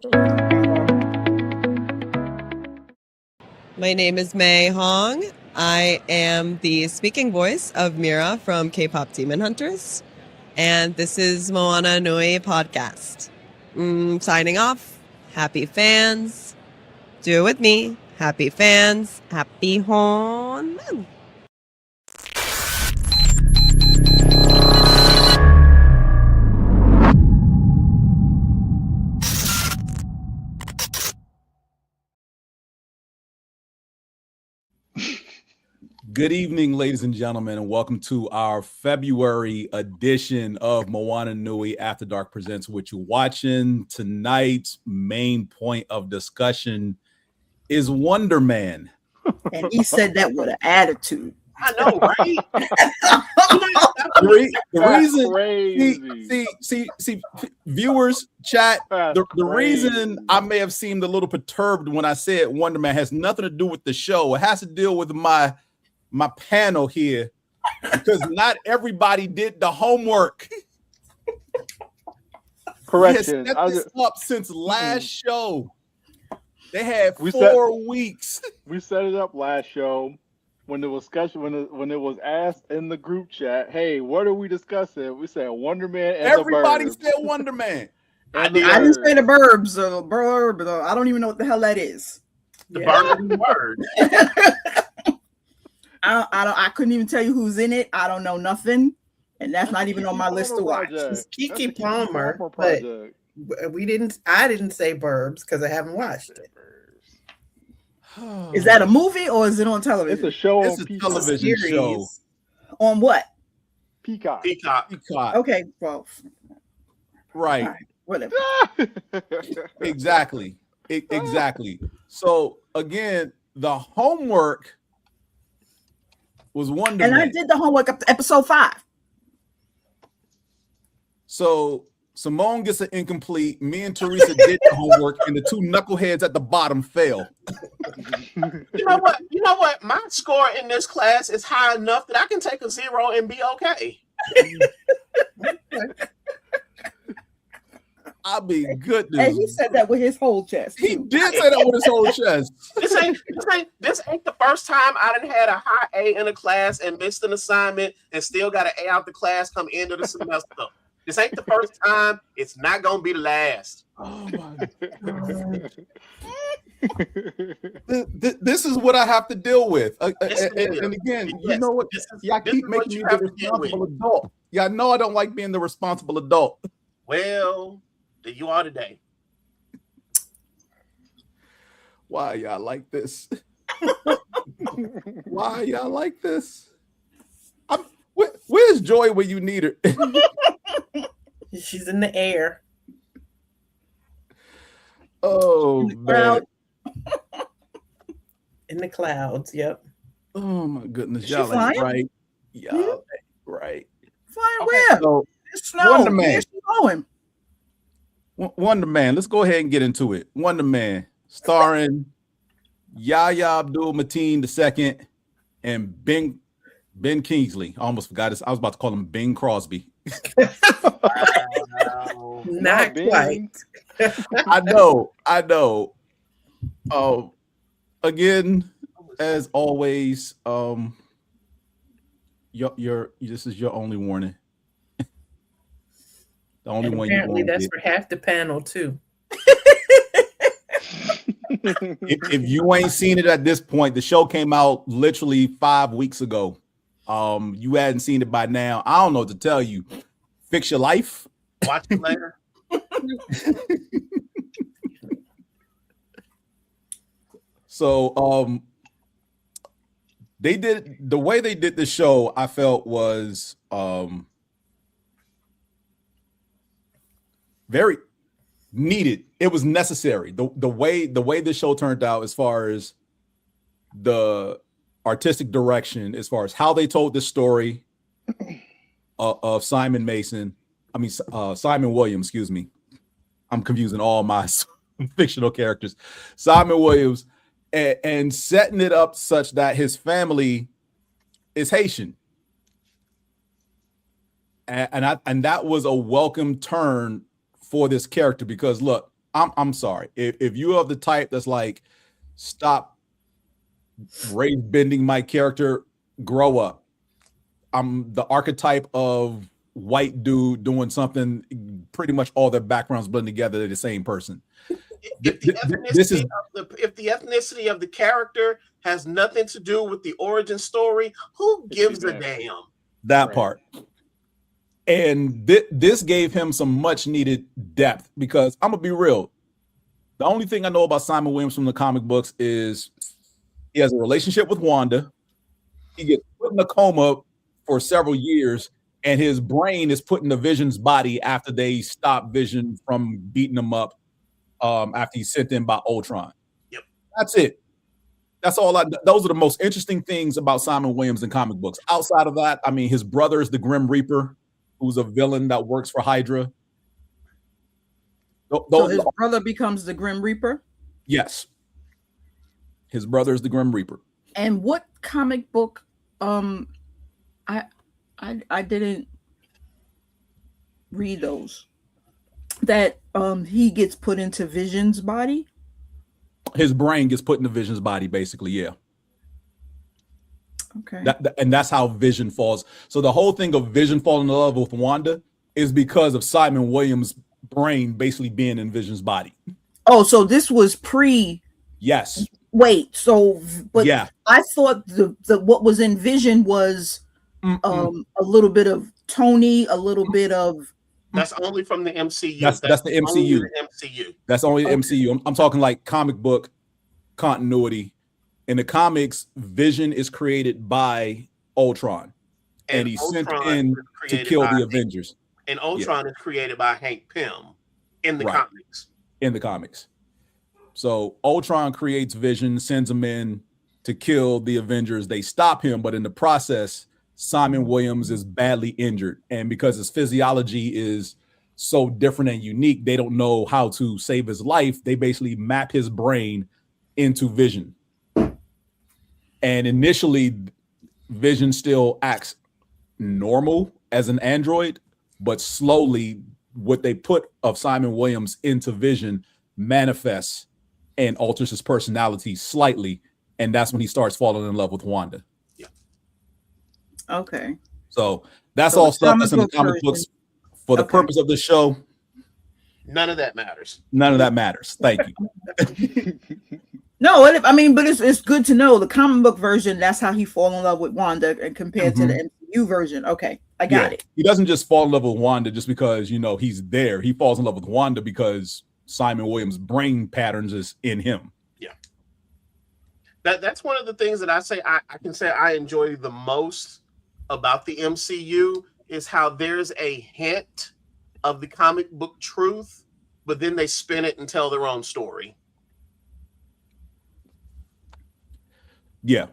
My name is May Hong. I am the speaking voice of Mira from K-pop Demon Hunters. And this is Moana Nui podcast. Signing off. Happy fans. Do it with me. Happy fans. Happy hon. Good evening, ladies and gentlemen, and welcome to our February edition of Moana Nui After Dark Presents Whatcha Watchin. Tonight's main point of discussion is Wonderman. And he said that with an attitude. I know, right? the reason, see, viewers, chat. The reason I may have seemed a little perturbed when I said Wonderman has nothing to do with the show. It has to deal with my panel here, because not everybody did the homework. Correction. Set this up since last show. They had 4 weeks. We set it up last show when the discussion when it was asked in the group chat, hey, what are we discussing? We said Wonderman and everybody the Burbs. said Wonderman. I didn't say the Burbs or Burb. I don't even know what the hell that is. The Burb word. I couldn't even tell you who's in it. I don't know nothing, and that's not even on my list to watch. It's Keke Palmer, but I didn't say Burbs because I haven't watched it. Is that a movie or is it on television? It's a show. It's a television show. On what? Peacock. Okay, well, right. All right, whatever. Exactly. So again, the homework was Wonderman. And I did the homework up to episode 5. So Simone gets an incomplete. Me and Teresa did the homework, and the two knuckleheads at the bottom fail. You know what? My score in this class is high enough that I can take a 0 and be okay. I'll be goodness. And he said that with his whole chest. He did say that with his whole chest. This ain't the first time I done had a high A in a class and missed an assignment and still got an A out the class come end of the semester. This ain't the first time. It's not gonna be the last. Oh my God. This is what I have to deal with. And again, you know what? Y'all keep making me the responsible adult. Y'all know I don't like being the responsible adult. Well, there you are today. Why y'all like this? Why y'all like this? Where's Joy when you need her? She's in the air. Oh, man. In the clouds, yep. Oh my goodness, Is y'all she flying? right. Y'all right. Flying where? So, It's snow. Wonderman. Where's she going? Wonderman, let's go ahead and get into it. Wonderman, starring Yahya Abdul-Mateen II and Ben Kingsley. I almost forgot this. I was about to call him Bing Crosby. Not quite. I know. Again, as always, this is your only warning. The only one. Apparently, that's for half the panel too. If you ain't seen it at this point, the show came out literally 5 weeks ago. You hadn't seen it by now. I don't know what to tell you. Fix your life. Watch it later. So they did the way they did the show, I felt was very needed. It was necessary. The way the show turned out, as far as the artistic direction, as far as how they told the story of Simon Williams, excuse me. I'm confusing all my fictional characters. Simon Williams, and setting it up such that his family is Haitian. And that was a welcome turn for this character, because look, I'm sorry. If you are the type that's like, stop race bending my character, grow up. I'm the archetype of white dude doing something, pretty much all their backgrounds blend together, they're the same person. If the ethnicity of the character has nothing to do with the origin story, who gives a damn? That part. And this gave him some much needed depth, because I'm gonna be real. The only thing I know about Simon Williams from the comic books is he has a relationship with Wanda. He gets put in a coma for several years, and his brain is put in the Vision's body after they stop Vision from beating him up after he's sent in by Ultron. Yep. That's it. That's all. Those are the most interesting things about Simon Williams in comic books. Outside of that, I mean, his brother is the Grim Reaper, who's a villain that works for Hydra. So his brother becomes the Grim Reaper? Yes. His brother is the Grim Reaper. And what comic book? I didn't read those. That he gets put into Vision's body. His brain gets put into Vision's body, basically. Yeah. Okay. And that's how Vision falls. So the whole thing of Vision falling in love with Wanda is because of Simon Williams' brain basically being in Vision's body. Oh, so this was pre. Yes. Wait. So, but yeah, I thought the what was in Vision was a little bit of Tony, a little bit of. That's only from the MCU. That's the MCU. That's only the MCU. I'm talking like comic book continuity. In the comics, Vision is created by Ultron, and he's sent in to kill the Avengers. And Ultron is created by Hank Pym in the comics. In the comics. So Ultron creates Vision, sends him in to kill the Avengers. They stop him, but in the process, Simon Williams is badly injured. And because his physiology is so different and unique, they don't know how to save his life. They basically map his brain into Vision. And initially, Vision still acts normal as an android, but slowly what they put of Simon Williams into Vision manifests and alters his personality slightly. And that's when he starts falling in love with Wanda. Yeah. Okay. So that's all stuff that's in the comic books. For the purpose of the show, none of that matters. None of that matters. Thank you. No, I mean, but it's good to know the comic book version. That's how he fall in love with Wanda, and compared to the MCU version. Okay, I got it. He doesn't just fall in love with Wanda just because he's there. He falls in love with Wanda because Simon Williams' brain patterns is in him. Yeah, that's one of the things that I can say I enjoy the most about the MCU is how there's a hint of the comic book truth, but then they spin it and tell their own story. Yeah,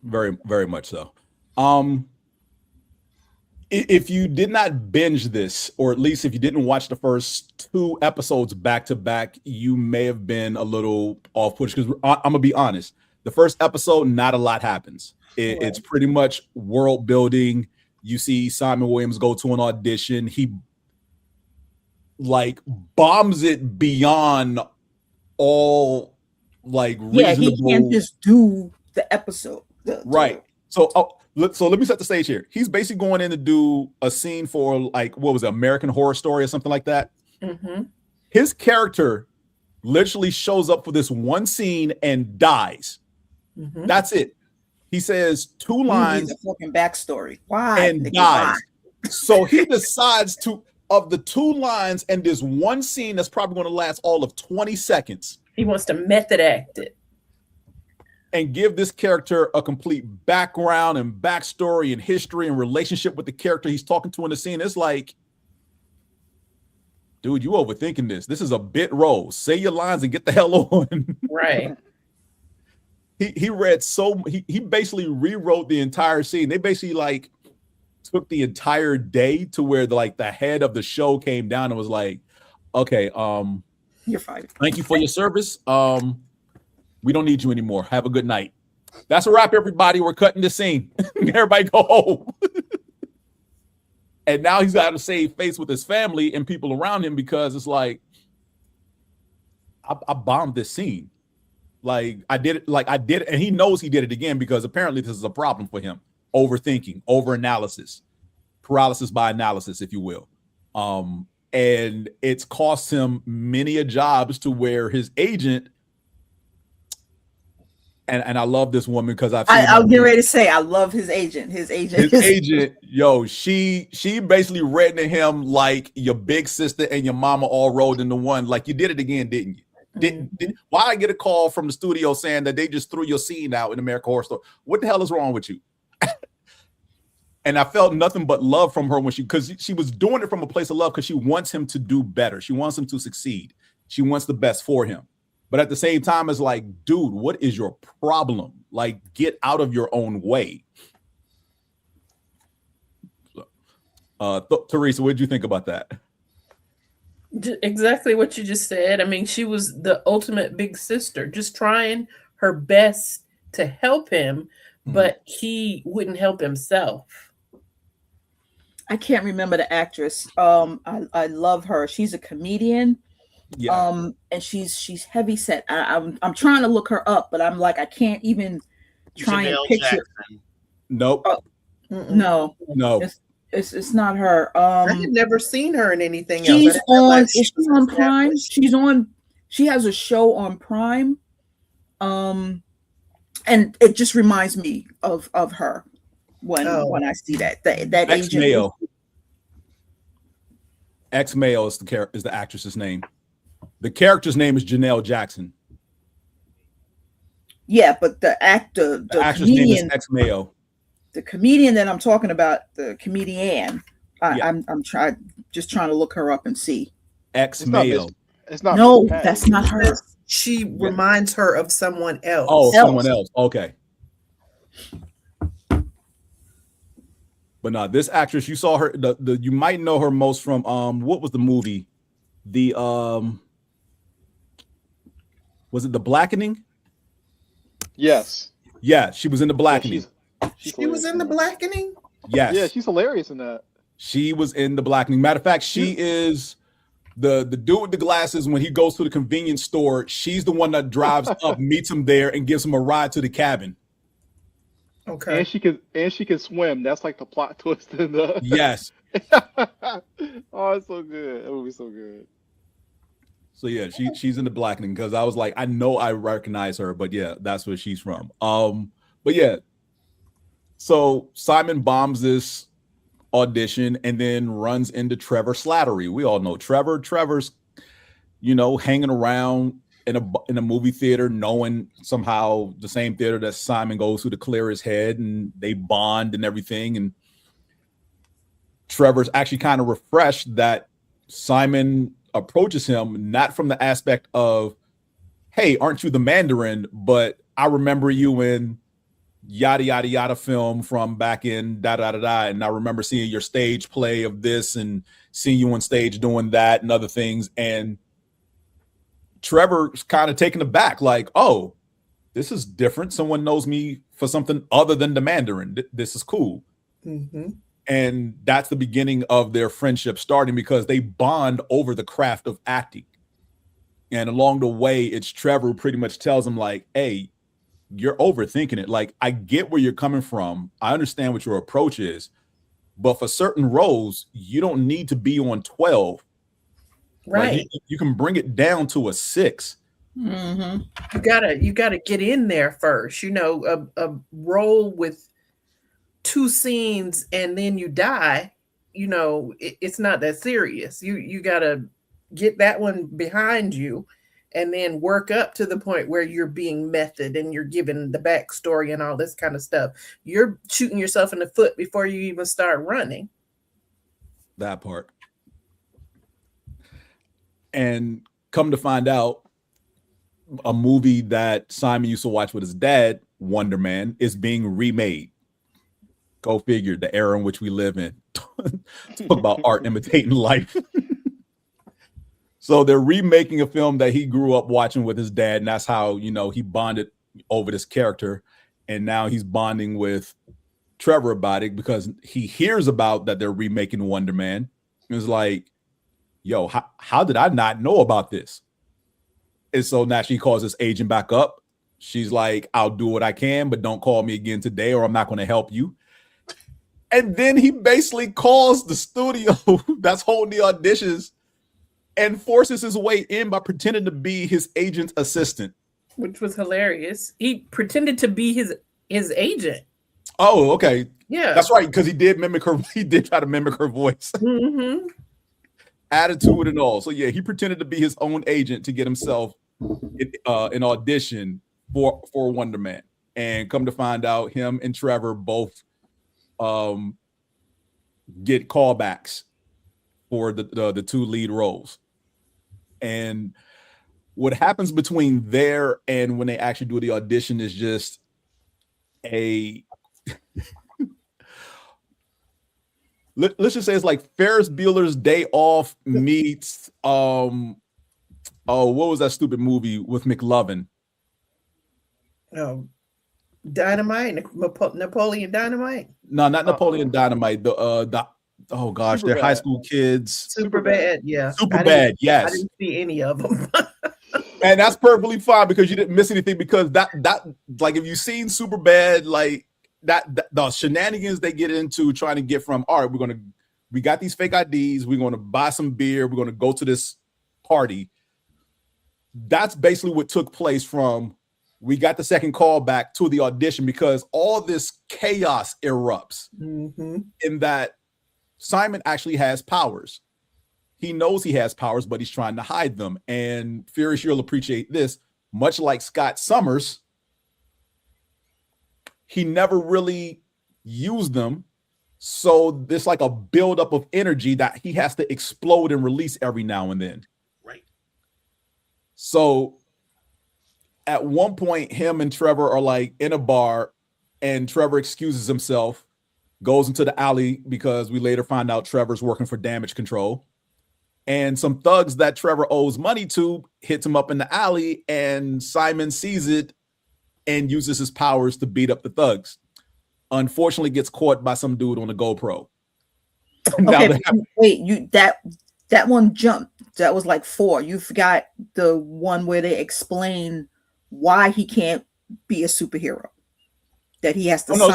very, very much so. If you did not binge this, or at least if you didn't watch the first 2 episodes back to back, you may have been a little off put, because I'm gonna be honest. The first episode, not a lot happens. It's pretty much world building. You see Simon Williams go to an audition. He bombs it beyond all reasonable. He can't just do the episode. Right. So let me set the stage here. He's basically going in to do a scene for what was it, American Horror Story or something like that. Mm-hmm. His character literally shows up for this one scene and dies. Mm-hmm. That's it. He says 2 lines. He's a fucking backstory. Why? And dies. So he decides of the 2 lines and this one scene that's probably going to last all of 20 seconds. He wants to method act it. And give this character a complete background and backstory and history and relationship with the character he's talking to in the scene. It's like, dude, you overthinking this. This is a bit role. Say your lines and get the hell on. Right. He basically rewrote the entire scene. They basically took the entire day to where the head of the show came down and was like, okay, you're fine. Thank you for your service. We don't need you anymore. Have a good night. That's a wrap, everybody. We're cutting the scene. Everybody go home. And now he's got to save face with his family and people around him, because it's like, I bombed this scene. Like I did it, and he knows he did it again because apparently this is a problem for him. Overthinking, overanalysis, paralysis by analysis, if you will. And it's cost him many a jobs to where his agent, and I love this woman because I'll get ready to say I love his agent. His agent, yo, she basically read to him like your big sister and your mama all rolled into one. Like you did it again, didn't you? Why I get a call from the studio saying that they just threw your scene out in American Horror Story? What the hell is wrong with you? And I felt nothing but love from her because she was doing it from a place of love because she wants him to do better. She wants him to succeed. She wants the best for him. But at the same time, it's like, dude, what is your problem? Like, get out of your own way. Teresa, what did you think about that? Exactly what you just said. I mean, she was the ultimate big sister, just trying her best to help him, but he wouldn't help himself. I can't remember the actress. I love her. She's a comedian. Yeah. And she's heavy set. I'm trying to look her up, but I'm like, I can't even try and picture. Jackson. Nope. No. It's not her. I had never seen her in anything she's else. Is she on Prime? She has a show on Prime. And it just reminds me of her when I see that Ex-Mayo. Ex-Mayo is the actress's name. The character's name is Janelle Jackson. Yeah, but the actress name is Ex-Mayo. The comedian that I'm talking about, the comedian, I'm trying to look her up and see. Ex-Mayo. It's not. No, that's not her. She reminds her of someone else. Oh, someone else. Okay. But no, this actress, you saw her. You might know her most from what was the movie? Was it The Blackening? Yes. Yeah, she was in The Blackening. She was in The Blackening? Yes. Yeah, she's hilarious in that. She was in The Blackening. Matter of fact, she is the dude with the glasses when he goes to the convenience store. She's the one that drives up, meets him there, and gives him a ride to the cabin. Okay. And she can swim. That's like the plot twist in the Yes. Oh, it's so good. That movie's so good. So yeah, she's in The Blackening because I was like, I know I recognize her, but yeah, that's where she's from. But yeah. So Simon bombs this audition and then runs into Trevor Slattery. We all know Trevor. Trevor's, hanging around in a movie theater, knowing somehow the same theater that Simon goes to clear his head, and they bond and everything. And Trevor's actually kind of refreshed that Simon approaches him not from the aspect of, hey, aren't you the Mandarin? But I remember you in yada yada yada film from back in da da da da, and I remember seeing your stage play of this and seeing you on stage doing that and other things. And Trevor's kind of taken aback, like, oh, this is different. Someone knows me for something other than the Mandarin. This is cool. Mm-hmm. And that's the beginning of their friendship starting because they bond over the craft of acting. And along the way, it's Trevor who pretty much tells him, like, hey, you're overthinking it. Like, I get where you're coming from. I understand what your approach is. But for certain roles, you don't need to be on 12. Right. Like, you can bring it down to a 6. Mm-hmm. You gotta get in there first. A role with 2 scenes and then you die. It's not that serious. You gotta get that one behind you and then work up to the point where you're being method and you're giving the backstory and all this kind of stuff. You're shooting yourself in the foot before you even start running. That part. And come to find out, a movie that Simon used to watch with his dad, Wonderman, is being remade. Go figure, the era in which we live in. Talk about art imitating life. So they're remaking a film that he grew up watching with his dad, and that's how, he bonded over this character. And now he's bonding with Trevor about it because he hears about that they're remaking Wonderman. It's like, yo, how did I not know about this? And so now she calls this agent back up. She's like, I'll do what I can, but don't call me again today or I'm not going to help you. And then he basically calls the studio that's holding the auditions and forces his way in by pretending to be his agent's assistant. Which was hilarious. He pretended to be his agent. Oh, okay. Yeah. That's right, because he did try to mimic her voice. Mm-hmm. Attitude and all. So yeah, he pretended to be his own agent to get himself an audition for Wonderman. And come to find out, him and Trevor both get callbacks for the two lead roles. And what happens between there and when they actually do the audition is just a let's just say it's like Ferris Bueller's Day Off meets what was that stupid movie with McLovin? Dynamite, Napoleon Dynamite. No, not Napoleon Dynamite. Oh gosh, they're high school kids. Superbad, yeah. Superbad, yes. I didn't see any of them. And that's perfectly fine because you didn't miss anything, because that like if you've seen Superbad, like that the shenanigans they get into trying to get from, all right, we got these fake IDs, we're gonna buy some beer, we're gonna go to this party. That's basically what took place from we got the second call back to the audition, because all this chaos erupts in that Simon actually has powers. He knows he has powers, but he's trying to hide them. And Furious, you'll appreciate this. Much like Scott Summers, he never really used them. So there's like a buildup of energy that he has to explode and release every now and then. Right. So at one point, him and Trevor are like in a bar, and Trevor excuses himself, goes into the alley because we later find out Trevor's working for damage control. And some thugs that Trevor owes money to hits him up in the alley, and Simon sees it and uses his powers to beat up the thugs. Unfortunately, gets caught by some dude on the GoPro. Okay, wait, that one jumped. That was like 4. You forgot the one where they explain why he can't be a superhero. That he has to sign.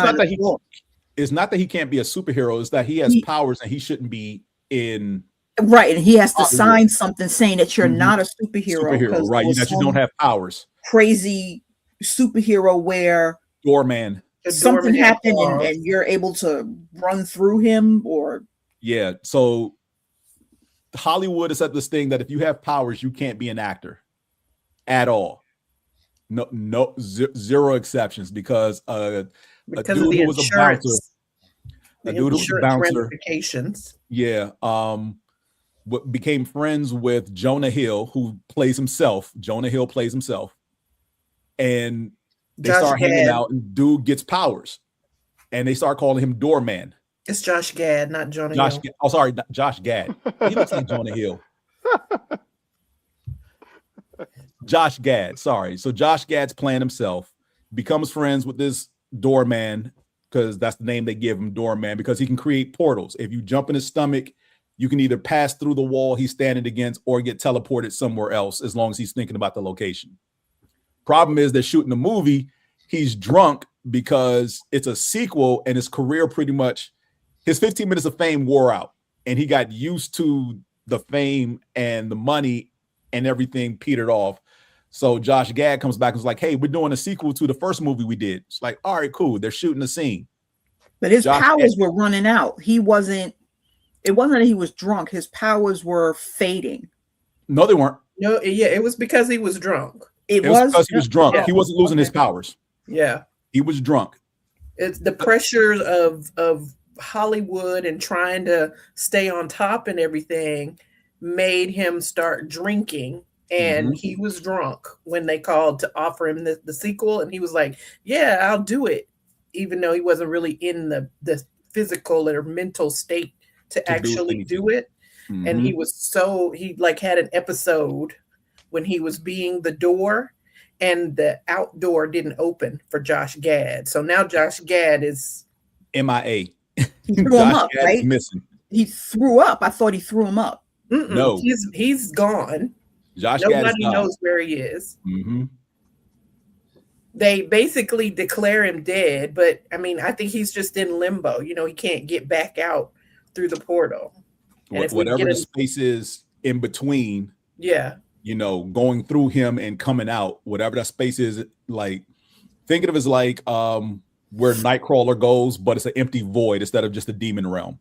It's not that he can't be a superhero. It's that he has powers and he shouldn't be in. Right, and he has to sign something saying that you're not a superhero. Right, that you don't have powers. Crazy superhero where doorman. Something happened and you're able to run through him, or so Hollywood has said this thing that if you have powers, you can't be an actor at all. Zero exceptions, because a dude who was a bouncer, became friends with Jonah Hill, who plays himself. Jonah Hill plays himself, and they start hanging out, and dude gets powers, and they start calling him Doorman. It's Josh Gad, not Jonah Hill. Oh, sorry, Josh Gad. He looks like Jonah Hill. Josh Gad, sorry. So Josh Gad's playing himself, becomes friends with this Doorman, because that's the name they give him, Doorman, because he can create portals. If you jump in his stomach, you can either pass through the wall he's standing against or get teleported somewhere else, as long as he's thinking about the location. Problem is, they're shooting the movie. He's drunk because it's a sequel, and his career pretty much, his 15 minutes of fame wore out, and he got used to the fame and the money, and everything petered off. So Josh Gad comes back and is like, hey, we're doing a sequel to the first movie we did. It's like, all right, cool. They're shooting the scene. But his powers were running out. It wasn't that he was drunk. His powers were fading. No, they weren't. No, yeah, it was because he was drunk. It was because he was drunk. Yeah. He wasn't losing his powers. Yeah. He was drunk. It's the pressures of Hollywood and trying to stay on top and everything made him start drinking, and he was drunk when they called to offer him the sequel, and he was like, yeah, I'll do it, even though he wasn't really in the physical or mental state to actually do it. And he had an episode when he was being the door, and the outdoor didn't open for Josh Gad. So now Josh Gad is MIA. He threw him up, right? Missing. He threw up. I thought he threw him up. No, he's gone. Josh Gad Nobody knows where he is. Mm-hmm. They basically declare him dead, but I mean, I think he's just in limbo. You know, he can't get back out through the portal. Whatever the space is in between, yeah, you know, going through him and coming out, whatever that space is, like, think of it as like where Nightcrawler goes, but it's an empty void instead of just a demon realm.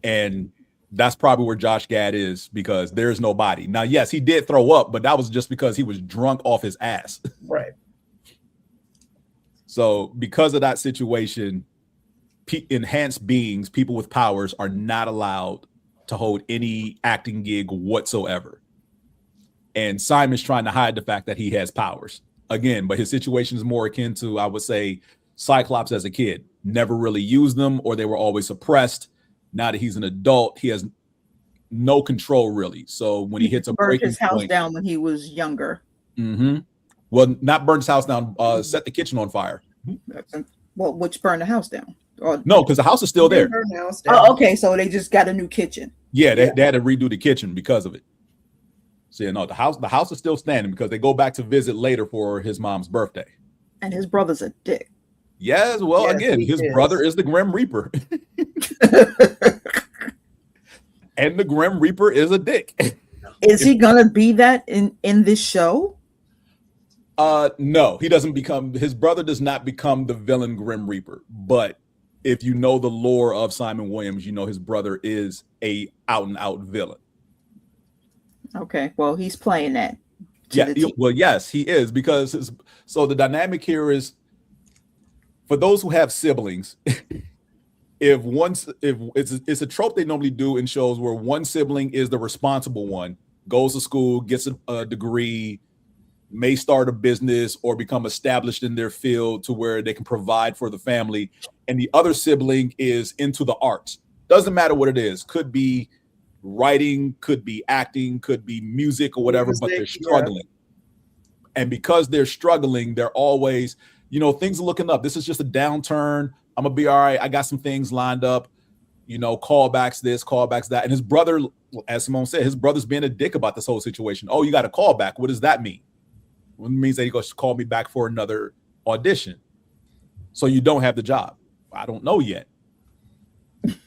And that's probably where Josh Gad is, because there's no body. Now, yes, he did throw up, but that was just because he was drunk off his ass. Right. So because of that situation, enhanced beings, people with powers, are not allowed to hold any acting gig whatsoever. And Simon's trying to hide the fact that he has powers. Again, but his situation is more akin to, I would say, Cyclops as a kid. Never really used them, or they were always suppressed. Now that he's an adult, he has no control really. So when he hits a breaking his house point, down when he was younger. Mm-hmm. Well, not burn his house down, set the kitchen on fire. Well, which burned the house down? Or, no, because the house is still there. Oh, okay. So they just got a new kitchen. Yeah, they had to redo the kitchen because of it. So no, the house is still standing because they go back to visit later for his mom's birthday. And his brother's a dick. Yes, well, yes, again, his brother is the Grim Reaper. And the Grim Reaper is a dick. Is he gonna be that in this show? No, he doesn't become, his brother does not become the villain Grim Reaper. But if you know the lore of Simon Williams, you know his brother is a out and out villain. Okay, well, he's playing that. Yeah, well, yes, he is, because so the dynamic here is, for those who have siblings, if it's a trope they normally do in shows where one sibling is the responsible one, goes to school, gets a degree, may start a business or become established in their field to where they can provide for the family, and the other sibling is into the arts. Doesn't matter what it is. Could be writing, could be acting, could be music or whatever, but they're struggling. Yeah. And because they're struggling, they're always, you know, things are looking up. This is just a downturn. I'm gonna be all right. I got some things lined up, you know, callbacks this, callbacks that. And his brother, as Simone said, his brother's being a dick about this whole situation. Oh, you got a callback. What does that mean? Well, it means that he goes to call me back for another audition. So you don't have the job. I don't know yet.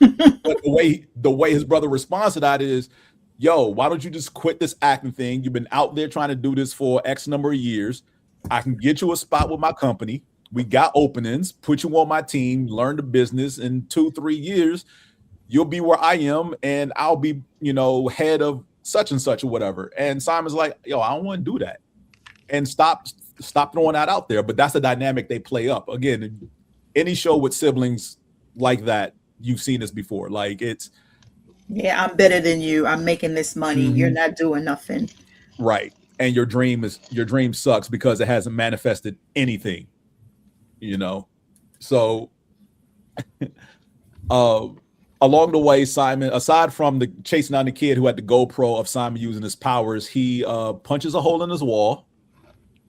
But the way his brother responds to that is, yo, why don't you just quit this acting thing? You've been out there trying to do this for X number of years. I can get you a spot with my company. We got openings, put you on my team, learn the business. In 2-3 years, you'll be where I am, and I'll be, you know, head of such and such or whatever. And Simon's like, yo, I don't want to do that. And stop throwing that out there. But that's the dynamic they play up. Again, any show with siblings like that, you've seen this before. Like, it's, yeah, I'm better than you. I'm making this money. Mm-hmm. You're not doing nothing. Right. And your dream sucks because it hasn't manifested anything, you know? So along the way, Simon, aside from the chasing down the kid who had the GoPro of Simon using his powers, he punches a hole in his wall,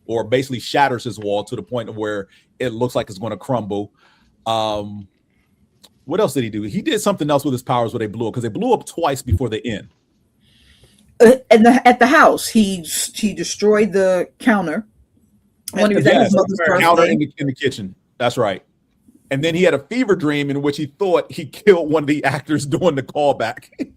or basically shatters his wall to the point of where it looks like it's going to crumble. What else did he do? He did something else with his powers where they blew up, because they blew up twice before the end. At the house, he destroyed the counter when he was at his mother's birthday. Counter in the kitchen. That's right. And then he had a fever dream in which he thought he killed one of the actors doing the callback.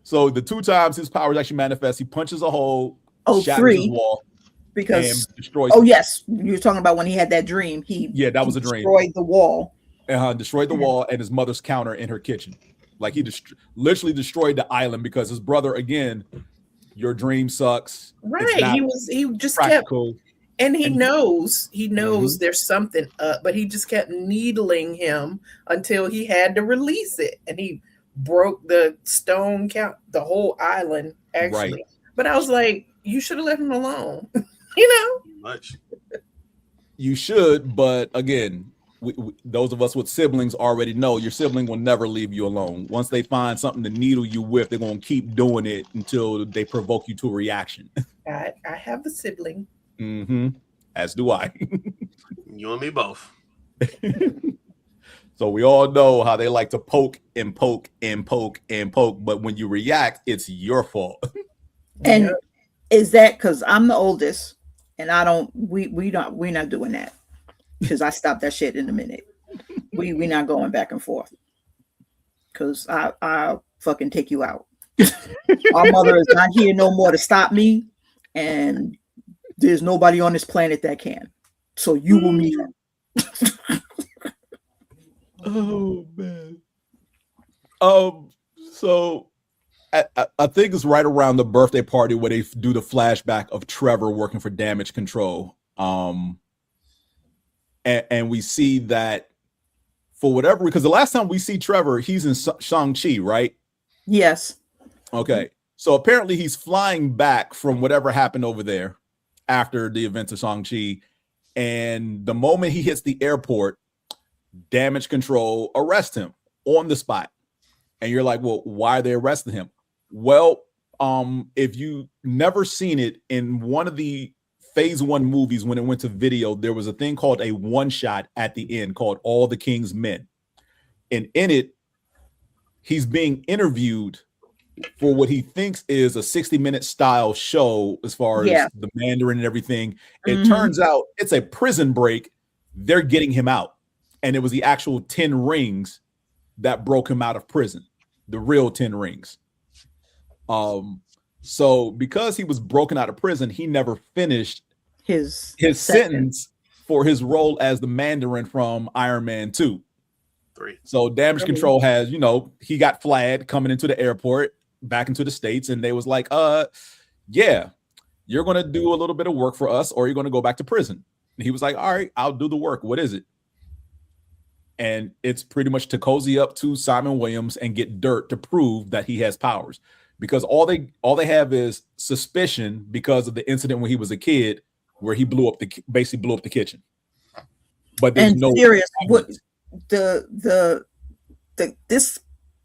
So the 2 times his powers actually manifest, he punches a hole, shatters his wall, because and destroys. Oh yes, you were talking about when he had that dream. That was a dream. Destroyed the wall. Destroyed the wall and his mother's counter in her kitchen. Like, he literally destroyed the island because his brother, again, your dream sucks. Right. He just practical. Kept, and he knows mm-hmm. There's something up, but he just kept needling him until he had to release it. And he broke the stone count, the whole island, actually. Right. But I was like, you should have left him alone. You know? Much. You should, but again, those of us with siblings already know your sibling will never leave you alone. Once they find something to needle you with, they're going to keep doing it until they provoke you to a reaction. I have a sibling. Mm-hmm. As do I. You and me both. So we all know how they like to poke and poke and poke and poke, but when you react, it's your fault. And is that because I'm the oldest, and we're not doing that, because I stopped that shit in a minute. We're not going back and forth, because I'll fucking take you out. Our mother is not here no more to stop me, and there's nobody on this planet that can. So you will meet her. Oh man. So I think it's right around the birthday party where they do the flashback of Trevor working for Damage Control. And we see that for whatever, because the last time we see Trevor, he's in Shang-Chi, right? Yes. Okay. So apparently he's flying back from whatever happened over there after the events of Shang-Chi. And the moment he hits the airport, Damage Control arrest him on the spot. And you're like, well, why are they arresting him? Well, if you never seen it, in one of the phase 1 movies, when it went to video, there was a thing called a one shot at the end called All the King's Men. And in it, he's being interviewed for what he thinks is a 60-minute style show as far as the Mandarin and everything. It turns out it's a prison break. They're getting him out. And it was the actual 10 rings that broke him out of prison, the real 10 rings. So because he was broken out of prison, he never finished his sentence for his role as the Mandarin from Iron Man 2. 3. So Damage Control has, he got flagged coming into the airport back into the States, and they was like, yeah, you're going to do a little bit of work for us, or you're going to go back to prison. And he was like, all right, I'll do the work. What is it? And it's pretty much to cozy up to Simon Williams and get dirt to prove that he has powers, because all they have is suspicion because of the incident when he was a kid where he basically blew up the kitchen. But there's no serious. What this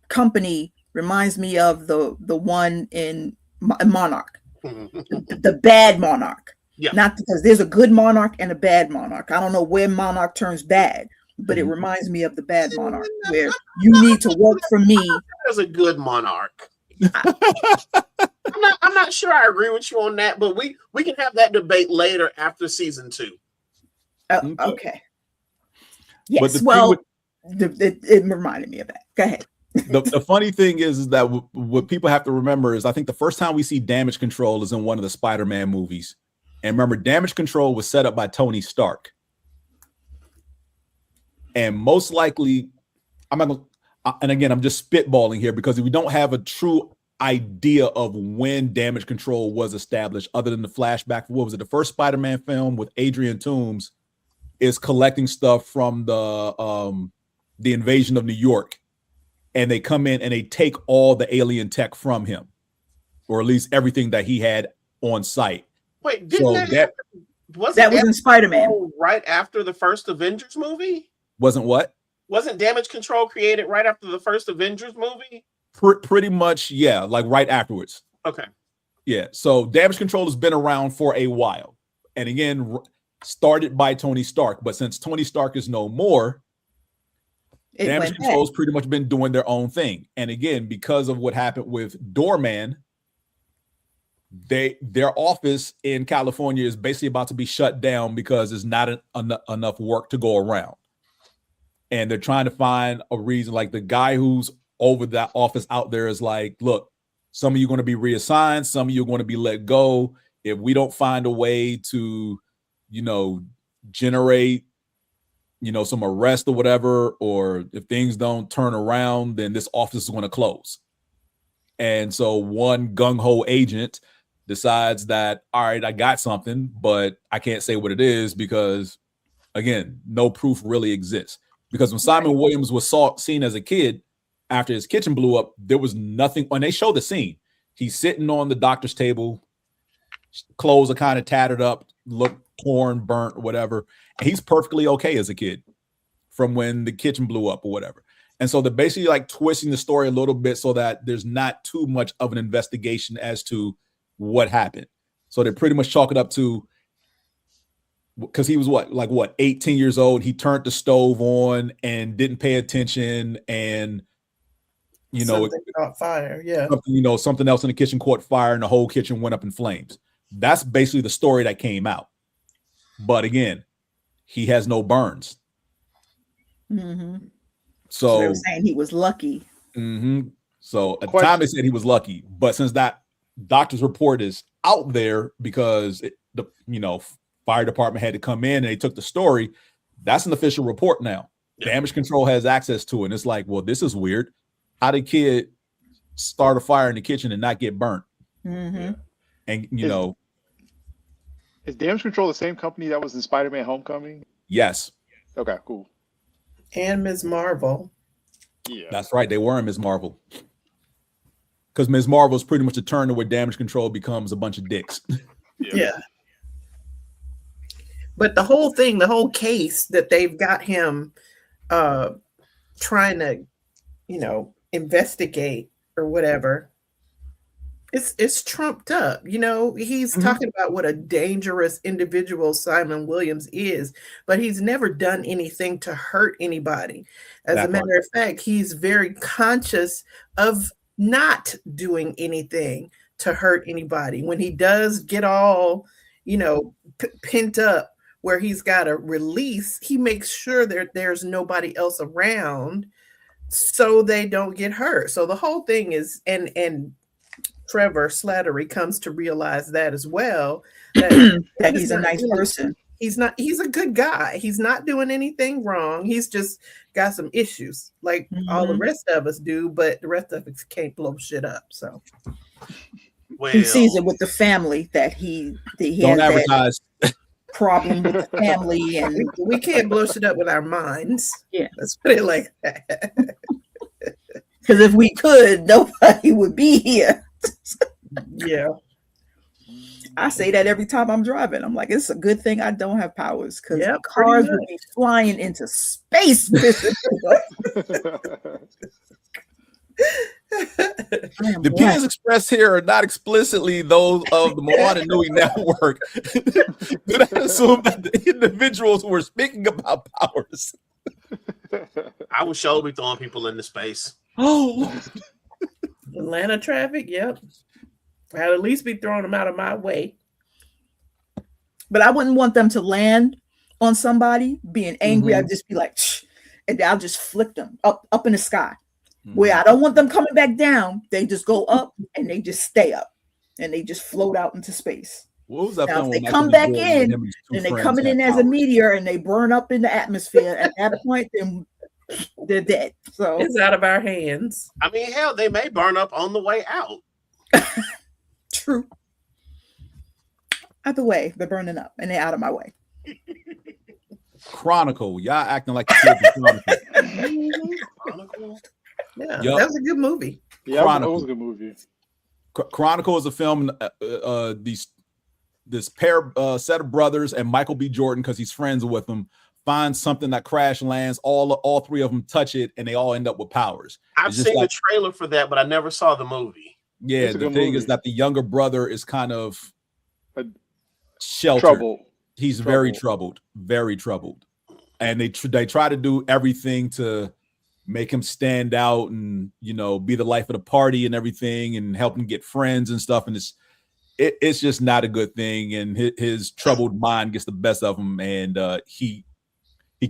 company reminds me of the one in Monarch, the bad Monarch. Yeah. Not because there's a good Monarch and a bad Monarch. I don't know where Monarch turns bad, but it reminds me of the bad Monarch, where you need to work for me. There's a good Monarch. I'm not sure I agree with you on that, but we can have that debate later after season 2. Okay. Yes. Well, it reminded me of that. Go ahead. The funny thing is that what people have to remember is, I think the first time we see Damage Control is in one of the Spider-Man movies. And remember, Damage Control was set up by Tony Stark. And most likely, and again, I'm just spitballing here, because we don't have a true idea of when Damage Control was established, other than the flashback. What was it? The first Spider-Man film with Adrian Toomes is collecting stuff from the invasion of New York. And they come in and they take all the alien tech from him, or at least everything that he had on site. Wait, that was in Spider-Man right after the first Avengers movie? Wasn't what? Wasn't Damage Control created right after the first Avengers movie? Pretty much, yeah, like right afterwards. Okay. Yeah, so Damage Control has been around for a while. And again, started by Tony Stark. But since Tony Stark is no more, Damage Control has pretty much been doing their own thing. And again, because of what happened with Doorman, their office in California is basically about to be shut down because there's not enough work to go around. And they're trying to find a reason. Like, the guy who's over that office out there is like, look, some of you are going to be reassigned. Some of you are going to be let go. If we don't find a way to, generate, some arrest or whatever, or if things don't turn around, then this office is going to close. And so one gung-ho agent decides that, all right, I got something, but I can't say what it is because, again, no proof really exists. Because when Simon Williams was seen as a kid after his kitchen blew up, there was nothing. When they show the scene, he's sitting on the doctor's table, clothes are kind of tattered up, look torn, burnt, whatever. And he's perfectly okay as a kid from when the kitchen blew up or whatever. And so they're basically like twisting the story a little bit so that there's not too much of an investigation as to what happened. So they pretty much chalk it up to because he was what 18 years old. He turned the stove on and didn't pay attention, and something caught fire. Yeah, something else in the kitchen caught fire, and the whole kitchen went up in flames. That's basically the story that came out. But again, he has no burns. Mm-hmm. So they were saying he was lucky. Mm-hmm. So at the time they said he was lucky, but since that doctor's report is out there because the fire department had to come in and they took the story, that's an official report now. Damage control has access to it. And it's like, well, this is weird. How did kid start a fire in the kitchen and not get burnt? Mm-hmm. And is Damage Control the same company that was in Spider-Man Homecoming? Yes. Okay, cool. And Ms. Marvel. Yeah, that's right. They were in Ms. Marvel. Because Ms. Marvel is pretty much a turn to where Damage Control becomes a bunch of dicks. Yeah. But the whole thing, the whole case that they've got him trying to, investigate or whatever, it's trumped up. He's talking about what a dangerous individual Simon Williams is, but he's never done anything to hurt anybody. As a matter of fact, he's very conscious of not doing anything to hurt anybody. When he does get all, pent up where he's got to release, he makes sure that there's nobody else around so they don't get hurt. So the whole thing is, and Trevor Slattery comes to realize that as well, that he's a nice person. He's a good guy. He's not doing anything wrong. He's just got some issues like all the rest of us do, but the rest of us can't blow shit up. So he sees it with the family that he don't has advertise that problem with the family, and we can't blow shit up with our minds. Yeah, let's put it like that. Because if we could, nobody would be here. Yeah. I say that every time I'm driving. I'm like, it's a good thing I don't have powers, because cars would be flying into space. The opinions expressed here are not explicitly those of the Moana Nui network. Do not assume that the individuals who are speaking about powers. I would sure be throwing people into space. Oh, Atlanta traffic, yep. I'd at least be throwing them out of my way. But I wouldn't want them to land on somebody being angry. I'd just be like, shh, and I'll just flick them up in the sky. Where I don't want them coming back down. They just go up and they just stay up and they just float out into space. What was that? Now, if they come back in and they coming in as a meteor and they burn up in the atmosphere, at that point, then they're dead. So it's out of our hands. I mean, hell, they may burn up on the way out. True. Either way, they're burning up and they're out of my way. Chronicle. Y'all acting like the kids in Chronicle. Yeah, that was a good movie. Yeah, that was a good movie. Chronicle is a film. This pair set of brothers and Michael B. Jordan, because he's friends with them, finds something that crash lands. All three of them touch it, and they all end up with powers. I've seen the trailer for that, but I never saw the movie. Yeah, the thing is that the younger brother is kind of sheltered. Trouble. He's very troubled, and they try to do everything to make him stand out and be the life of the party and everything, and help him get friends and stuff. And it's just not a good thing. And his troubled mind gets the best of him, and he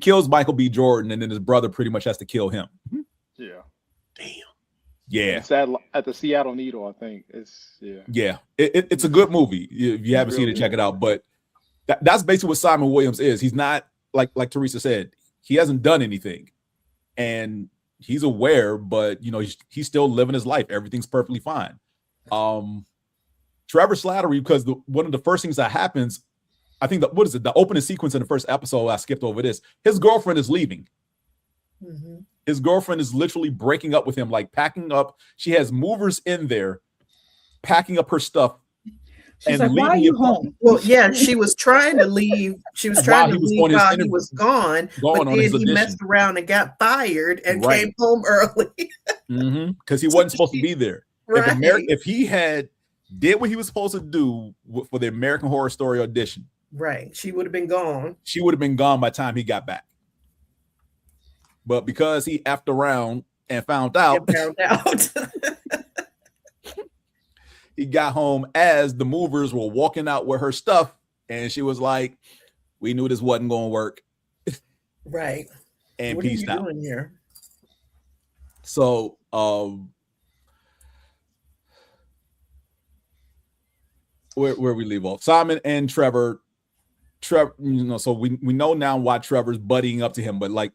kills Michael B. Jordan, and then his brother pretty much has to kill him. Yeah. Damn. Yeah. It's at the Seattle Needle, I think. It's a good movie. If you haven't seen it, check it out. But that's basically what Simon Williams is. He's not like Teresa said. He hasn't done anything, and he's aware, but he's still living his life. Everything's perfectly fine. Trevor Slattery, because one of the first things that happens, I think the opening sequence in the first episode, I skipped over this. His girlfriend is leaving. His girlfriend is literally breaking up with him, like packing up. She has movers in there, packing up her stuff. She's like, why are you home? Well, yeah, she was trying to leave. She was trying to leave while he was gone, but then he messed around and got fired and came home early. Because he wasn't supposed to be there. Right. If he had did what he was supposed to do for the American Horror Story audition, Right. She would have been gone. She would have been gone by the time he got back. But because he effed around and found out, he got home as the movers were walking out with her stuff, and she was like, "We knew this wasn't going to work." Right. And what peace out. Doing here? So, where we leave off, Simon and Trevor, so we know now why Trevor's buddying up to him, but like,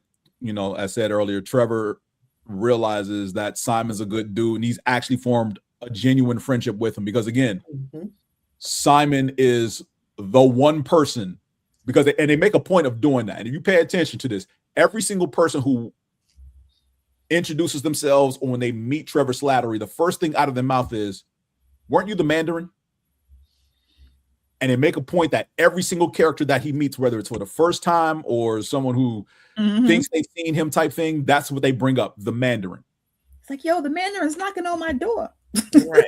as I said earlier, Trevor realizes that Simon's a good dude, and he's actually formed a genuine friendship with him because, again, Simon is the one person, because they make a point of doing that. And if you pay attention to this, every single person who introduces themselves or when they meet Trevor Slattery, the first thing out of their mouth is, "Weren't you the Mandarin?" And they make a point that every single character that he meets, whether it's for the first time or someone who thinks they've seen him type thing, that's what they bring up, the Mandarin. It's like, yo, the Mandarin's knocking on my door. Right.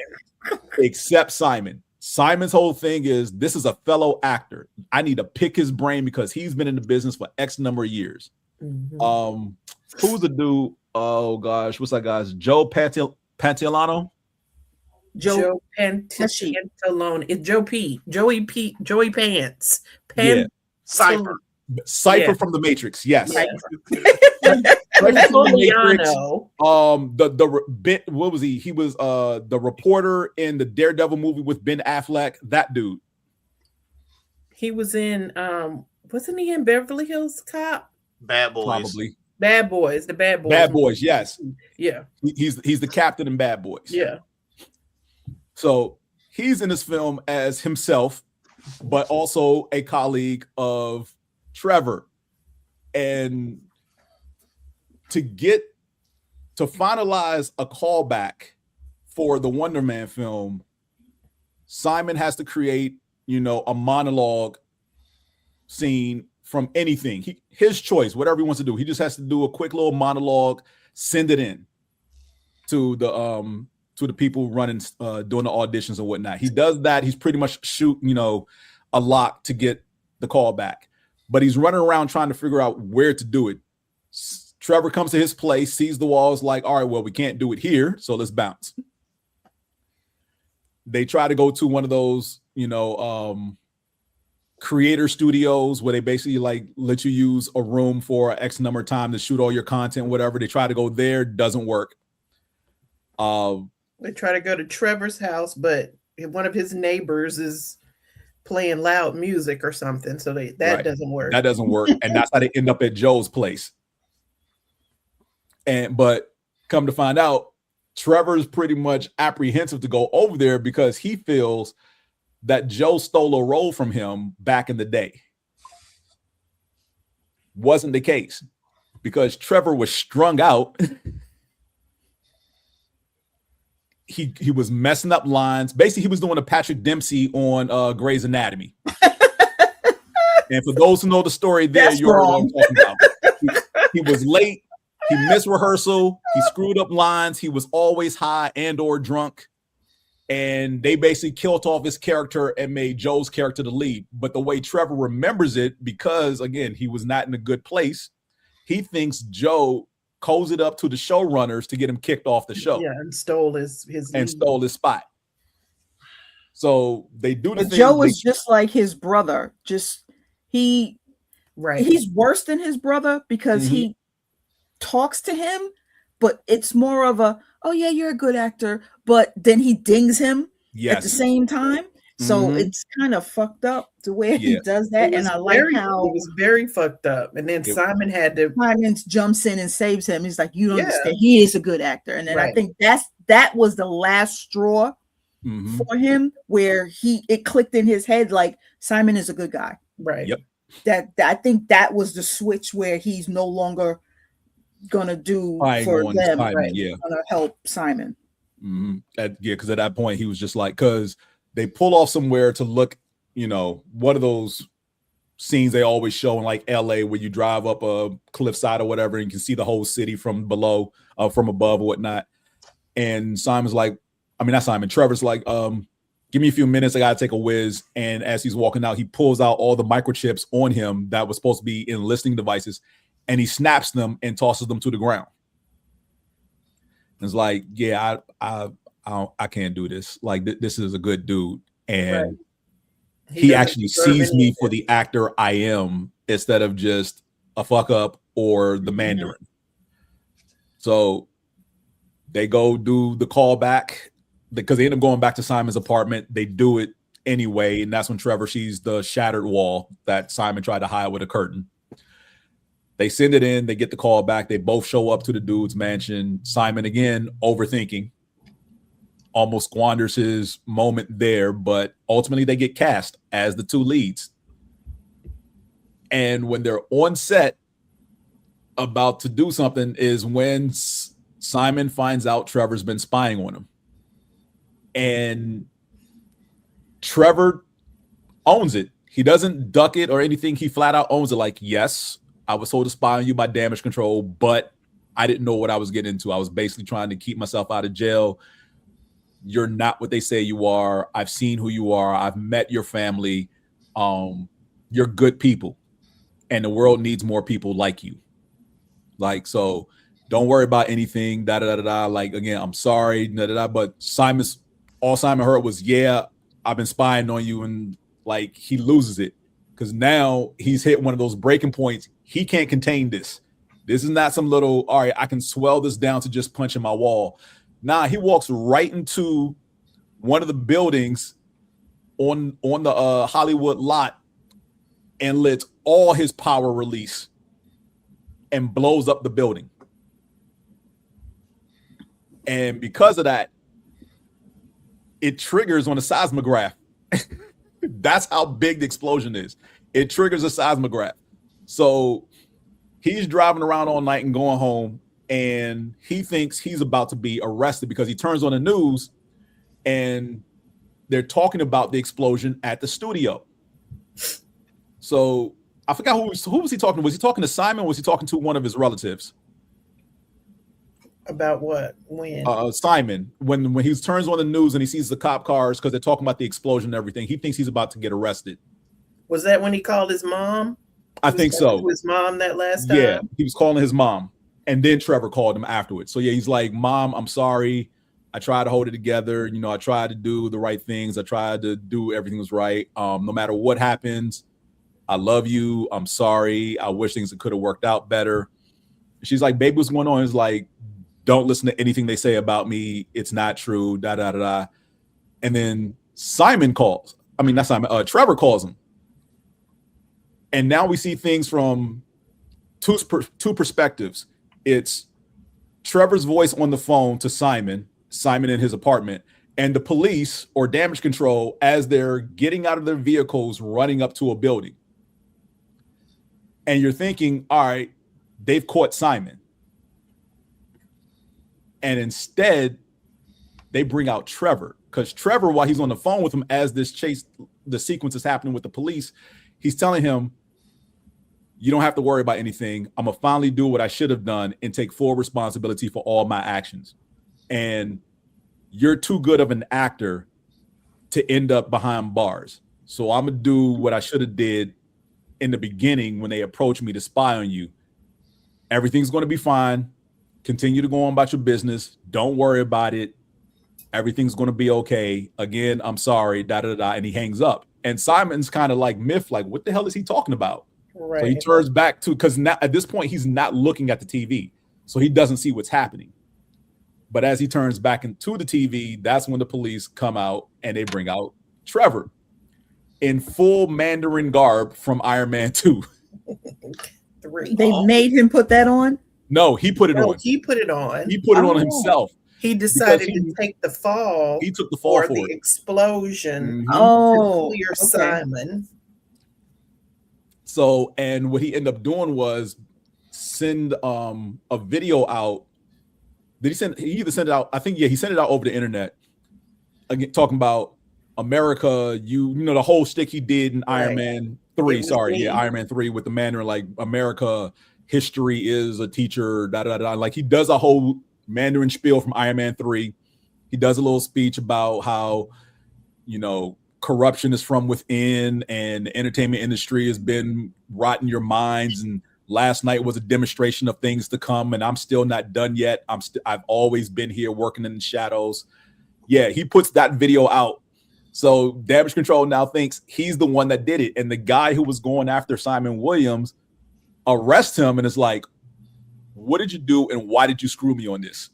Except Simon. Simon's whole thing is, this is a fellow actor. I need to pick his brain because he's been in the business for X number of years. Who's the dude? Oh gosh, what's that guy's? Joe Pantalano? Joe Pantalone. It's Joey Pants. Cypher from the Matrix. Yes. What was he? He was the reporter in the Daredevil movie with Ben Affleck. That dude. He was in wasn't he in Beverly Hills Cop? Bad Boys. Probably. Bad Boys. The Bad Boys. Bad Boys, yes. Yeah. He's the captain in Bad Boys. Yeah. So he's in this film as himself, but also a colleague of Trevor. And to finalize a callback for the Wonderman film, Simon has to create, a monologue scene from anything. His choice, whatever he wants to do. He just has to do a quick little monologue, send it in to the people running, doing the auditions and whatnot. He does that. He's pretty much shooting, a lock to get the call back. But he's running around trying to figure out where to do it. Trevor comes to his place, sees the walls, like, all right, well, we can't do it here, so let's bounce. They try to go to one of those, creator studios where they basically like let you use a room for X number of time to shoot all your content, whatever. They try to go there, doesn't work. They try to go to Trevor's house, but one of his neighbors is playing loud music or something, so that doesn't work. That doesn't work, and that's how they end up at Joe's place. But come to find out, Trevor's pretty much apprehensive to go over there because he feels that Joe stole a role from him back in the day. Wasn't the case, because Trevor was strung out. He was messing up lines. Basically, he was doing a Patrick Dempsey on Grey's Anatomy. And for those who know the story there, you already know what I'm talking about. He was late. He missed rehearsal. He screwed up lines. He was always high and or drunk. And they basically killed off his character and made Joe's character the lead. But the way Trevor remembers it, because, again, he was not in a good place, he thinks Joe cozied up to the showrunners to get him kicked off the show. Yeah, and stole his spot. So they do the thing. Joe is just like his brother. He's worse than his brother because he talks to him, but it's more of a, oh yeah, you're a good actor, but then he dings him at the same time. So it's kind of fucked up the way he does that. And I like how it was very fucked up. And then Simon jumps in and saves him. He's like, you don't understand. He is a good actor. And then I think that was the last straw for him, where it clicked in his head, like, Simon is a good guy. Right. Yep. That I think that was the switch where he's no longer gonna do for them. Gonna help Simon. Because at that point he was just like, because they pull off somewhere to look, one of those scenes they always show in like LA where you drive up a cliffside or whatever and you can see the whole city from below, from above or whatnot. And Trevor's like, give me a few minutes. I got to take a whiz. And as he's walking out, he pulls out all the microchips on him that was supposed to be in listening devices, and he snaps them and tosses them to the ground. It's like, yeah, I can't do this. Like, this is a good dude. And he actually sees me for the actor I am instead of just a fuck up or the Mandarin. So they go do the call back because they end up going back to Simon's apartment. They do it anyway. And that's when Trevor sees the shattered wall that Simon tried to hide with a curtain. They send it in. They get the call back. They both show up to the dude's mansion. Simon, again, overthinking. Almost squanders his moment there, but ultimately they get cast as the two leads. And when they're on set about to do something is when Simon finds out Trevor's been spying on him. And Trevor owns it. He doesn't duck it or anything. He flat out owns it. Like, yes, I was told to spy on you by damage control, but I didn't know what I was getting into. I was basically trying to keep myself out of jail. You're not what they say you are. I've seen who you are. I've met your family. You're good people. And the world needs more people like you. Like, so don't worry about anything. Like, again, I'm sorry. But all Simon heard was, yeah, I've been spying on you. And like, he loses it because now he's hit one of those breaking points. He can't contain this. This is not some little, all right, I can swell this down to just punching my wall. Nah, he walks right into one of the buildings on the Hollywood lot and lets all his power release and blows up the building. And because of that, it triggers on a seismograph. That's how big the explosion is. It triggers a seismograph. So he's driving around all night and going home, and he thinks he's about to be arrested because he turns on the news and they're talking about the explosion at the studio. So I forgot who was he talking to? Was he talking to Simon or was he talking to one of his relatives? About what? When? Simon. When he turns on the news and he sees the cop cars because they're talking about the explosion and everything, he thinks he's about to get arrested. Was that when he called his mom? I think so. His mom that last time? Yeah, he was calling his mom. And then Trevor called him afterwards. So yeah, he's like, Mom, I'm sorry. I tried to hold it together. You know, I tried to do the right things. I tried to do everything was right. No matter what happens, I love you. I'm sorry. I wish things could have worked out better. She's like, baby, what's going on? He's like, don't listen to anything they say about me. It's not true. And then Simon calls. I mean, not Simon. Trevor calls him. And now we see things from two perspectives. It's Trevor's voice on the phone to Simon in his apartment, and the police or damage control as they're getting out of their vehicles, running up to a building. And you're thinking, all right, they've caught Simon. And instead, they bring out Trevor, because Trevor, while he's on the phone with him as this chase, the sequence is happening with the police, he's telling him, you don't have to worry about anything. I'm going to finally do what I should have done and take full responsibility for all my actions. And you're too good of an actor to end up behind bars. So I'm going to do what I should have did in the beginning when they approached me to spy on you. Everything's going to be fine. Continue to go on about your business. Don't worry about it. Everything's going to be okay. Again, I'm sorry, And he hangs up. And Simon's kind of like miffed, like, what the hell is he talking about? Right. So he turns back to, because now at this point, he's not looking at the TV. So he doesn't see what's happening. But as he turns back into the TV, that's when the police come out and they bring out Trevor in full Mandarin garb from Iron Man 2. They made him put that on? No, he put it on. He put it on. He put it on himself. He decided to take the fall. He took the fall for the explosion. Mm-hmm. Oh, to clear Simon. So, and what he ended up doing was send a video out. Did he send? He either sent it out. I think he sent it out over the internet. Again, talking about America. You know the whole shtick he did in Iron Man 3. Iron Man 3 with the Mandarin, like America. History is a teacher. Like he does a whole Mandarin spiel from Iron Man 3. He does a little speech about how corruption is from within, and the entertainment industry has been rotting your minds. And last night was a demonstration of things to come, and I'm still not done yet. I've always been here working in the shadows. Yeah, he puts that video out. So Damage Control now thinks he's the one that did it. And the guy who was going after Simon Williams arrests him and is like, what did you do and why did you screw me on this?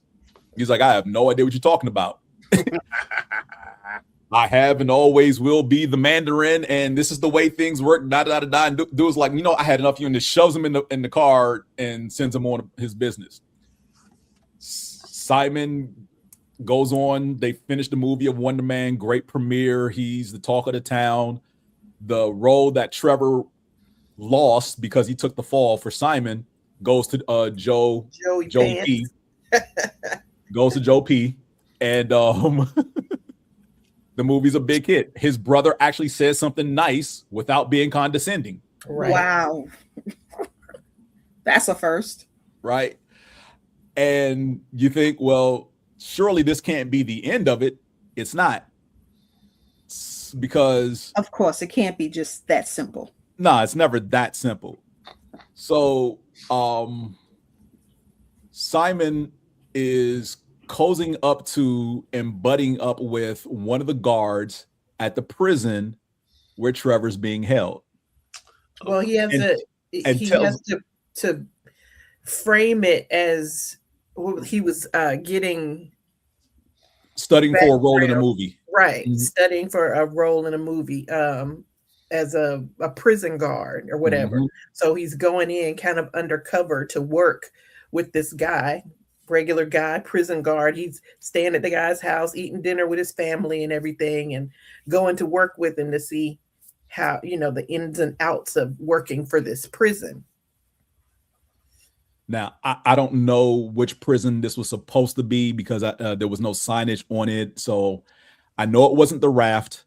He's like, I have no idea what you're talking about. I have and always will be the Mandarin, and this is the way things work. And dude's like, I had enough of you, and just shoves him in the car and sends him on his business. Simon goes on. They finished the movie of Wonderman. Great premiere. He's the talk of the town. The role that Trevor lost because he took the fall for Simon goes to Joe P. Goes to Joe P. And the movie's a big hit. His brother actually says something nice without being condescending. Right. Wow. That's a first. Right. And you think, well, surely this can't be the end of it. It's not. Because of course it can't be just that simple. No, it's never that simple. So Simon is cozying up to and butting up with one of the guards at the prison where Trevor's being held. Well, he has to frame it as he was studying for a role in a movie. Right. Mm-hmm. Studying for a role in a movie as a prison guard or whatever. Mm-hmm. So he's going in kind of undercover to work with this guy, regular guy, prison guard. He's staying at the guy's house, eating dinner with his family and everything, and going to work with him to see how, the ins and outs of working for this prison. Now, I don't know which prison this was supposed to be because there was no signage on it. So I know it wasn't the Raft,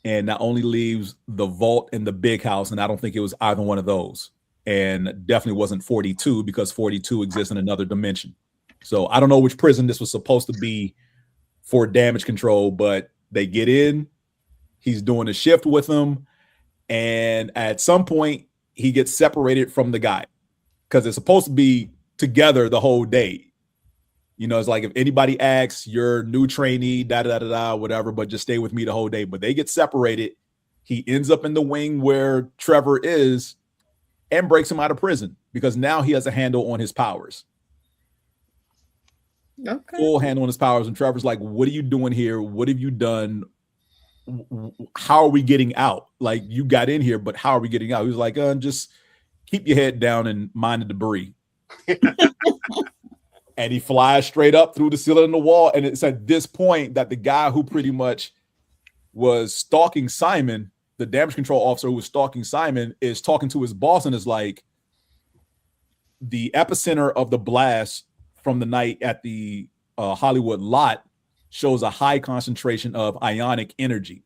and that only leaves the Vault and the Big House. And I don't think it was either one of those. And definitely wasn't 42 because 42 exists in another dimension. So I don't know which prison this was supposed to be for Damage Control, but they get in. He's doing a shift with them. And at some point, he gets separated from the guy because it's supposed to be together the whole day. It's like if anybody asks, you're new trainee, whatever, but just stay with me the whole day. But they get separated. He ends up in the wing where Trevor is and breaks him out of prison because now he has a handle on his powers. Okay. Full handle on his powers. And Trevor's like, what are you doing here? What have you done? How are we getting out? Like, you got in here, but how are we getting out? He was like, just keep your head down and mind the debris. And he flies straight up through the ceiling and the wall. And it's at this point that the guy who pretty much was stalking Simon, the Damage Control officer who was stalking Simon, is talking to his boss and is like, the epicenter of the blast from the night at the Hollywood lot shows a high concentration of ionic energy.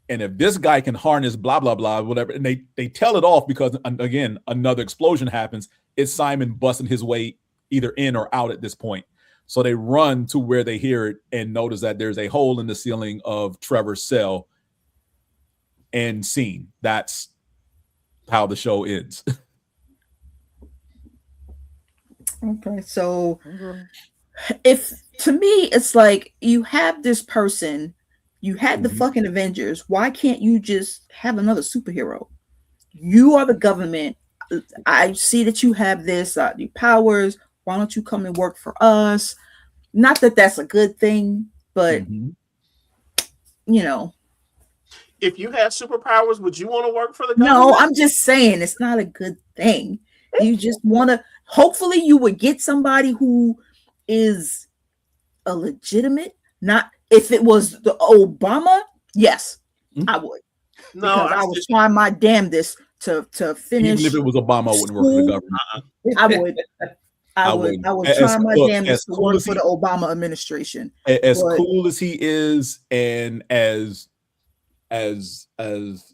And if this guy can harness blah, blah, blah, whatever, and they tell it off because, again, another explosion happens, it's Simon busting his way either in or out at this point. So they run to where they hear it and notice that there's a hole in the ceiling of Trevor's cell and scene. That's how the show ends. Okay, so if to me it's like you have this person, you had the fucking Avengers, why can't you just have another superhero? You are the government. I see that you have this your powers. Why don't you come and work for us? Not that that's a good thing, but if you had superpowers, would you want to work for the government? No, I'm just saying it's not a good thing. You just want to, hopefully you would get somebody who is a legitimate, not if it was the Obama, yes, I would. No, because I was trying my damnedest to finish. Even if it was Obama, I wouldn't work for the government. I would. I was trying my damnedest to work for the Obama administration. As cool as he is, and as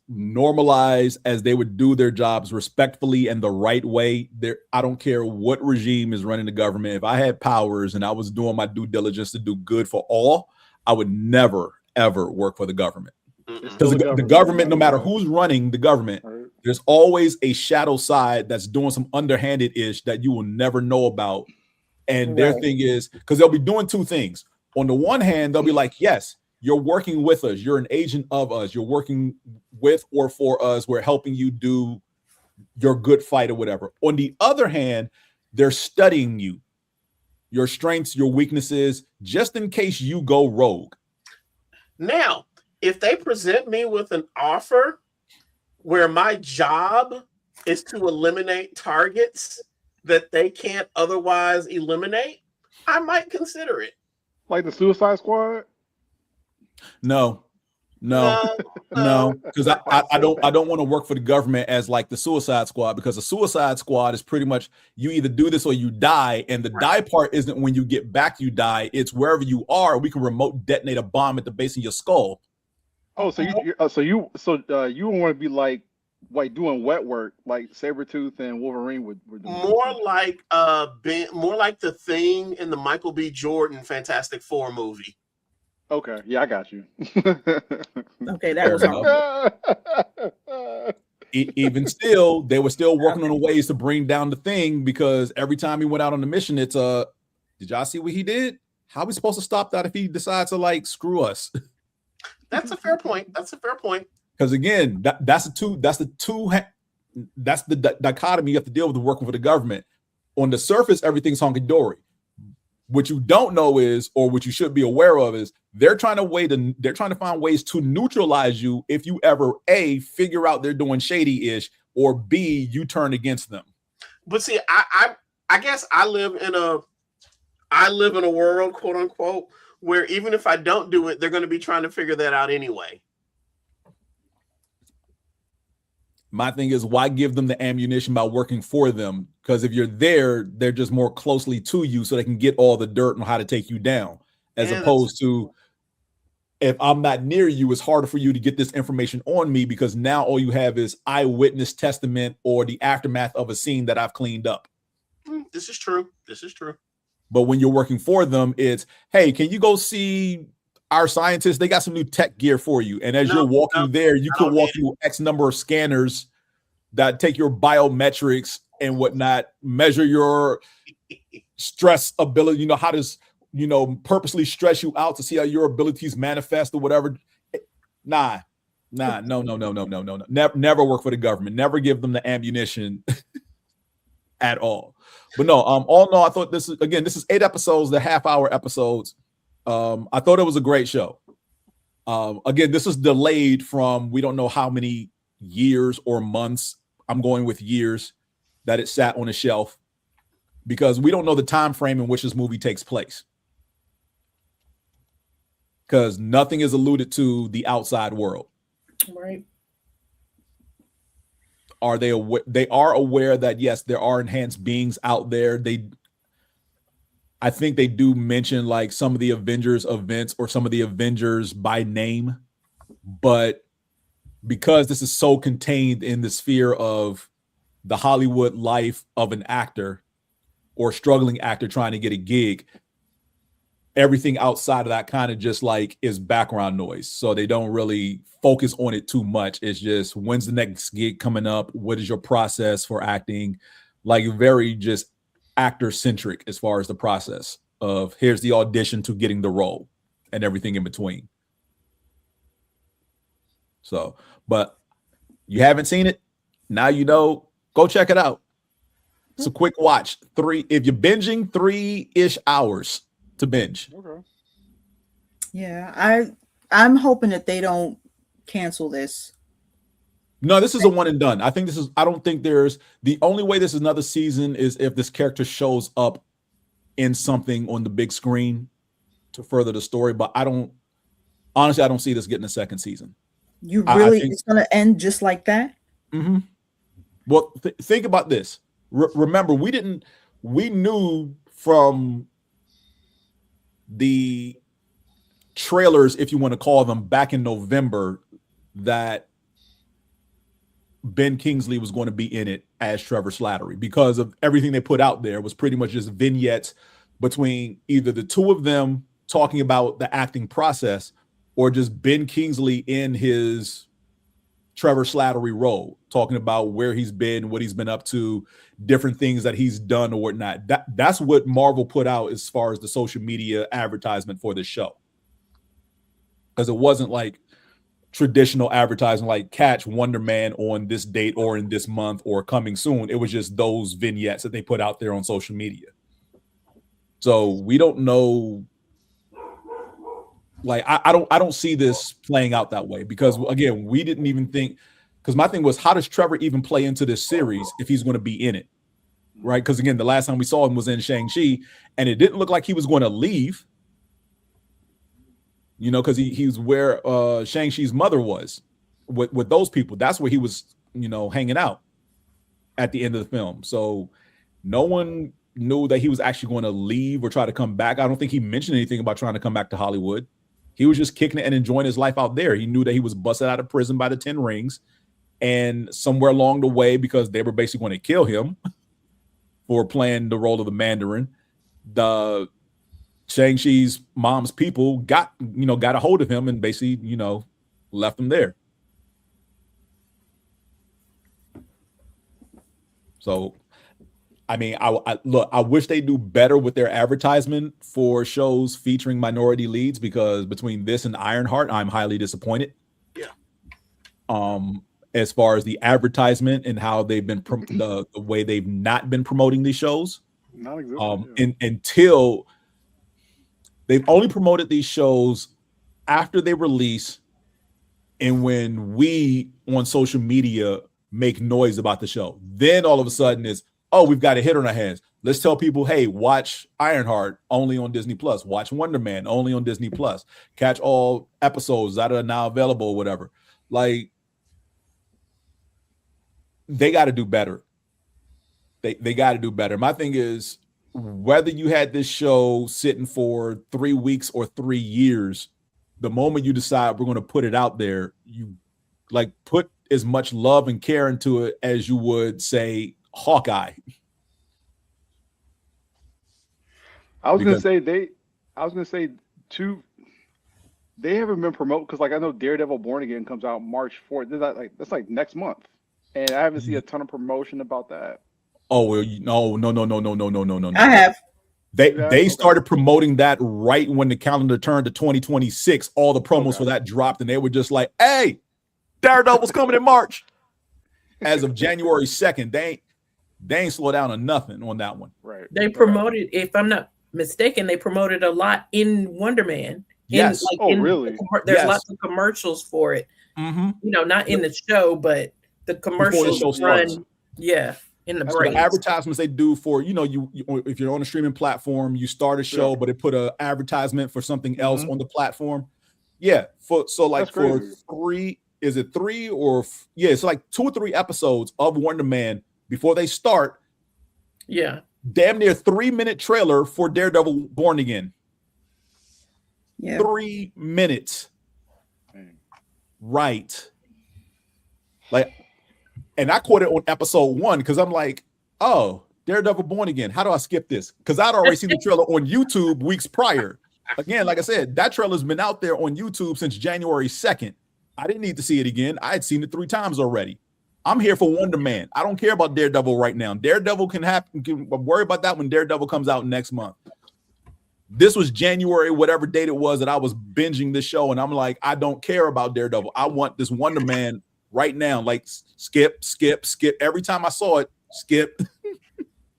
normalized as they would do their jobs respectfully and the right way, I don't care what regime is running the government. If I had powers and I was doing my due diligence to do good for all, I would never, ever work for the government. Because the government, no matter who's running the government, there's always a shadow side that's doing some underhanded ish that you will never know about. And their thing is, because they'll be doing two things. On the one hand, they'll be like, yes, you're working with us. You're an agent of us. You're working with or for us. We're helping you do your good fight or whatever. On the other hand, they're studying you, your strengths, your weaknesses, just in case you go rogue. Now, if they present me with an offer where my job is to eliminate targets that they can't otherwise eliminate, I might consider it. Like the Suicide Squad? No, because I don't want to work for the government as like the Suicide Squad, because the Suicide Squad is pretty much you either do this or you die, and the die part isn't when you get back you die. It's wherever you are, we can remote detonate a bomb at the base of your skull. Oh, so you want to be like doing wet work like Sabretooth and Wolverine were doing. More like the Thing in the Michael B. Jordan Fantastic Four movie. Okay, yeah, I got you. Okay, that was even still, they were still working on the ways to bring down the Thing, because every time he went out on the mission, it's did y'all see what he did? How are we supposed to stop that if he decides to like screw us? That's a fair point. Because again, that's the dichotomy you have to deal with working for the government. On the surface, everything's hunky-dory. What you don't know is, or what you should be aware of is, they're trying to find ways to neutralize you if you ever A, figure out they're doing shady-ish, or B, you turn against them. But see, I guess I live in a world, quote unquote, where even if I don't do it, they're going to be trying to figure that out anyway. My thing is, why give them the ammunition by working for them? Because if you're there, they're just more closely to you, so they can get all the dirt on how to take you down. As opposed to, if I'm not near you, it's harder for you to get this information on me, because now all you have is eyewitness testament or the aftermath of a scene that I've cleaned up. This is true. But when you're working for them, it's, hey, can you go see our scientists? They got some new tech gear for you. And as you're walking there, you could walk through X number of scanners that take your biometrics and whatnot, measure your stress ability, how does, purposely stress you out to see how your abilities manifest or whatever. No. Never work for the government. Never give them the ammunition at all. But no, all in all, I thought this is 8 episodes, the half-hour episodes. I thought it was a great show. Again, this is delayed from, we don't know how many years or months. I'm going with years that it sat on a shelf, because we don't know the time frame in which this movie takes place, because nothing is alluded to the outside world. Right. Are they aware? They are aware that yes, there are enhanced beings out there. I think they do mention like some of the Avengers events or some of the Avengers by name, but because this is so contained in the sphere of the Hollywood life of an actor or struggling actor trying to get a gig, everything outside of that kind of just like is background noise. So they don't really focus on it too much. It's just, when's the next gig coming up? What is your process for acting? Like very just actor centric as far as the process of, here's the audition to getting the role and everything in between. So, but you haven't seen it, now you know, go check it out. It's a quick watch. If you're binging, 3-ish hours to binge. Okay. Yeah, I'm hoping that they don't cancel this. No, this is a one and done. I don't think there's, the only way this is another season is if this character shows up in something on the big screen to further the story. But I don't see this getting a second season. It's going to end just like that? Mm-hmm. Well, think about this. Remember, we knew from the trailers, if you want to call them, back in November, that Ben Kingsley was going to be in it as Trevor Slattery, because of everything they put out there was pretty much just vignettes between either the two of them talking about the acting process, or just Ben Kingsley in his Trevor Slattery role, talking about where he's been, what he's been up to, different things that he's done or whatnot. That's what Marvel put out as far as the social media advertisement for this show. Because it wasn't like traditional advertising, like catch Wonderman on this date or in this month or coming soon. It was just those vignettes that they put out there on social media. So we don't know. Like, I don't see this playing out that way, because again, we didn't even think, because my thing was, how does Trevor even play into this series if he's going to be in it? Right? Because again, the last time we saw him was in Shang-Chi, and it didn't look like he was going to leave, you know, because he was where Shang-Chi's mother was with those people. That's where he was, you know, hanging out at the end of the film. So no one knew that he was actually going to leave or try to come back. I don't think he mentioned anything about trying to come back to Hollywood. He was just kicking it and enjoying his life out there. He knew that he was busted out of prison by the 10 Rings, and somewhere along the way, because they were basically going to kill him for playing the role of the Mandarin, the Shang-Chi's mom's people got a hold of him and basically, you know, left him there. So, I mean, I wish they do better with their advertisement for shows featuring minority leads, because between this and Ironheart, I'm highly disappointed. Yeah. As far as the advertisement and how they've been the way they've not been promoting these shows. Not exactly. Until they've only promoted these shows after they release, and when we on social media make noise about the show, then all of a sudden it's, oh, we've got a hit on our hands. Let's tell people, hey, watch Ironheart only on Disney Plus. Watch Wonderman only on Disney Plus. Catch all episodes that are now available or whatever. Like, they got to do better. They got to do better. My thing is, whether you had this show sitting for 3 weeks or 3 years, the moment you decide we're going to put it out there, you like put as much love and care into it as you would, say, Hawkeye. I was gonna say they haven't been promoted, because like I know Daredevil Born Again comes out March 4th. That's like next month, and I haven't seen a ton of promotion about that. Oh well, no. I have. They started promoting that right when the calendar turned to 2026. All the promos for that dropped, and they were just like, "Hey, Daredevil's coming in March." As of January 2nd, they ain't slow down on nothing on that one. Right. They promoted, if I'm not mistaken, they promoted a lot in Wonderman. Yes. Really? There's lots of commercials for it. Mm-hmm. You know, not in the show, but the commercials run. Yeah, in the break. The advertisements they do for, you know, you if you're on a streaming platform, you start a show, but they put an advertisement for something else on the platform. Yeah. For 3. Is it 3 or it's like 2 or 3 episodes of Wonderman before they start. Yeah. Damn near 3-minute trailer for Daredevil Born Again. Yeah. 3 minutes. Right. Like, and I caught it on episode 1 because I'm like, oh, Daredevil Born Again. How do I skip this? Because I'd already seen the trailer on YouTube weeks prior. Again, like I said, that trailer's been out there on YouTube since January 2nd. I didn't need to see it again. I had seen it 3 times already. I'm here for Wonderman. I don't care about Daredevil right now. Daredevil can worry about that when Daredevil comes out next month. This was January, whatever date it was that I was binging this show, and I'm like, I don't care about Daredevil. I want this Wonderman right now. Like, skip. Every time I saw it, skip.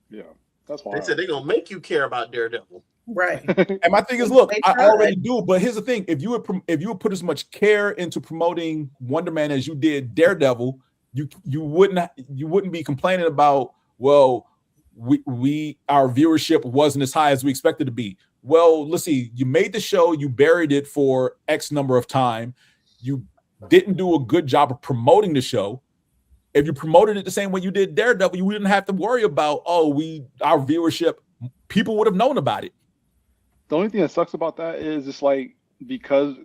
Yeah, that's why they said they're gonna make you care about Daredevil. Right. And my thing is, look, I already do, but here's the thing: if you would put as much care into promoting Wonderman as you did Daredevil, you wouldn't be complaining about, well, our viewership wasn't as high as we expected to be. Well, let's see, you made the show, you buried it for X number of time, you didn't do a good job of promoting the show. If you promoted it the same way you did Daredevil, you wouldn't have to worry about, our viewership, people would have known about it. The only thing that sucks about that is it's like, because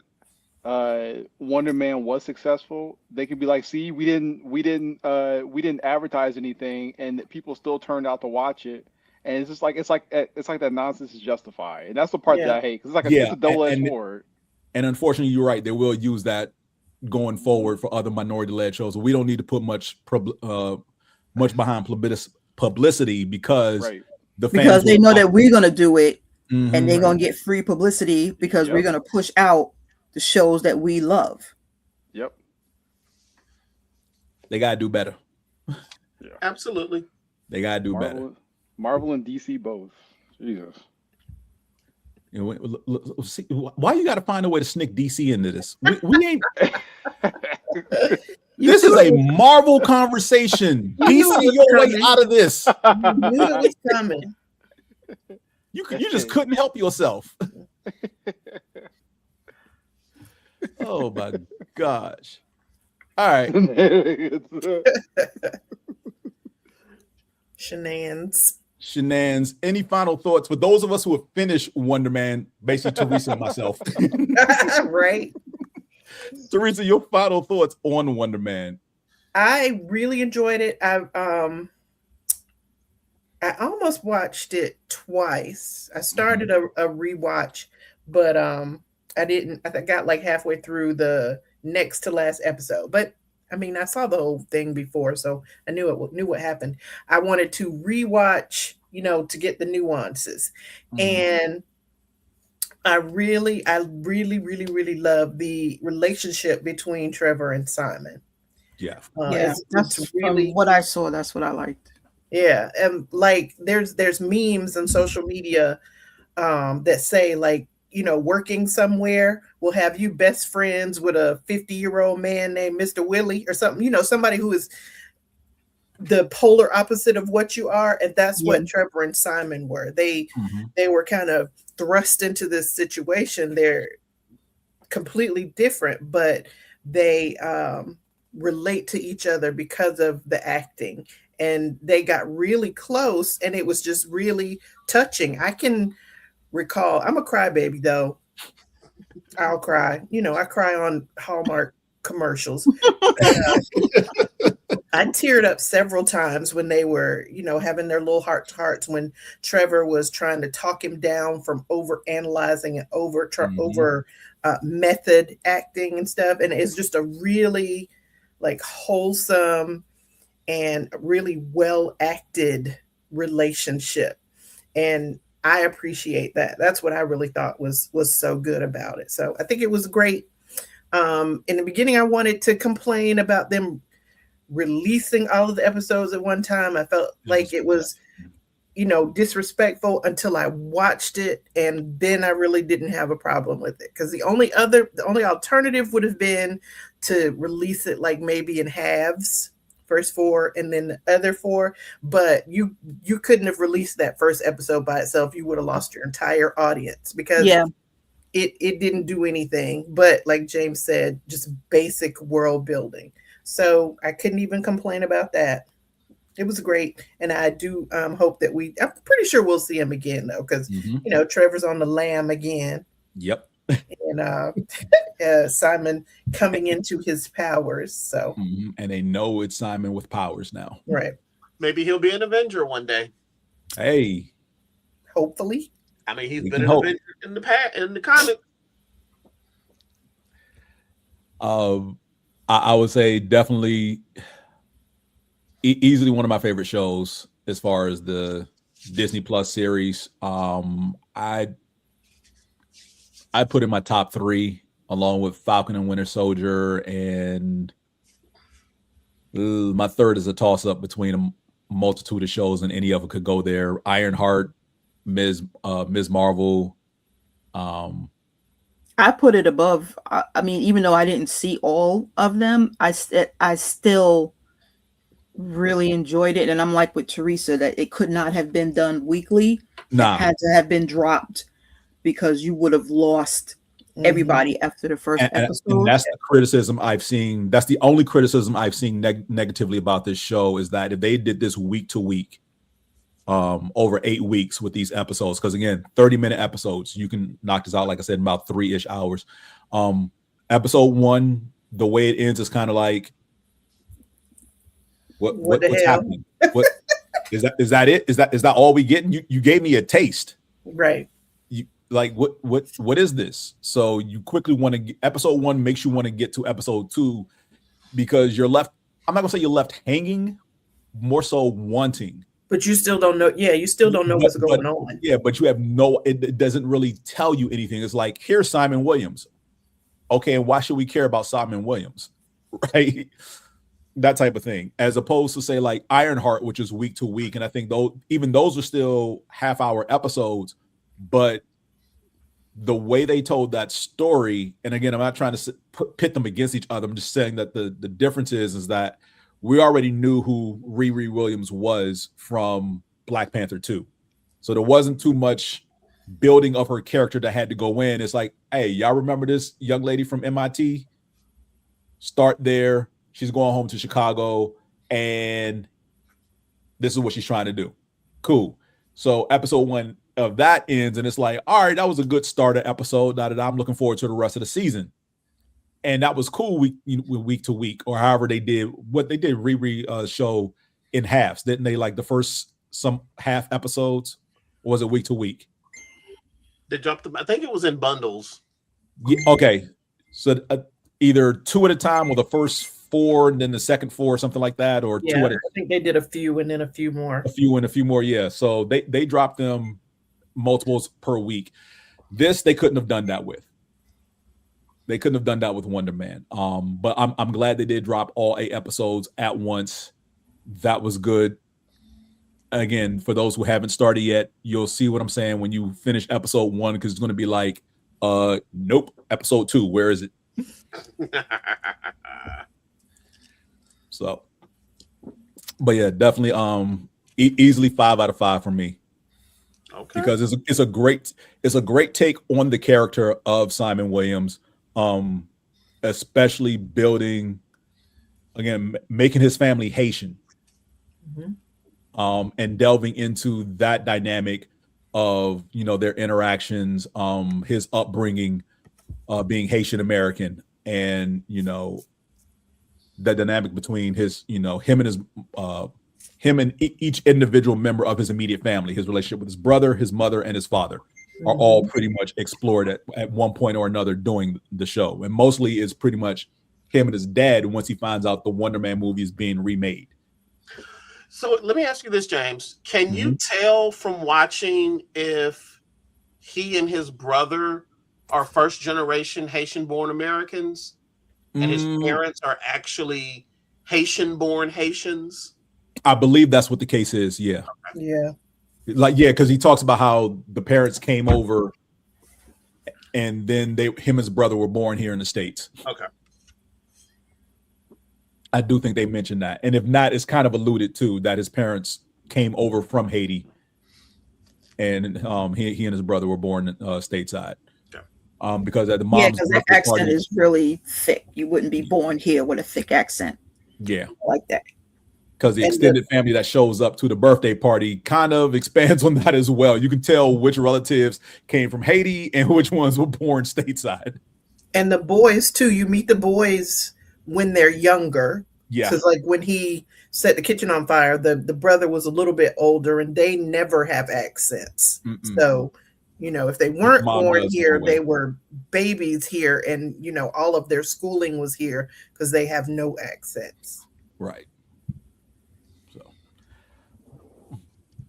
Wonderman was successful, they could be like, see, we didn't advertise anything, and people still turned out to watch it. And it's like that nonsense is justified, and that's the part that I hate, because it's like it's a double-edged sword. And unfortunately, you're right. They will use that going forward for other minority-led shows. We don't need to put much behind publicity because because they know that we're going to do it, and they're going to get free publicity because we're going to push out the shows that we love. Yep. They got to do better. Yeah. Absolutely. They got to do better. Marvel and DC both. Jesus. You know, see, why you got to find a way to sneak DC into this? We ain't. This is a Marvel conversation. DC your way out of this. You knew it was coming. You just couldn't help yourself. Oh my gosh. All right. Shenanigans. Any final thoughts for those of us who have finished Wonderman? Basically, Teresa and myself. Right. Teresa, your final thoughts on Wonderman? I really enjoyed it. I almost watched it twice. I started a rewatch, but I didn't. I got like halfway through the next to last episode. But I mean, I saw the whole thing before, so I knew what happened. I wanted to rewatch, to get the nuances, and I really love the relationship between Trevor and Simon. Yeah, that's really from what I saw. That's what I liked. Yeah, and like there's memes on social media that say like, working somewhere will have you best friends with a 50-year-old man named Mr. Willie or something, somebody who is the polar opposite of what you are. And that's what Trevor and Simon were. They were kind of thrust into this situation. They're completely different, but they relate to each other because of the acting. And they got really close, and it was just really touching. I can recall, I'm a crybaby though. I'll cry. I cry on Hallmark commercials. I teared up several times when they were, having their little heart to hearts when Trevor was trying to talk him down from over analyzing and over method acting and stuff. And it's just a really like wholesome and really well acted relationship. And I appreciate that. That's what I really thought was so good about it. So I think it was great. In the beginning, I wanted to complain about them releasing all of the episodes at one time. I felt like it was, disrespectful until I watched it. And then I really didn't have a problem with it. Because the only alternative would have been to release it like maybe in halves. First 4 and then the other 4, but you couldn't have released that first episode by itself. You would have lost your entire audience because it didn't do anything but, like James said, just basic world building. So I couldn't even complain about that. It was great, and I do hope that I'm pretty sure we'll see him again though, because Trevor's on the lam again. Yep. And Simon coming into his powers. So and they know it's Simon with powers now. Right. Maybe he'll be an Avenger one day. Hey. Hopefully. I mean, he's been an Avenger in the comic. I would say definitely easily one of my favorite shows as far as the Disney Plus series. I put in my top 3 along with Falcon and Winter Soldier, and my third is a toss-up between a multitude of shows, and any of it could go there. Ironheart, Ms. Marvel. I put it above. I mean, even though I didn't see all of them, I still really enjoyed it. And I'm like with Teresa that it could not have been done weekly. Nah. It had to have been dropped because you would have lost everybody after the first episode. And that's the criticism I've seen. That's the only criticism I've seen negatively about this show, is that if they did this week to week, over 8 weeks with these episodes, because again, 30-minute episodes, you can knock this out, like I said, in about 3-ish hours. Episode 1, the way it ends is kind of like, what's happening? What is that it? Is that all we getting? You gave me a taste. Right. like what is this? So you quickly want to episode 1 makes you want to get to episode 2 because you're left. I'm not gonna say you're left hanging, more so wanting. But you still don't know. Yeah, you still don't know what's going on. Yeah, but you have no. It doesn't really tell you anything. It's like, here's Simon Williams. Okay, and why should we care about Simon Williams? Right, that type of thing. As opposed to say like Ironheart, which is week to week, and I think those are still half-hour episodes, but the way they told that story, and again, I'm not trying to pit them against each other. I'm just saying that the difference is that we already knew who Riri Williams was from Black Panther 2. So there wasn't too much building of her character that had to go in. It's like, hey, y'all remember this young lady from MIT? Start there. She's going home to Chicago, and this is what she's trying to do. Cool. So episode 1 of that ends, and it's like, all right, that was a good starter episode. Now that I'm looking forward to the rest of the season. And that was cool week to week, or however they did what they did. Riri show in halves, didn't they? Like the first some half episodes, or was it week to week? They dropped them. I think it was in bundles. Yeah, okay, so either 2 at a time, or the first 4 and then the second 4, or something like that, or 2 at a. I think they did a few and then a few more. A few and a few more, yeah. So they dropped them multiples per week. This they couldn't have done that with. They couldn't have done that with Wonderman. But I'm glad they did drop all 8 episodes at once. That was good. Again, for those who haven't started yet, you'll see what I'm saying when you finish episode 1, because it's going to be like, nope, episode 2, where is it? So, but yeah, definitely easily 5 out of 5 for me. Okay. Because it's a great take on the character of Simon Williams. Especially building, again, making his family Haitian, and delving into that dynamic of, their interactions, his upbringing, being Haitian American, and the dynamic between his, him and each individual member of his immediate family, his relationship with his brother, his mother, and his father. Are all pretty much explored at one point or another during the show. And mostly it's pretty much him and his dad once he finds out the Wonderman movie is being remade. So let me ask you this, James. Can you tell from watching if he and his brother are first generation Haitian born Americans and his parents are actually Haitian born Haitians? I believe that's what the case is. Yeah. Yeah. Because he talks about how the parents came over and then him and his brother were born here in the States. Okay. I do think they mentioned that. And if not, it's kind of alluded to that his parents came over from Haiti and he and his brother were born stateside. Yeah. Because at the mom's because that accent is really thick. You wouldn't be born here with a thick accent. Yeah. Like that. Because the extended family that shows up to the birthday party kind of expands on that as well. You can tell which relatives came from Haiti and which ones were born stateside. And the boys, too. You meet the boys when they're younger. Yeah. Because, like, when he set the kitchen on fire, the brother was a little bit older, and they never have accents. So, if they weren't born here, they were babies here, and, all of their schooling was here because they have no accents. Right.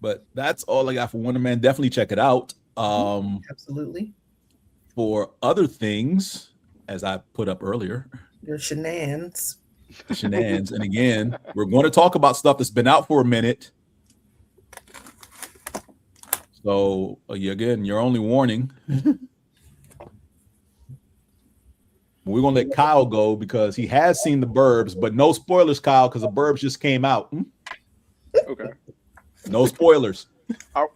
But that's all I got for Wonderman. Definitely check it out. Absolutely. For other things, as I put up earlier, your shenanigans. And again, we're going to talk about stuff that's been out for a minute. So again, your only warning. We're going to let Kyle go because he has seen the Burbs, but no spoilers, Kyle, because the Burbs just came out. Okay. No spoilers. I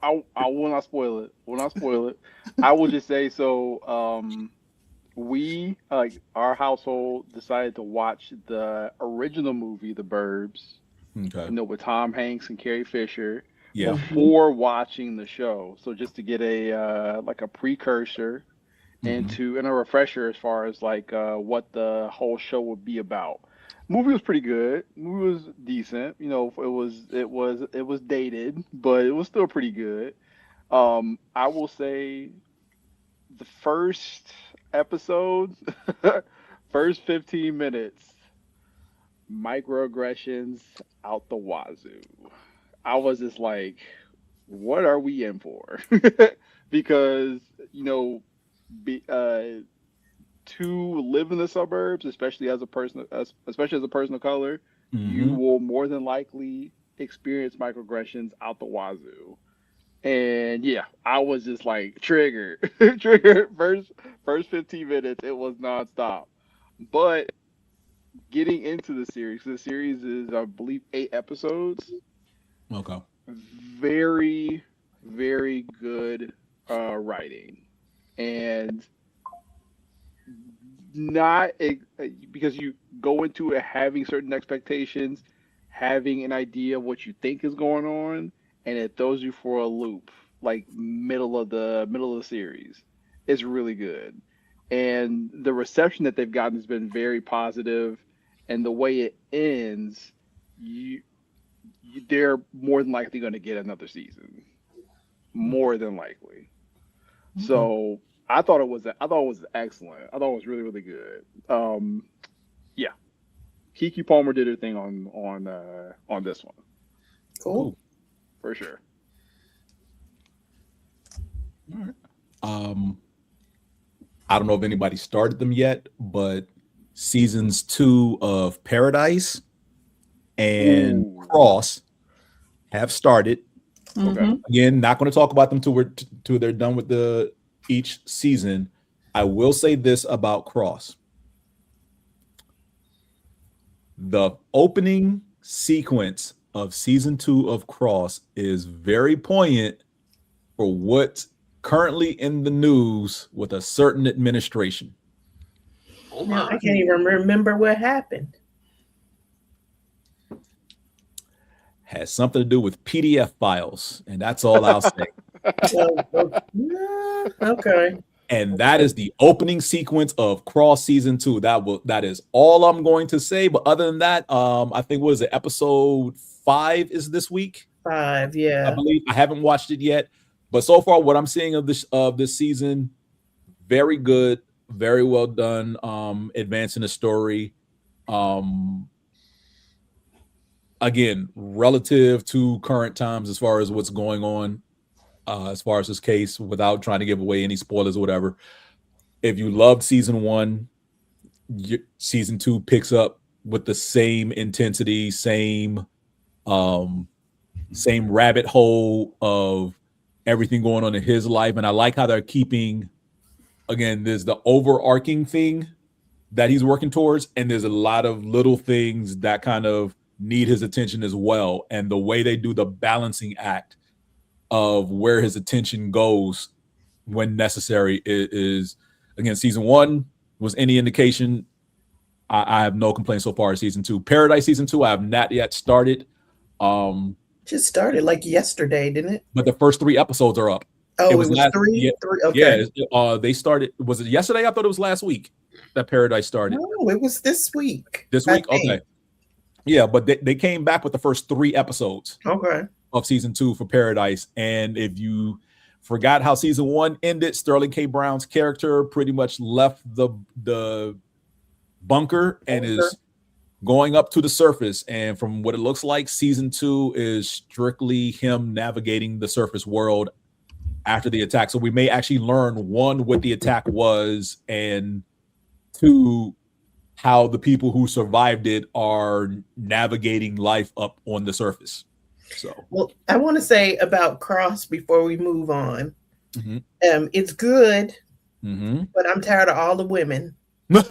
will not spoil it. I will just say so. We our household decided to watch the original movie, The Burbs. Okay. With Tom Hanks and Carrie Fisher. Yeah. Before watching the show, so just to get a precursor and a refresher as far as what the whole show would be about. Movie was pretty good. Movie was decent. It was dated, but it was still pretty good. I will say the first episode, first 15 minutes, microaggressions out the wazoo. I was just like, what are we in for? Because, to live in the suburbs, especially as a person of color, you will more than likely experience microaggressions out the wazoo. And yeah, I was just like triggered. First 15 minutes, it was nonstop. But getting into the series is, I believe, 8 episodes. Okay. Very, very good writing, and not because you go into it having certain expectations, having an idea of what you think is going on, and it throws you for a loop, like middle of the series. It's really good, and the reception that they've gotten has been very positive, and the way it ends, they're more than likely going to get another season, more than likely. So I thought it was excellent. I thought it was really, really good. Yeah, Keke Palmer did her thing on this one. Cool, for sure. All right. I don't know if anybody started them yet, but seasons 2 of Paradise and Cross have started. Okay. Again, not going to talk about them till they're done with each season. I will say this about Cross. The opening sequence of season 2 of Cross is very poignant for what's currently in the news with a certain administration. Now, I can't even remember what happened. Has something to do with PDF files, and that's all I'll say. Okay. And that is the opening sequence of Cross season 2. That is all I'm going to say. But other than that, I think episode 5 is this week. 5, yeah. I believe. I haven't watched it yet, but so far what I'm seeing of this season, very good, very well done. Advancing the story. Again, relative to current times as far as what's going on, as far as this case, without trying to give away any spoilers or whatever. If you loved season 1, season 2 picks up with the same intensity, same rabbit hole of everything going on in his life. And I like how they're keeping, again, there's the overarching thing that he's working towards, and there's a lot of little things that kind of need his attention as well. And the way they do the balancing act of where his attention goes when necessary is again, season 1 was any indication. I have no complaints so far. Season 2, Paradise season 2, I have not yet started. Just started like yesterday, didn't it? But the first 3 episodes are up. Oh, it was 3? Yeah, 3, okay. Yeah, they started. Was it yesterday? I thought it was last week that Paradise started. No, it was this week. This week? Okay. Yeah, but they came back with the first 3 episodes of season 2 for Paradise. And if you forgot how season 1 ended, Sterling K. Brown's character pretty much left the bunker and is going up to the surface. And from what it looks like, season 2 is strictly him navigating the surface world after the attack. So we may actually learn, 1, what the attack was, and 2, how the people who survived it are navigating life up on the surface. So, well, I want to say about Cross before we move on. It's good, but I'm tired of all the women. I'm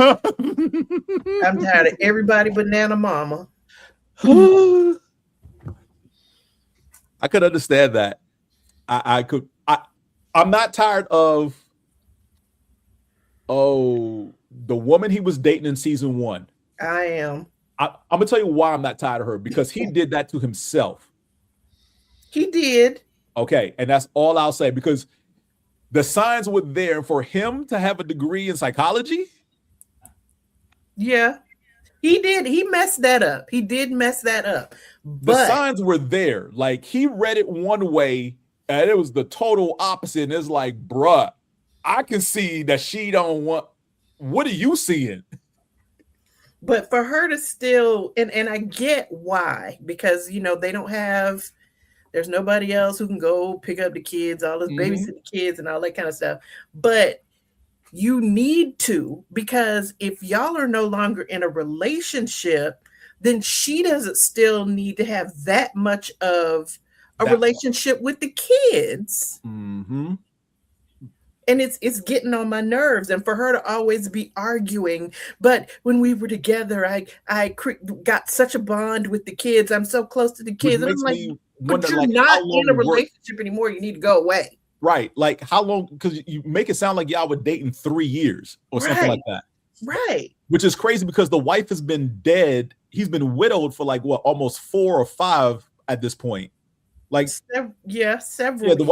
tired of everybody but Nana Mama. I could understand that. I'm not tired of the woman he was dating in season 1. I am. I'm gonna tell you why I'm not tired of her, because he did that to himself. He did. Okay, and that's all I'll say, because the signs were there for him to have a degree in psychology. Yeah, he did. He messed that up. He did mess that up. But the signs were there. Like, he read it one way and it was the total opposite. And it's like, bruh, I can see that she don't want. What are you seeing? But for her to still, and I get why, because they don't have, there's nobody else who can go pick up the kids, all this babysit the kids and all that kind of stuff. But you need to, because if y'all are no longer in a relationship, then she doesn't still need to have that much of a relationship with the kids. Mm-hmm. And it's getting on my nerves. And for her to always be arguing, but when we were together, I got such a bond with the kids. I'm so close to the kids. And I'm like, but you're not in a relationship anymore. You need to go away. Right. Like how long? Because you make it sound like y'all were dating 3 years or something like that. Right. Which is crazy because the wife has been dead. He's been widowed for like what, almost 4 or 5 at this point. Like several. Yeah, the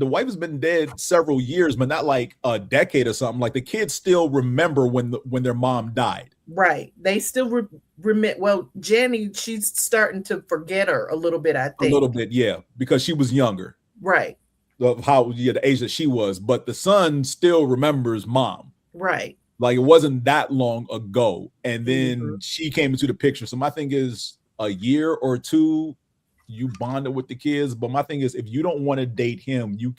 wife has been dead several years, but not like a decade or something. Like the kids still remember when their mom died. Right. They still remit. Well, Jenny, she's starting to forget her a little bit, I think. A little bit, yeah, because she was younger. Right. Of the age that she was, but the son still remembers mom. Right. Like it wasn't that long ago. And then she came into the picture. So my thing is a year or two, you bonded with the kids. But my thing is, if you don't want to date him, you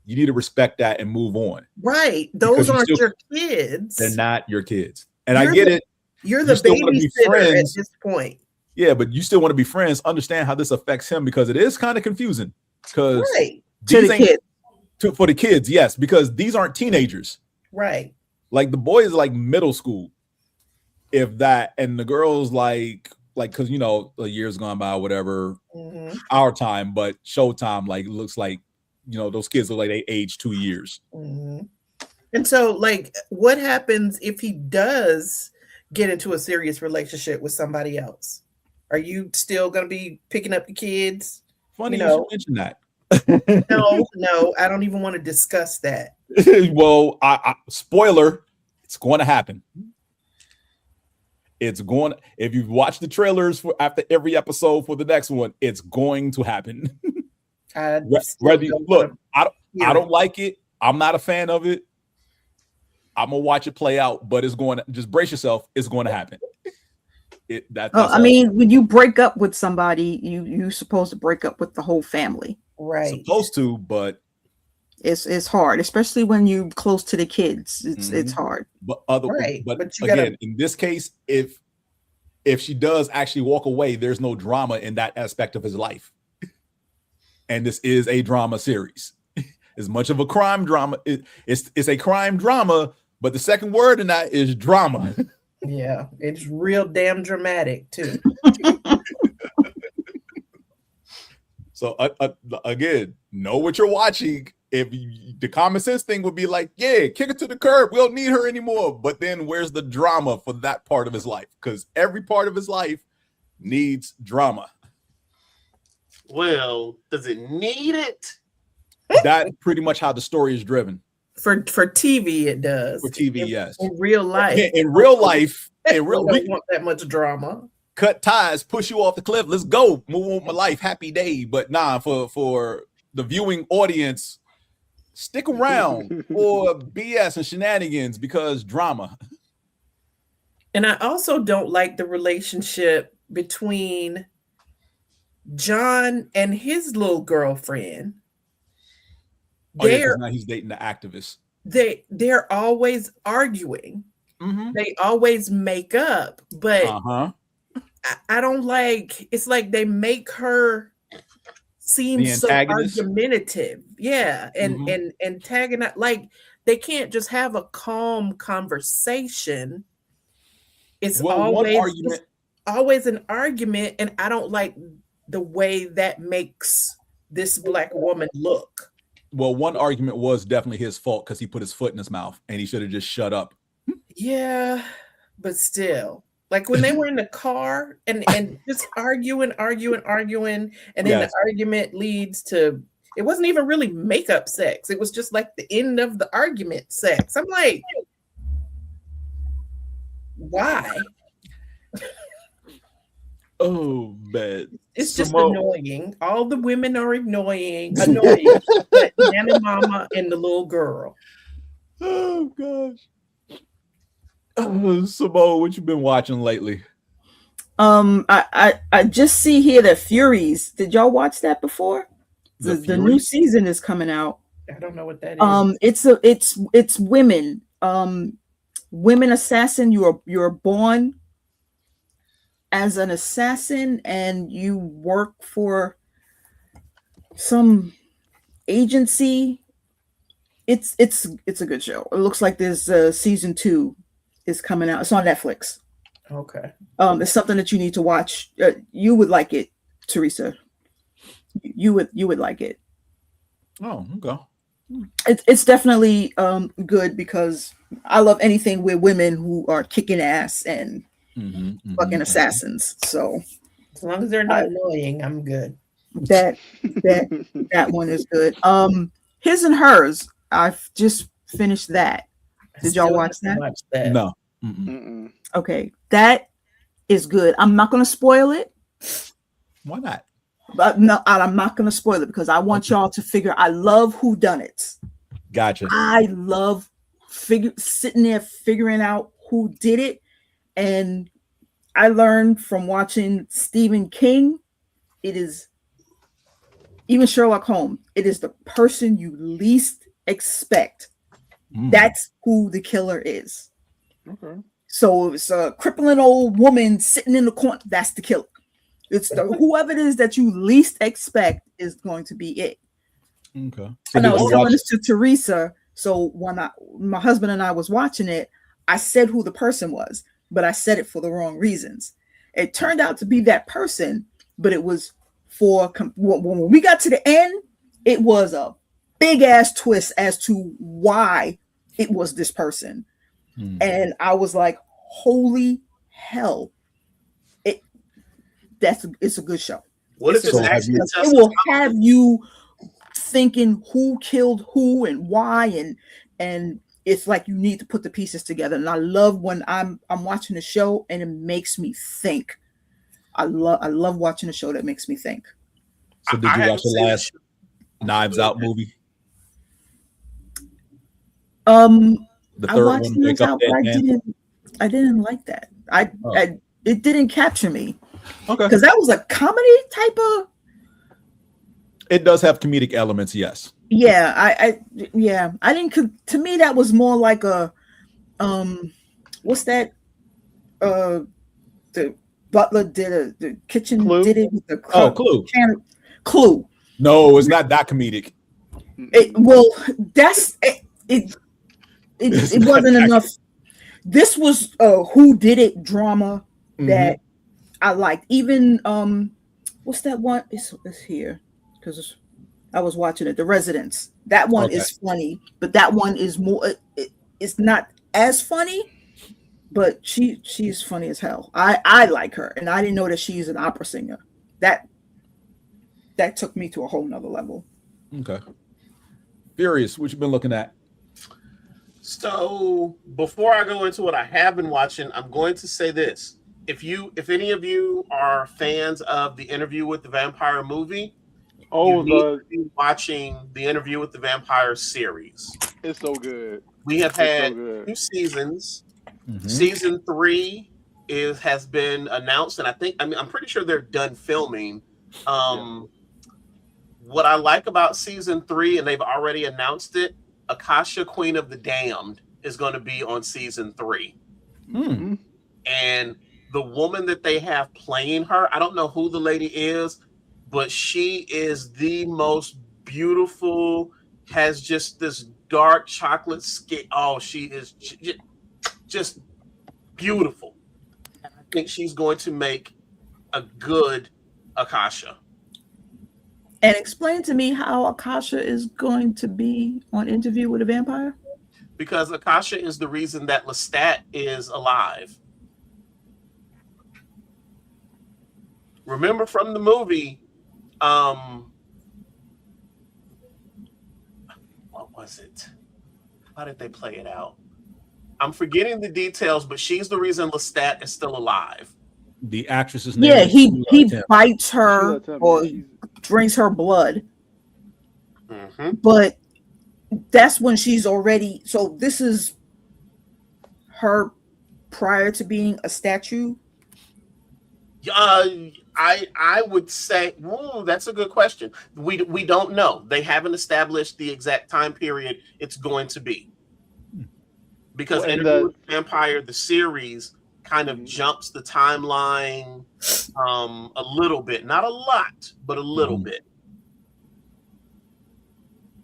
need to respect that and move on. Right. Those aren't your kids. They're not your kids. And I get it. You're the babysitter at this point. Yeah, but you still want to be friends. Understand how this affects him, because it is kind of confusing. Because to the kids. For the kids, yes, because these aren't teenagers. Right. Like the boy is like middle school, if that, and the girl's like because a year's gone by, whatever, our time, but Showtime looks like those kids look like they age 2 years. And so, like, what happens if he does get into a serious relationship with somebody else? Are you still going to be picking up the kids? Funny you mention that. No, I don't even want to discuss that. Well, I spoiler, it's going to happen. It's going. If you've watched the trailers for after every episode for the next one, it's going to happen. I don't like it. I'm not a fan of it. I'm gonna watch it play out, but it's going to just brace yourself. It's going to happen. I mean, when you break up with somebody, you're supposed to break up with the whole family. Right. Supposed to, but it's hard, especially when you're close to the kids. It's hard. But again, in this case, if she does actually walk away, there's no drama in that aspect of his life. And this is a drama series. As much of a crime drama, it's a crime drama, but the second word in that is drama. Yeah, it's real damn dramatic too. So again, know what you're watching. If the common sense thing would be like, yeah, kick it to the curb. We don't need her anymore. But then where's the drama for that part of his life? Because every part of his life needs drama. Well, does it need it? That's pretty much how the story is driven. For TV, it does. For TV, yes. In real life. In real life, we don't want that much drama. Cut ties, push you off the cliff. Let's go. Move on with my life. Happy day. But nah, for the viewing audience, stick around for BS and shenanigans because drama. And I also don't like the relationship between John and his little girlfriend. Now he's dating the activist. They're always arguing. Mm-hmm. They always make up, but I don't like. It's like they make her seem so argumentative. Yeah, and antagonize. Like they can't just have a calm conversation. It's always an argument, and I don't like the way that makes this Black woman look. Well, one argument was definitely his fault because he put his foot in his mouth and he should have just shut up. Yeah, but still, like when they were in the car and just arguing, and then the argument leads to, it wasn't even really makeup sex. It was just like the end of the argument sex. I'm like, why? Oh man, it's just annoying. All the women are annoying, but Nana Mama and the little girl. Oh gosh. Simone, what you been watching lately? I just see here that Furies. Did y'all watch that before? The new season is coming out. I don't know what that is. It's women. Women assassin. You're born as an assassin and you work for some agency. It's a good show. It looks like there's season 2 is coming out. It's on Netflix. Okay. It's something that you need to watch. You would like it, Teresa. You would like it. Oh, okay. It's definitely good because I love anything with women who are kicking ass and fucking assassins. So as long as they're not annoying, I'm good. That one is good. His and Hers. I've just finished that. Did y'all watch that? No. Okay, that is good. I'm not going to spoil it. Why not? But no, I'm not going to spoil it because I want y'all to figure. I love whodunits. Gotcha. I love sitting there figuring out who did it, and I learned from watching Stephen King. It is even Sherlock Holmes. It is the person you least expect. That's who the killer is. Okay. So it's a crippling old woman sitting in the corner. That's the killer. It's whoever it is that you least expect is going to be it. Okay. And I was telling this to Teresa. So when my husband and I was watching it, I said who the person was, but I said it for the wrong reasons. It turned out to be that person, but it was when we got to the end, it was a big ass twist as to why it was this person. And I was like, holy hell. It's a good show. What if it's actually it will have you thinking who killed who and why, and it's like you need to put the pieces together. And I love when I'm watching a show and it makes me think. I love watching a show that makes me think. So did you watch the last Knives Out movie? The third I watched Knives Out, but I didn't like that. It didn't capture me. Okay. Because that was a comedy type of. It does have comedic elements, yes. Yeah, I didn't. To me, that was more like a, what's that? The butler did the kitchen Clue? did it with the Clue. Clue. No, it's not that comedic. It wasn't enough. This was a who did it drama that I liked. Even what's that one? It's here because I was watching it. The Residents. That one is funny, but that one is more. It's not as funny, but she's funny as hell. I like her, and I didn't know that she's an opera singer. That took me to a whole nother level. Okay. Furious, what you been looking at? So before I go into what I have been watching, I'm going to say this. If any of you are fans of the Interview with the Vampire movie, you need to be watching the Interview with the Vampire series. It's so good. We have had 2 seasons. Season 3 has been announced, and I'm pretty sure they're done filming. What I like about season 3, and they've already announced it, Akasha, Queen of the Damned, is going to be on season 3. And the woman that they have playing her, I don't know who the lady is, but she is the most beautiful, has just this dark chocolate skin. Oh, she is just beautiful. I think she's going to make a good Akasha. And explain to me how Akasha is going to be on Interview with a Vampire. Because Akasha is the reason that Lestat is alive. Remember from the movie, what was it? How did they play it out? I'm forgetting the details, but she's the reason Lestat is still alive. the actress's name. Yeah, is he bites her or drinks her blood. Mm-hmm. But that's when she's already. So this is her prior to being a statue. I would say, that's a good question. We don't know. They haven't established the exact time period it's going to be. Because Interview with the Vampire, the series, kind of jumps the timeline a little bit. Not a lot, but a little bit.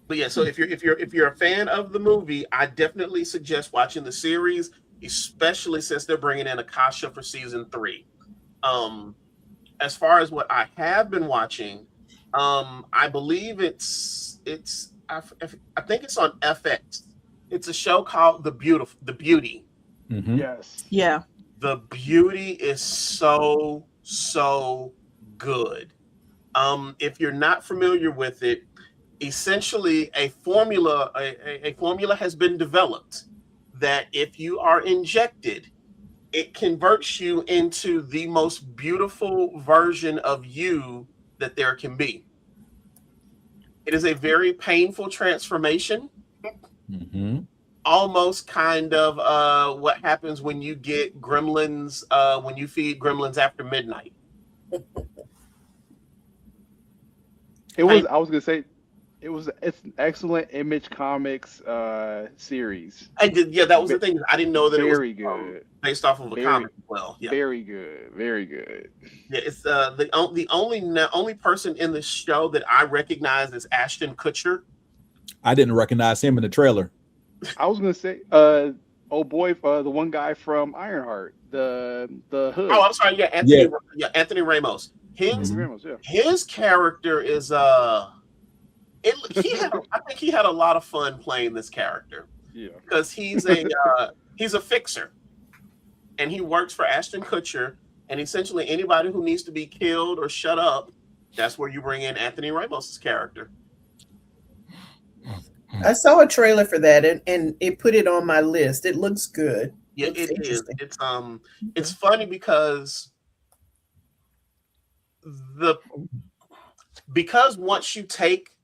But yeah, so if you're a fan of the movie, I definitely suggest watching the series, especially since they're bringing in Akasha for season 3. As far as what I have been watching, I believe I think it's on FX. It's a show called The Beauty. Mm-hmm. Yes. Yeah. The Beauty is so good. If you're not familiar with it, essentially a formula has been developed that if you are injected, it converts you into the most beautiful version of you that there can be. It is a very painful transformation. Mm-hmm. Almost kind of what happens when you get gremlins, when you feed gremlins after midnight. It's an excellent Image Comics series. That was the thing. I didn't know that it was very good, based off of a comic. Well, yeah, very good. Yeah, it's the only person in the show that I recognize is Ashton Kutcher. I didn't recognize him in the trailer. I was gonna say, the one guy from Ironheart, the hood. Oh, I'm sorry. Yeah, Anthony Ramos. His character is I think he had a lot of fun playing this character. Yeah, because he's a fixer, and he works for Ashton Kutcher. And essentially, anybody who needs to be killed or shut up, that's where you bring in Anthony Ramos's character. I saw a trailer for that, and it put it on my list. It looks good. Yeah, it is. It's funny because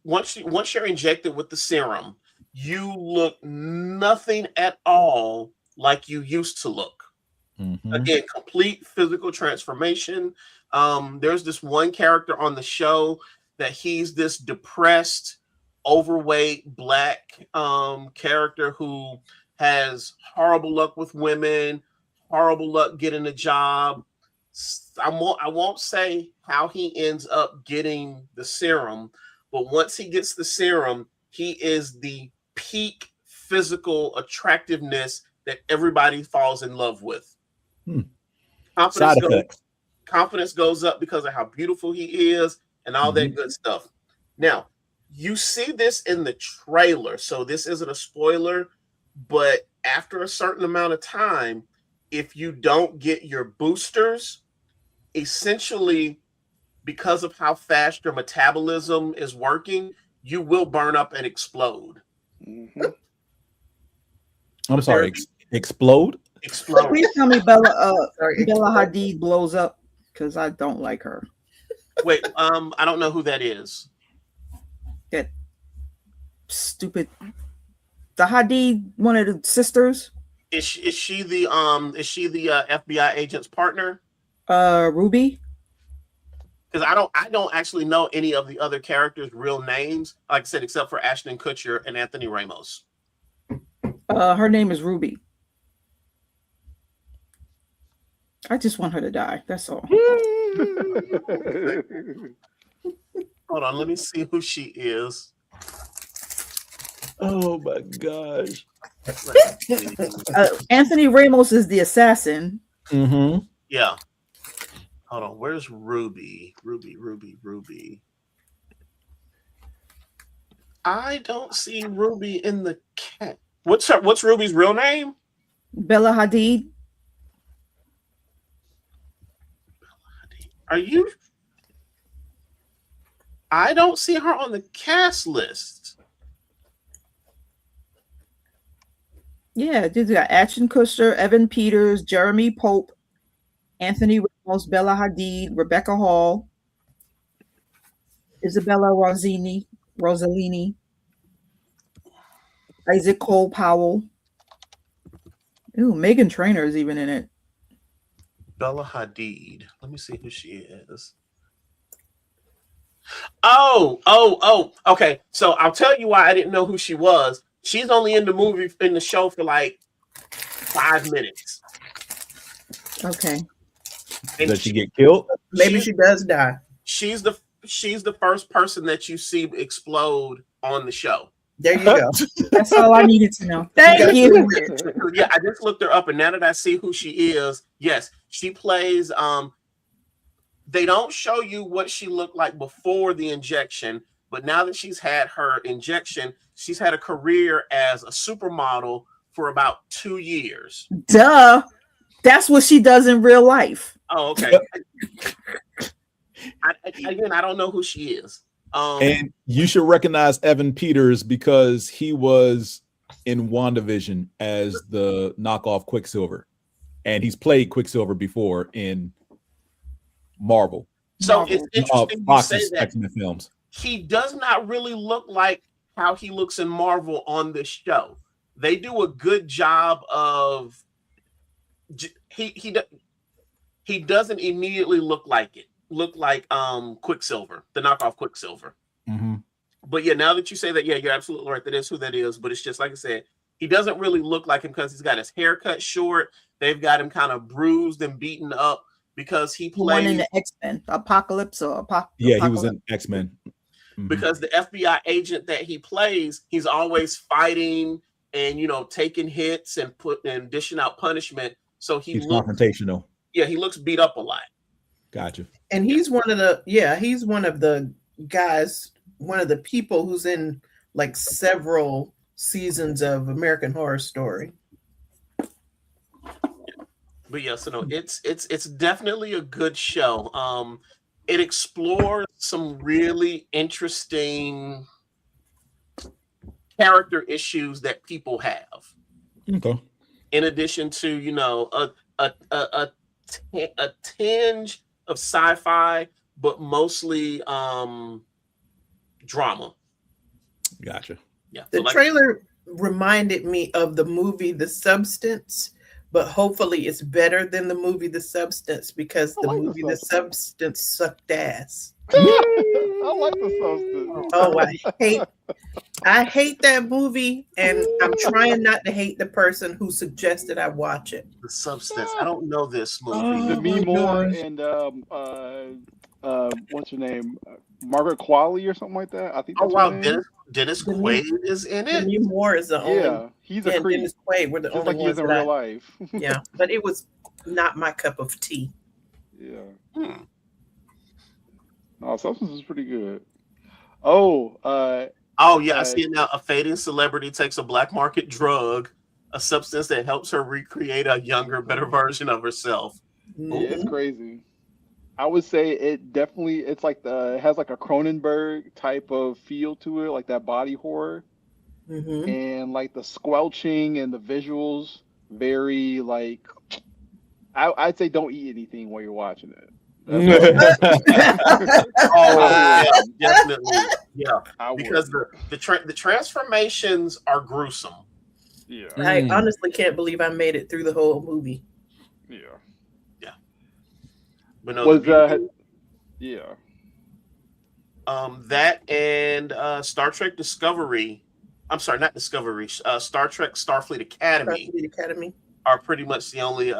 once you're injected with the serum, you look nothing at all like you used to look. Mm-hmm. Again, complete physical transformation. There's this one character on the show that he's this depressed, overweight black character who has horrible luck with women, horrible luck getting a job. I won't say how he ends up getting the serum, but once he gets the serum, he is the peak physical attractiveness that everybody falls in love with. Confidence goes up because of how beautiful he is and all that good stuff. Now, you see this in the trailer, so this isn't a spoiler, but after a certain amount of time, if you don't get your boosters, essentially, because of how fast your metabolism is working, you will burn up and explode. Mm-hmm. I'm sorry, explode? Explode. Please tell me Bella Hadid blows up, because I don't like her. Wait, I don't know who that is. That stupid. The Hadid, one of the sisters. Is she the FBI agent's partner? Ruby. Because I don't actually know any of the other characters' real names, like I said, except for Ashton Kutcher and Anthony Ramos. Her name is Ruby. I just want her to die. That's all. Hold on, let me see who she is. Oh my gosh. Anthony Ramos is the assassin. Mm-hmm. Yeah. Hold on, where's Ruby? Ruby. I don't see Ruby in the cat. What's Ruby's real name? Bella Hadid. Are you? I don't see her on the cast list. Yeah, dude, got Ashton Kutcher, Evan Peters, Jeremy Pope. Anthony Ramos, Bella Hadid, Rebecca Hall, Isabella Rossellini, Isaac Cole Powell. Ooh, Megan Trainor is even in it. Bella Hadid. Let me see who she is. Oh. Okay, so I'll tell you why I didn't know who she was. She's only in the show for like 5 minutes. Okay. And does she get killed? Maybe she does die. She's the first person that you see explode on the show. There you go. That's all I needed to know. Thank you. Yeah, I just looked her up, and now that I see who she is, yes, she plays. They don't show you what she looked like before the injection, but now that she's had her injection, she's had a career as a supermodel for about 2 years. Duh. That's what she does in real life. Oh, okay. I don't know who she is. And you should recognize Evan Peters because he was in WandaVision as the knockoff Quicksilver, and he's played Quicksilver before in Marvel. So it's interesting you say that. X-Men films. He does not really look like how he looks in Marvel on this show. They do a good job of he doesn't immediately look like Quicksilver, the knockoff Quicksilver. Mm-hmm. But yeah, now that you say that, yeah, you're absolutely right. That is who that is. But it's just like I said, he doesn't really look like him because he's got his hair cut short. They've got him kind of bruised and beaten up because he played in the X-Men Apocalypse or Yeah, he was in X-Men. Mm-hmm. Because the FBI agent that he plays, he's always fighting and taking hits and dishing out punishment. So he's confrontational. Yeah, he looks beat up a lot. Gotcha. And he's one of the guys, one of the people who's in like several seasons of American Horror Story. But yeah, so no, it's definitely a good show. It explores some really interesting character issues that people have. Okay. In addition to a tinge of sci-fi, but mostly drama. Gotcha. Yeah. The trailer reminded me of the movie The Substance, but hopefully it's better than the movie The Substance because the movie The Substance sucked ass. I like The Substance. Oh, I hate that movie, and I'm trying not to hate the person who suggested I watch it. The Substance. I don't know this movie. Demi Moore and what's her name? Margaret Qualley or something like that. I think. Oh wow, Dennis Quaid is in it. Demi Moore is the only. Yeah, he's a creep. Dennis Quaid. We're the only ones in real life. Yeah, but it was not my cup of tea. Yeah. Oh, Substance is pretty good. Oh yeah, I see it now. A fading celebrity takes a black market drug, a substance that helps her recreate a younger, better version of herself. Yeah, it's crazy. I would say it's like it has like a Cronenberg type of feel to it, like that body horror. Mm-hmm. And like the squelching and the visuals, very like I'd say don't eat anything while you're watching it. Oh yeah, definitely. Yeah, because the transformations are gruesome. Yeah, I honestly can't believe I made it through the whole movie. Yeah. But no, yeah. That and Star Trek Discovery. I'm sorry, not Discovery. Star Trek Starfleet Academy are pretty much the only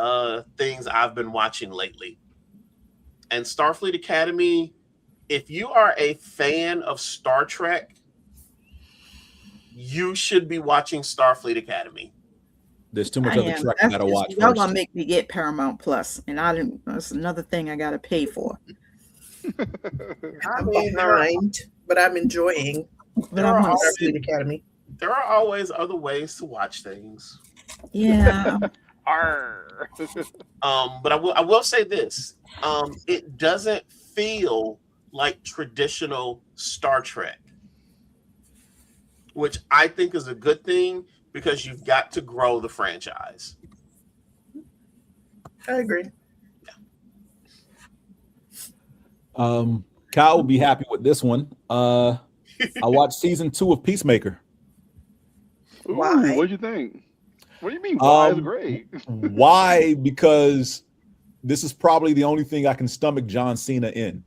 things I've been watching lately. And Starfleet Academy, if you are a fan of Star Trek, you should be watching Starfleet Academy. There's too much other Trek I gotta watch. Y'all gonna make me get Paramount Plus, and I didn't. That's another thing I gotta pay for. I'm behind, but I'm enjoying. But I'm on Starfleet Academy. There are always other ways to watch things. Yeah. But I will say this. It doesn't feel like traditional Star Trek, which I think is a good thing because you've got to grow the franchise. I agree. Kyle will be happy with this one. I watched season 2 of Peacemaker. Ooh, what'd you think? What do you mean? Why? It's great. Why? Because this is probably the only thing I can stomach John Cena in.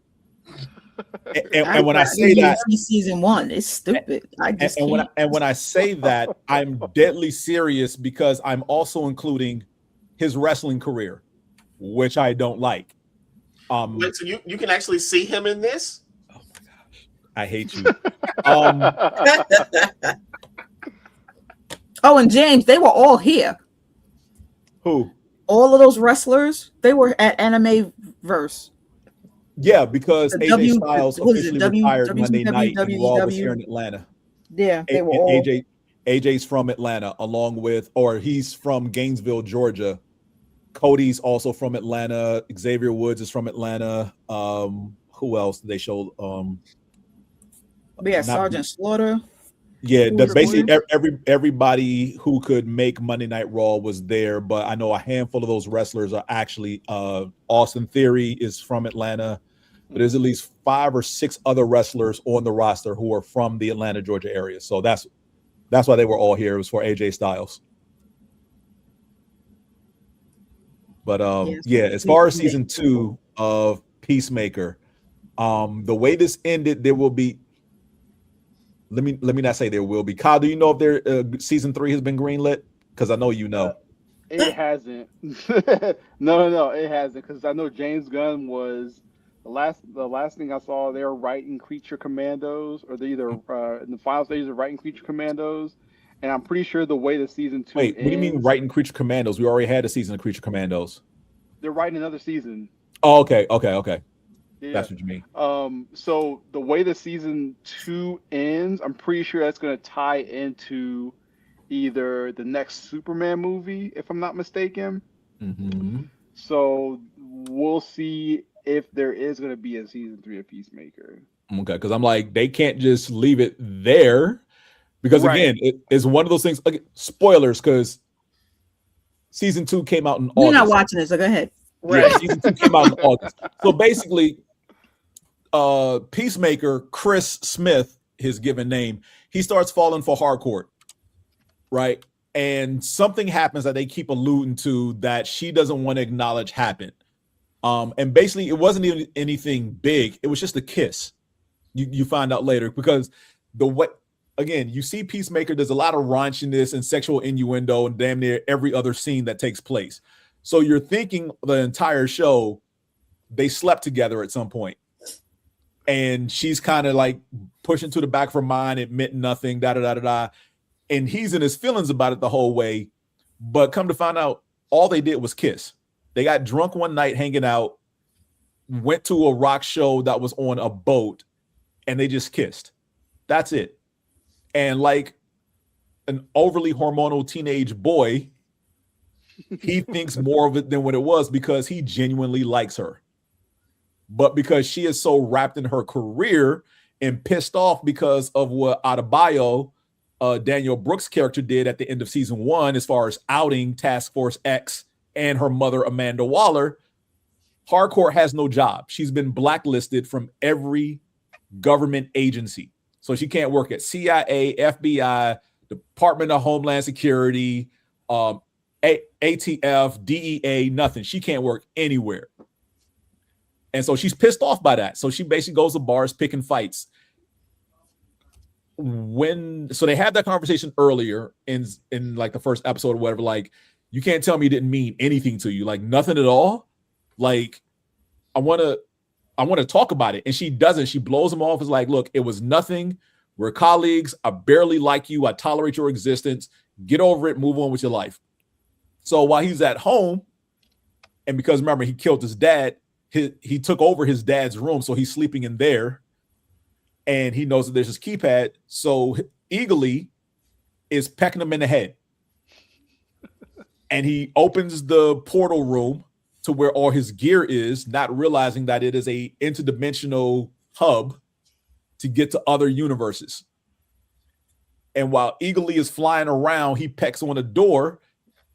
And when I say that, season 1 is stupid. When I say that, I'm deadly serious because I'm also including his wrestling career, which I don't like. Wait, so you can actually see him in this? Oh my gosh, I hate you. Oh, and James, they were all here. Who? All of those wrestlers, they were at Anime Verse. Yeah, because AJ Styles officially retired Monday night, and Raw was here in Atlanta. Yeah, they were all. AJ's from Atlanta, he's from Gainesville, Georgia. Cody's also from Atlanta. Xavier Woods is from Atlanta. Who else did they show? Sergeant Slaughter. Yeah, basically everybody who could make Monday Night Raw was there, but I know a handful of those wrestlers are actually Austin Theory is from Atlanta, but there's at least 5 or 6 other wrestlers on the roster who are from the Atlanta, Georgia area. So that's why they were all here. It was for AJ Styles. But as far as season 2 of Peacemaker, the way this ended, there will be. Let me not say there will be. Kyle, do you know if there season 3 has been greenlit? Because I know you know. It hasn't. No, it hasn't. Because I know James Gunn was the last thing I saw. They were writing Creature Commandos, or they either in the final stages of writing Creature Commandos. And I'm pretty sure the way the season 2 Wait, what do you mean writing Creature Commandos? We already had a season of Creature Commandos. They're writing another season. Oh, okay. Yeah. That's what you mean. So the way the season 2 ends, I'm pretty sure that's going to tie into either the next Superman movie, if I'm not mistaken. Mm-hmm. So we'll see if there is going to be a season 3 of Peacemaker. Okay, because I'm like, they can't just leave it there. Because again, it is one of those things. Spoilers, because season 2 came out in August. You're not watching it, so go ahead. Right. Yeah, season 2 came out in August. So basically, Peacemaker, Chris Smith, his given name, he starts falling for Harcourt, right? And something happens that they keep alluding to that she doesn't want to acknowledge happened. And basically, it wasn't even anything big. It was just a kiss. You find out later, because again, you see Peacemaker, there's a lot of raunchiness and sexual innuendo and damn near every other scene that takes place. So you're thinking the entire show, they slept together at some point. And she's kind of like pushing to the back of her mind, admitting nothing, da-da-da-da-da. And he's in his feelings about it the whole way. But come to find out, all they did was kiss. They got drunk one night hanging out, went to a rock show that was on a boat, and they just kissed. That's it. And like an overly hormonal teenage boy, he thinks more of it than what it was because he genuinely likes her. But because she is so wrapped in her career and pissed off because of what Adebayo, Daniel Brooks' character, did at the end of season 1 as far as outing Task Force X and her mother, Amanda Waller, Harcourt has no job. She's been blacklisted from every government agency. So she can't work at CIA, FBI, Department of Homeland Security, ATF, DEA, nothing. She can't work anywhere. And so she's pissed off by that. So she basically goes to bars picking fights. So they had that conversation earlier in like the first episode or whatever, like, you can't tell me it didn't mean anything to you, like nothing at all. Like, I want to talk about it. And she doesn't. She blows him off. It's like, look, it was nothing. We're colleagues. I barely like you. I tolerate your existence. Get over it. Move on with your life. So while he's at home, and because remember, he killed his dad, he took over his dad's room. So he's sleeping in there. And he knows that there's his keypad. So Eagly is pecking him in the head. And he opens the portal room to where all his gear is, not realizing that it is a interdimensional hub to get to other universes. And while Eagly is flying around, he pecks on a door.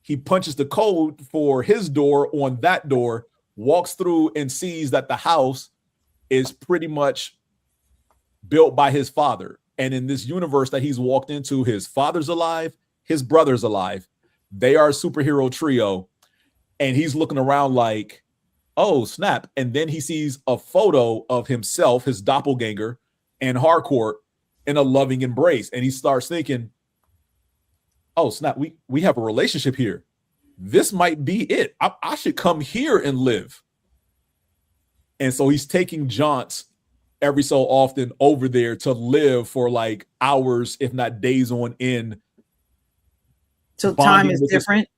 He punches the code for his door on that door, walks through and sees that the house is pretty much built by his father. And in this universe that he's walked into, his father's alive, his brother's alive. They are a superhero trio. And he's looking around like, oh, snap. And then he sees a photo of himself, his doppelganger, and Harcourt in a loving embrace. And he starts thinking, oh, snap, we have a relationship here. This might be it. I should come here and live. And so he's taking jaunts every so often over there to live for like hours, if not days on end. So time is different?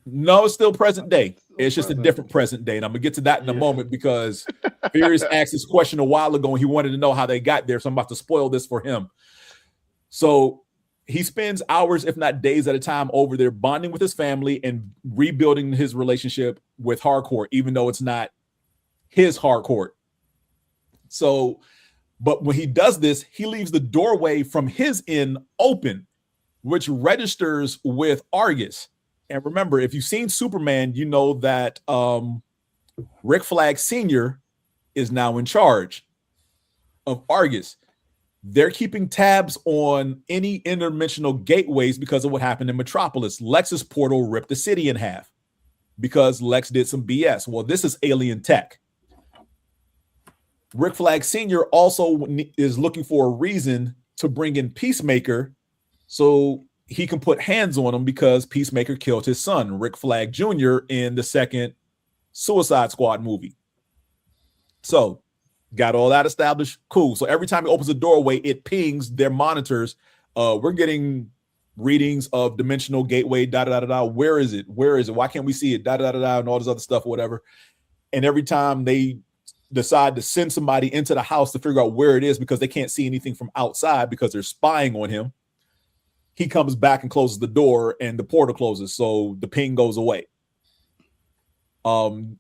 No, it's still present day. It's just a different present day. And I'm going to get to that in a moment because Furious asked this question a while ago and he wanted to know how they got there. So I'm about to spoil this for him. So he spends hours, if not days at a time over there bonding with his family and rebuilding his relationship with Harcourt, even though it's not his Harcourt. So, but when he does this, he leaves the doorway from his inn open, which registers with Argus. And remember, if you've seen Superman, you know that Rick Flag Sr. is now in charge of Argus. They're keeping tabs on any interdimensional gateways because of what happened in Metropolis. Lex's portal ripped the city in half because Lex did some BS. Well, this is alien tech. Rick Flag Sr. also is looking for a reason to bring in Peacemaker so he can put hands on him because Peacemaker killed his son, Rick Flag Jr., in the second Suicide Squad movie. So, got all that established. Cool. So every time he opens a doorway, it pings their monitors. We're getting readings of dimensional gateway, da-da-da-da-da. Where is it? Where is it? Why can't we see it? Da-da-da-da-da, and all this other stuff or whatever. And every time they decide to send somebody into the house to figure out where it is because they can't see anything from outside because they're spying on him, he comes back and closes the door and the portal closes. So the ping goes away. And,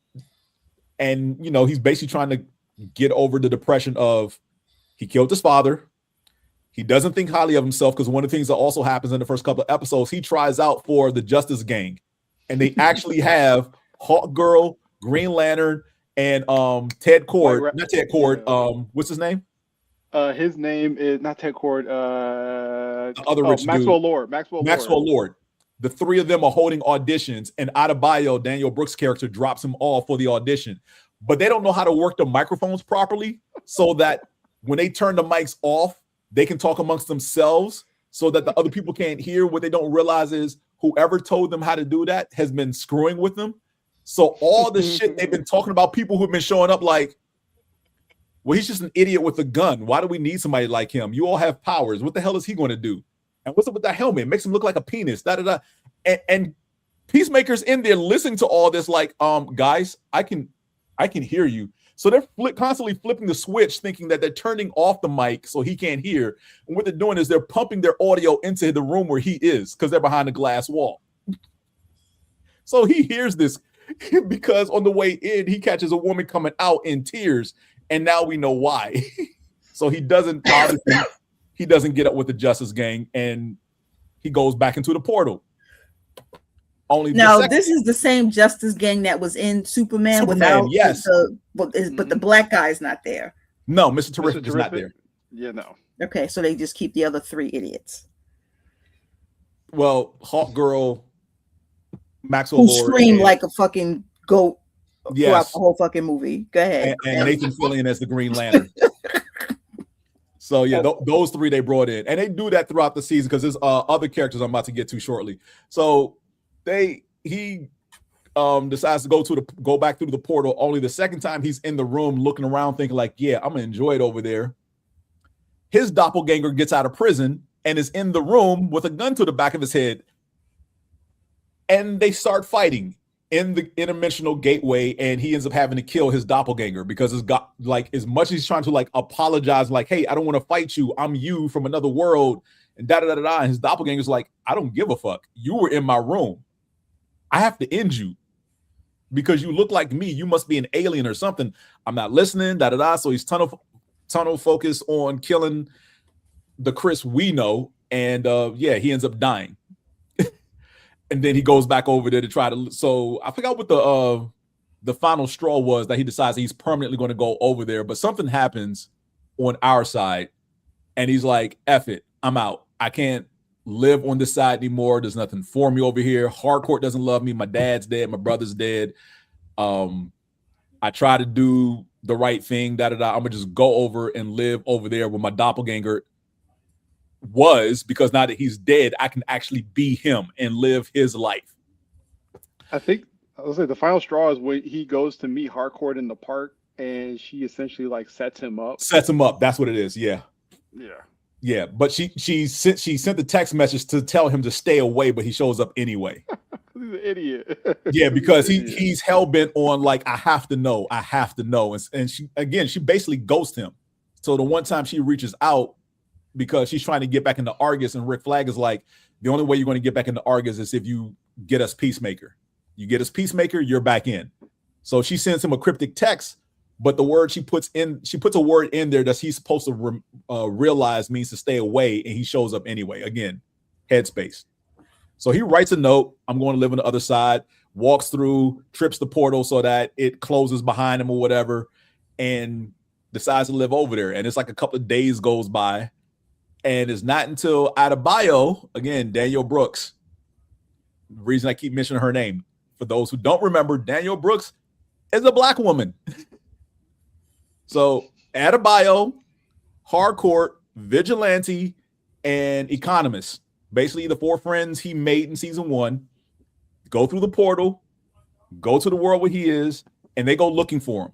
you know, he's basically trying to get over the depression of he killed his father. He doesn't think highly of himself because one of the things that also happens in the first couple of episodes, he tries out for the Justice Gang. And they actually have Hawk Girl, Green Lantern, and Ted Cord. Not Ted Cord. What's his name? His name is not Ted Cord. Other rich Maxwell dude. Lord. Maxwell Lord. The three of them are holding auditions, and Adebayo, Daniel Brooks' character, drops them all for the audition. But they don't know how to work the microphones properly so that when they turn the mics off, they can talk amongst themselves so that the other people can't hear. What they don't realize is whoever told them how to do that has been screwing with them. So all the shit they've been talking about, people who've been showing up like, well, he's just an idiot with a gun. Why do we need somebody like him? You all have powers. What the hell is he going to do? And what's up with that helmet? It makes him look like a penis. Da da da. And Peacemaker's in there listening to all this, like, guys, I can hear you. So they're constantly flipping the switch, thinking that they're turning off the mic so he can't hear. And what they're doing is they're pumping their audio into the room where he is because they're behind a glass wall. So he hears this because on the way in, he catches a woman coming out in tears. And now we know why. So he doesn't get up with the Justice Gang and he goes back into the portal. This is the same Justice Gang that was in Superman without but the black guy is not there. No, Mr. Terrific is not there. Yeah, no. Okay, so they just keep the other three idiots. Well, Hawk Girl, Maxwell Lord, scream like a fucking goat throughout the whole fucking movie. Go ahead. And Nathan Fillion as the Green Lantern. So yeah, those three they brought in, and they do that throughout the season because there's other characters I'm about to get to shortly. So he decides to go back through the portal. Only the second time he's in the room looking around thinking like, yeah, I'm gonna enjoy it over there. His doppelganger gets out of prison and is in the room with a gun to the back of his head. And they start fighting in the interdimensional gateway, and he ends up having to kill his doppelganger because it's got like, as much as he's trying to like apologize, like, hey, I don't want to fight you. I'm you from another world, and da-da-da-da-da. And his doppelganger's like, I don't give a fuck. You were in my room. I have to end you because you look like me. You must be an alien or something. I'm not listening, da-da-da. So he's tunnel focused on killing the Chris we know. And he ends up dying. And then he goes back over there to try to. So I forgot what the the final straw was that he decides he's permanently going to go over there, but something happens on our side, and he's like, F it, I'm out. I can't live on this side anymore. There's nothing for me over here. Hardcourt doesn't love me. My dad's dead. My brother's dead. I try to do the right thing. I'm gonna just go over and live over there where my doppelganger was, because now that he's dead, I can actually be him and live his life. I think I was like the final straw is when he goes to meet Harcourt in the park, and she essentially like sets him up. That's what it is. Yeah. Yeah, but she sent the text message to tell him to stay away, but he shows up anyway. He's an idiot. Yeah, because he's hell bent on like, I have to know, and she basically ghosts him. So the one time she reaches out because she's trying to get back into Argus, and Rick Flag is like, the only way you're going to get back into Argus is if you get us Peacemaker. You get us Peacemaker, you're back in. So she sends him a cryptic text. But the word she puts a word in there that he's supposed to realize means to stay away, and he shows up anyway. Again, headspace. So he writes a note, I'm going to live on the other side, walks through, trips the portal so that it closes behind him or whatever, and decides to live over there. And it's like a couple of days goes by, and it's not until Adebayo, again, Daniel Brooks, the reason I keep mentioning her name, for those who don't remember, Daniel Brooks is a Black woman. So Adebayo, Harcourt, Vigilante, and Economist, basically the 4 friends he made in season 1, go through the portal, go to the world where he is, and they go looking for him.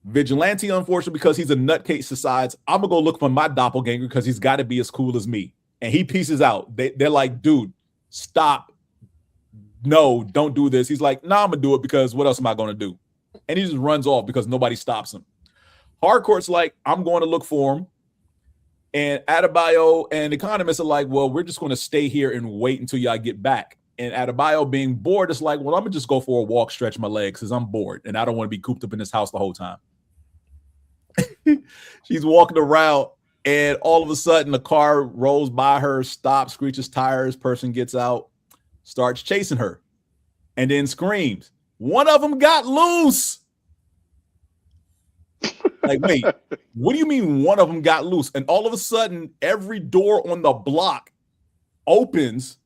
Vigilante, unfortunately, because he's a nutcase, decides, I'm going to go look for my doppelganger because he's got to be as cool as me. And he pieces out. They're like, dude, stop. No, don't do this. He's like, nah, I'm going to do it because what else am I going to do? And he just runs off because nobody stops him. Harcourt's like, I'm going to look for him. And Adebayo and Economists are like, well, we're just going to stay here and wait until y'all get back. And Adebayo, being bored, is like, well, I'm going to just go for a walk, stretch my legs because I'm bored and I don't want to be cooped up in this house the whole time. She's walking around, and all of a sudden the car rolls by her, stops, screeches tires, person gets out, starts chasing her, and then screams, one of them got loose. Like, wait, what do you mean one of them got loose? And all of a sudden, every door on the block opens,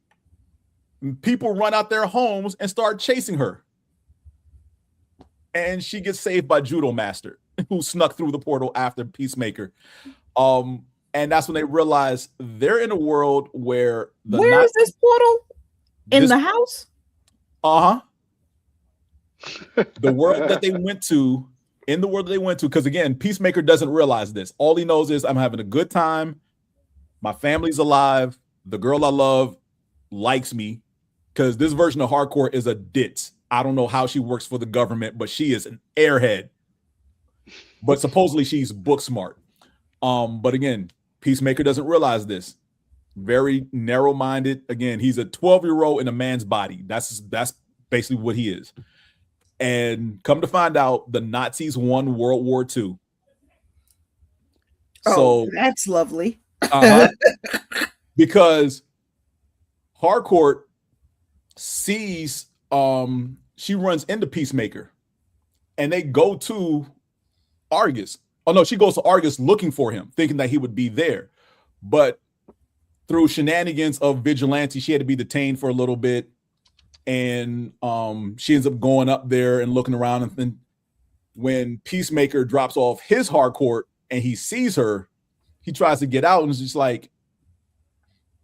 and people run out their homes and start chasing her. And she gets saved by Judo Master, who snuck through the portal after Peacemaker. And that's when they realize they're in a world where where is this portal? In the house? Uh-huh. The world that they went to, because again, Peacemaker doesn't realize this. All he knows is I'm having a good time. My family's alive. The girl I love likes me, because this version of Harcourt is a ditz. I don't know how she works for the government, but she is an airhead. But supposedly she's book smart. But again, Peacemaker doesn't realize this. Very narrow-minded. Again, he's a 12-year-old in a man's body. That's basically what he is. And come to find out, the Nazis won World War II. So that's lovely. Because Harcourt sees, she runs into Peacemaker, and they go to Argus. Oh no, she goes to Argus looking for him, thinking that he would be there. But through shenanigans of Vigilante, she had to be detained for a little bit. And she ends up going up there and looking around. And then when Peacemaker drops off his Harcourt and he sees her, he tries to get out and is just like,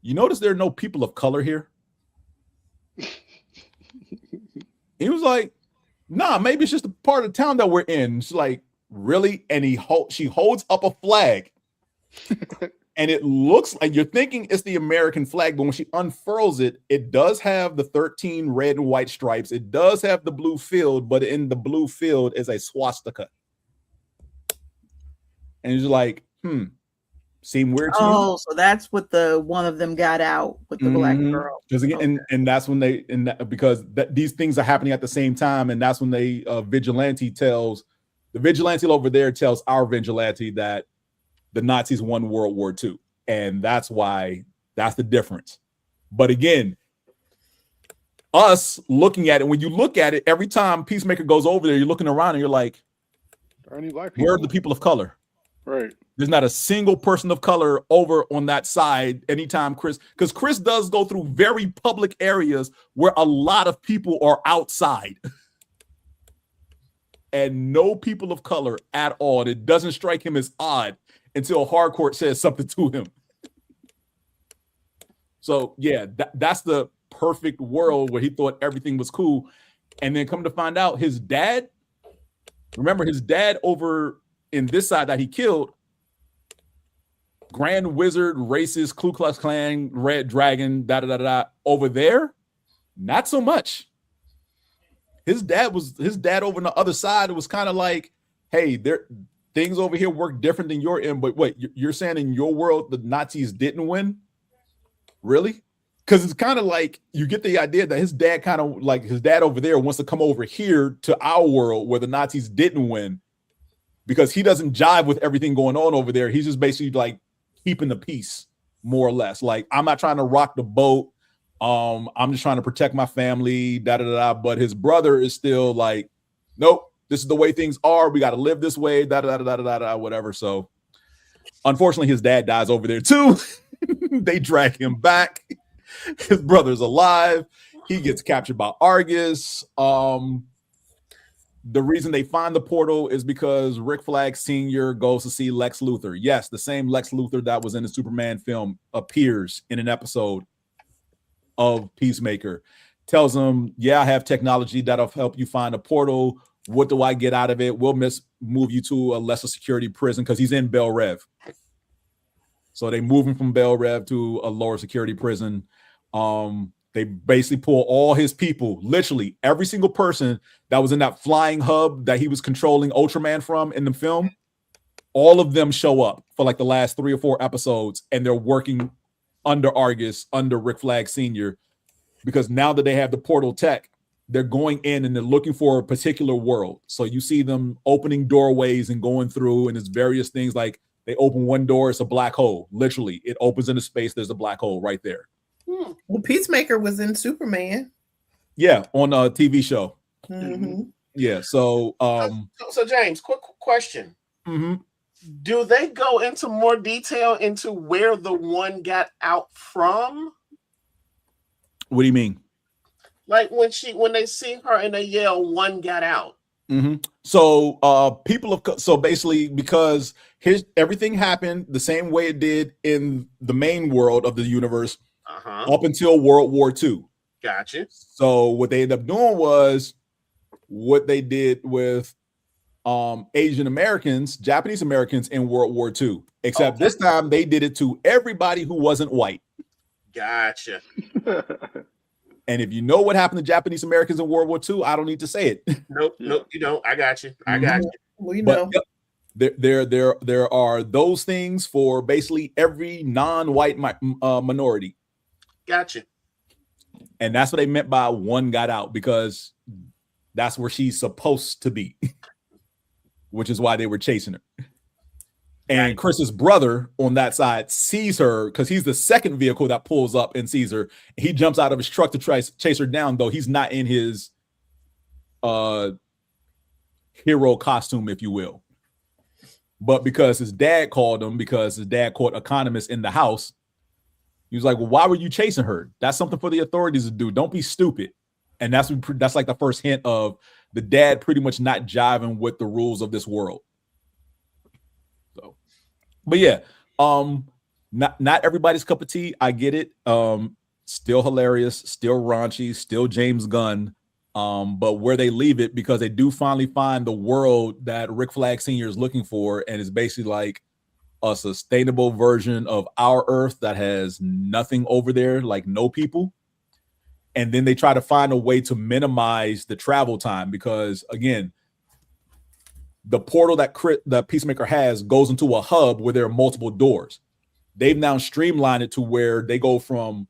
you notice there are no people of color here? He was like, nah, maybe it's just a part of town that we're in. She's like, really? And she holds up a flag. And it looks like you're thinking it's the American flag, but when she unfurls it, it does have the 13 red and white stripes. It does have the blue field, but in the blue field is a swastika. And it's like, seem weird to you? Oh, so that's what the one of them got out with the black girl. Because again, and that's when because these things are happening at the same time, and that's when the vigilante over there tells our vigilante that the Nazis won World War II, and that's the difference. But again, us looking at it, when you look at it, every time Peacemaker goes over there, you're looking around and you're like, where are the people of color? Right. There's not a single person of color over on that side anytime because Chris does go through very public areas where a lot of people are outside. And no people of color at all. And it doesn't strike him as odd until Hardcourt says something to him. So, yeah, that's the perfect world where he thought everything was cool. And then come to find out his dad, remember his dad over in this side that he killed, Grand Wizard, racist, Ku Klux Klan, Red Dragon, da-da-da-da, over there, not so much. His dad over on the other side. It was kind of like, hey, things over here work different than your end. But wait, you're saying in your world the Nazis didn't win? Really? Because it's kind of like you get the idea that his dad over there wants to come over here to our world where the Nazis didn't win, because he doesn't jive with everything going on over there. He's just basically like keeping the peace, more or less. Like, I'm not trying to rock the boat. I'm just trying to protect my family, da-da-da-da. But his brother is still like, nope, this is the way things are. We got to live this way, da-da-da-da-da-da, whatever. So unfortunately, his dad dies over there too. They drag him back. His brother's alive. He gets captured by Argus. The reason they find the portal is because Rick Flag Sr. goes to see Lex Luthor. Yes, the same Lex Luthor that was in the Superman film appears in an episode of Peacemaker. Tells him, yeah, I have technology that'll help you find a portal. What do I get out of it? We'll move you to a lesser security prison, because he's in Bel Rev. So they move him from Bel Rev to a lower security prison. They basically pull all his people, literally every single person that was in that flying hub that he was controlling Ultraman from in the film. All of them show up for like the last 3 or 4 episodes, and they're working under Argus, under Rick Flag Sr., because now that they have the portal tech, they're going in and they're looking for a particular world. So you see them opening doorways and going through, and it's various things like they open one door, it's a black hole. Literally, it opens into space, there's a black hole right there. Well, Peacemaker was in Superman. Yeah, on a TV show. Mm-hmm. Yeah, so James, quick question. Mm-hmm. Do they go into more detail into where the one got out from? What do you mean? Like when they see her and they yell, "One got out." Mm-hmm. So so basically, because everything happened the same way it did in the main world of the universe up until World War II. Gotcha. So what they ended up doing was what they did with Asian Americans, Japanese Americans in World War II, except this time they did it to everybody who wasn't white. Gotcha. And if you know what happened to Japanese Americans in World War II, I don't need to say it. Nope, you don't. I got you. I got you. We know. There are those things for basically every non-white minority. Gotcha. And that's what they meant by one got out, because that's where she's supposed to be, which is why they were chasing her. And Chris's brother on that side sees her, because he's the second vehicle that pulls up and sees her. He jumps out of his truck to try to chase her down, though he's not in his hero costume, if you will. But because his dad called him, because his dad caught economists in the house, he was like, well, why were you chasing her? That's something for the authorities to do. Don't be stupid. And that's like the first hint of the dad pretty much not jiving with the rules of this world. So, but yeah, not everybody's cup of tea. I get it. Still hilarious, still raunchy, still James Gunn. But where they leave it, because they do finally find the world that Rick Flag Sr. is looking for, and it's basically like a sustainable version of our Earth that has nothing over there, like no people. And then they try to find a way to minimize the travel time, because again, the portal that Peacemaker has goes into a hub where there are multiple doors. They've now streamlined it to where they go from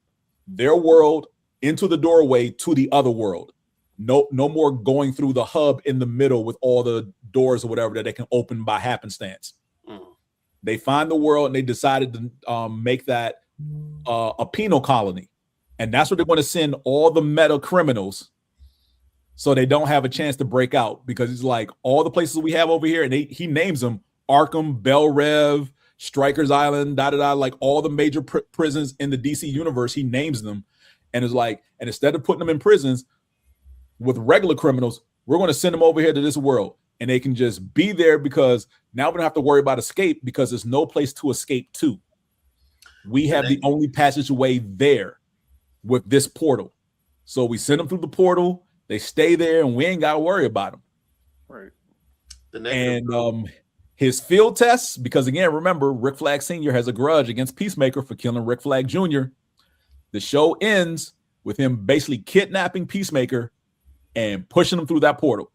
their world into the doorway to the other world. No more going through the hub in the middle with all the doors or whatever that they can open by happenstance. They find the world and they decided to make that a penal colony. And that's where they're going to send all the meta criminals so they don't have a chance to break out, because it's like all the places we have over here, and he names them Arkham, Bel Rev, Strikers Island, like all the major prisons in the DC universe, he names them. And it's like, and instead of putting them in prisons with regular criminals, we're going to send them over here to this world, and they can just be there, because now we don't have to worry about escape, because there's no place to escape to. We have the only passageway there with this portal. So we send them through the portal, they stay there, and we ain't got to worry about them. Right. And his field tests, because again, remember, Rick Flag Sr. has a grudge against Peacemaker for killing Rick Flag Jr. The show ends with him basically kidnapping Peacemaker and pushing him through that portal.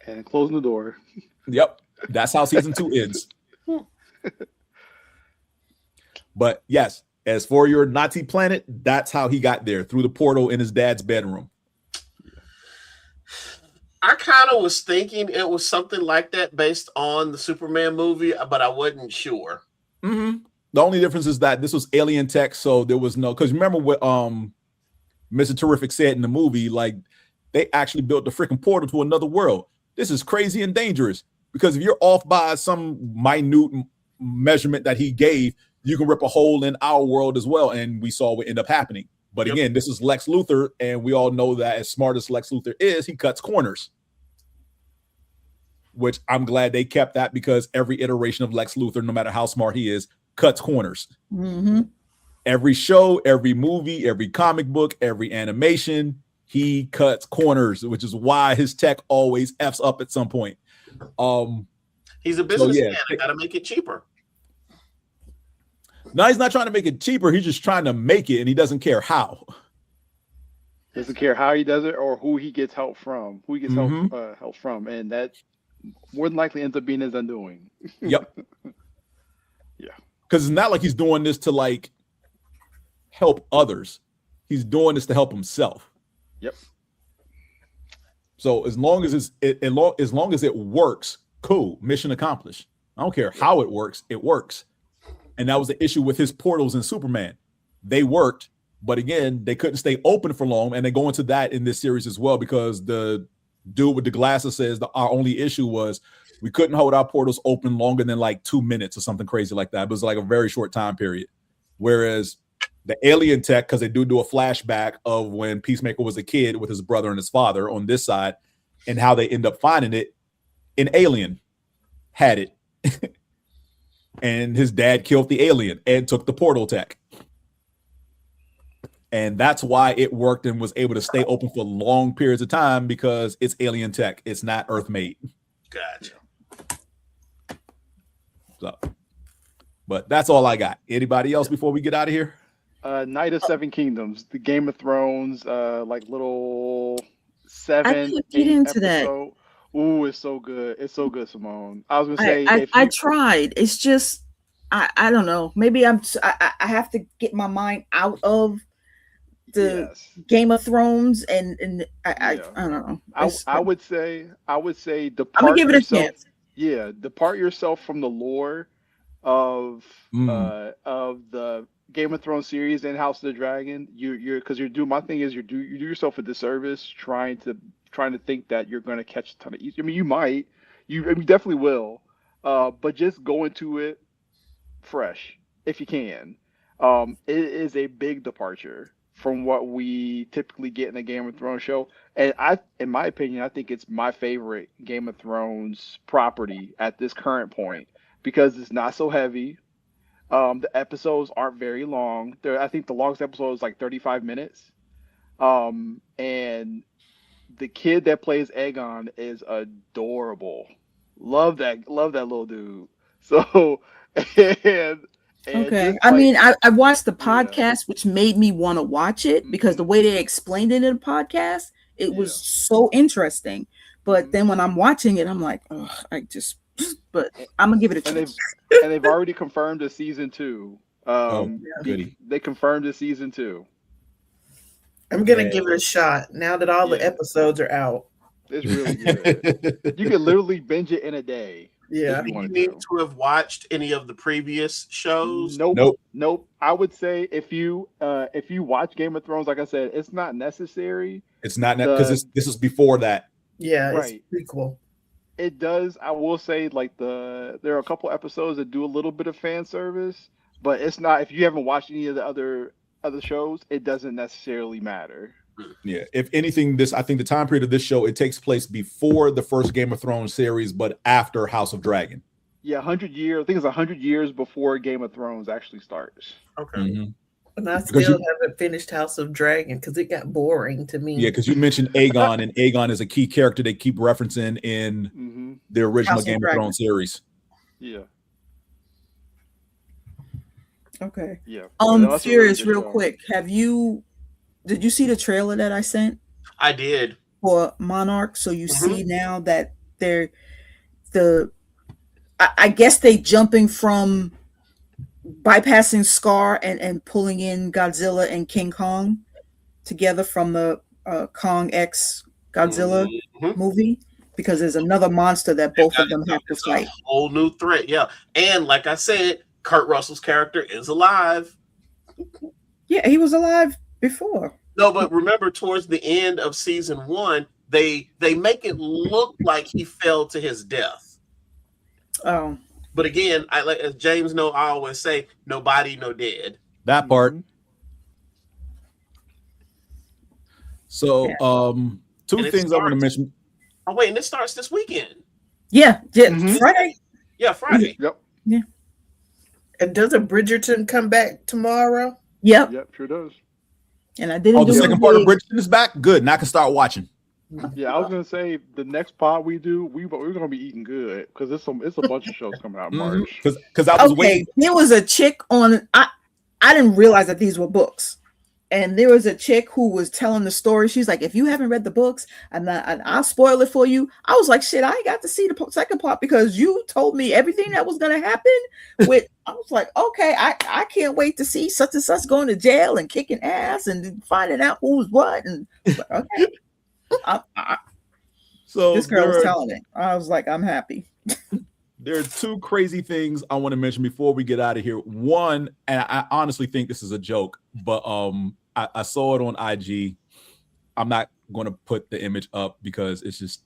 And closing the door. Yep. That's how season 2 ends. But yes, as for your Nazi planet, that's how he got there, through the portal in his dad's bedroom. I kind of was thinking it was something like that based on the Superman movie, but I wasn't sure. Mm-hmm. The only difference is that this was alien tech, so there was no, because remember what Mr. Terrific said in the movie, like they actually built the freaking portal to another world. This is crazy and dangerous, because if you're off by some minute measurement that he gave, you can rip a hole in our world as well, and we saw what ended up happening. But again, this is Lex Luthor, and we all know that as smart as Lex Luthor is, he cuts corners. Which I'm glad they kept that, because every iteration of Lex Luthor, no matter how smart he is, cuts corners. Mm-hmm. Every show, every movie, every comic book, every animation, he cuts corners, which is why his tech always F's up at some point. He's a businessman. I gotta make it cheaper. No, he's not trying to make it cheaper. He's just trying to make it, and he doesn't care how. Doesn't care how he does it or who he gets help from. Who he gets help from, and that more than likely ends up being his undoing. Yep. Yeah. Because it's not like he's doing this to like help others. He's doing this to help himself. Yep. So as long as as long as it works, cool. Mission accomplished. I don't care how it works. It works. And that was the issue with his portals in Superman. They worked, but again, they couldn't stay open for long. And they go into that in this series as well, because the dude with the glasses says our only issue was we couldn't hold our portals open longer than like 2 minutes or something crazy like that. It was like a very short time period. Whereas the alien tech, because they do a flashback of when Peacemaker was a kid with his brother and his father on this side, and how they end up finding it, an alien had it. And his dad killed the alien and took the portal tech. And that's why it worked and was able to stay open for long periods of time, because it's alien tech. It's not Earth made. Gotcha. So, but that's all I got. Anybody else before we get out of here? Night of Seven Kingdoms, the Game of Thrones, like little 7, I can't get into episode. That. Ooh, it's so good. It's so good, Simone. I was gonna say I tried. It's just I don't know. Maybe I have to get my mind out of the Game of Thrones and I don't know. I would say depart. I'm gonna give it a chance. Yeah, depart yourself from the lore of the Game of Thrones series and House of the Dragon. You're because you're doing, my thing is you do yourself a disservice trying to think that you're going to catch a ton of Easter. I mean, you definitely will, but just go into it fresh if you can. It is a big departure from what we typically get in a Game of Thrones show, and in my opinion, I think it's my favorite Game of Thrones property at this current point, because it's not so heavy. The episodes aren't very long. I think the longest episode is like 35 minutes. And the kid that plays Aegon is adorable. Love that little dude. So, and okay. I mean, I watched the podcast, which made me want to watch it, because the way they explained it in the podcast, it was so interesting. But then when I'm watching it, I'm like, oh, but I'm gonna give it a chance. And they've already confirmed a season 2. They confirmed a season 2. I'm gonna give it a shot now that all the episodes are out. It's really good. You can literally binge it in a day. Yeah. Do you need to have watched any of the previous shows? Nope. I would say if you watch Game of Thrones, like I said, it's not necessary. It's not because this is before that. Yeah, right. It's prequel. It does. I will say, like there are a couple episodes that do a little bit of fan service, but it's not. If you haven't watched any of the other shows, it doesn't necessarily matter. Yeah. If anything, I think the time period of this show, it takes place before the first Game of Thrones series, but after House of Dragon. Yeah, 100 years. I think it's 100 years before Game of Thrones actually starts. Okay. Mm-hmm. And I still haven't finished House of Dragon because it got boring to me. Yeah, because you mentioned Aegon, and Aegon is a key character they keep referencing in the original Game of Thrones series. Yeah. Okay. Yeah. Furious, real quick. Did you see the trailer that I sent? I did. For Monarch. So you see now that I guess they jumping from bypassing Scar and pulling in Godzilla and King Kong together from the Kong X Godzilla movie, because there's another monster that both of them have to fight. A whole new threat, yeah. And like I said, Kurt Russell's character is alive. Yeah, he was alive before. No, but remember, towards the end of season 1, they make it look like he fell to his death. Oh. But again, as James I always say, no body, no dead. That part. So, two things I want to mention. Oh wait, and it starts this weekend. Yeah, Friday. Yeah, Friday. Yep. Yeah. And doesn't Bridgerton come back tomorrow? Yep. Yep, sure does. And I didn't. The second part of Bridgerton is back. Good. Now I can start watching. Yeah, I was gonna say the next pod we do, we're gonna be eating good because it's a bunch of shows coming out in March. Because I was waiting. There was a chick on. I didn't realize that these were books, and there was a chick who was telling the story. She's like, "If you haven't read the books, and I'll spoil it for you." I was like, "Shit, I ain't got to see the second part because you told me everything that was gonna happen." I was like, "Okay, I can't wait to see such and such going to jail and kicking ass and finding out who's what." And okay. So this girl was telling it. I was like, I'm happy. There are two crazy things I want to mention before we get out of here. One, and I honestly think this is a joke, but I saw it on IG. I'm not going to put the image up because it's just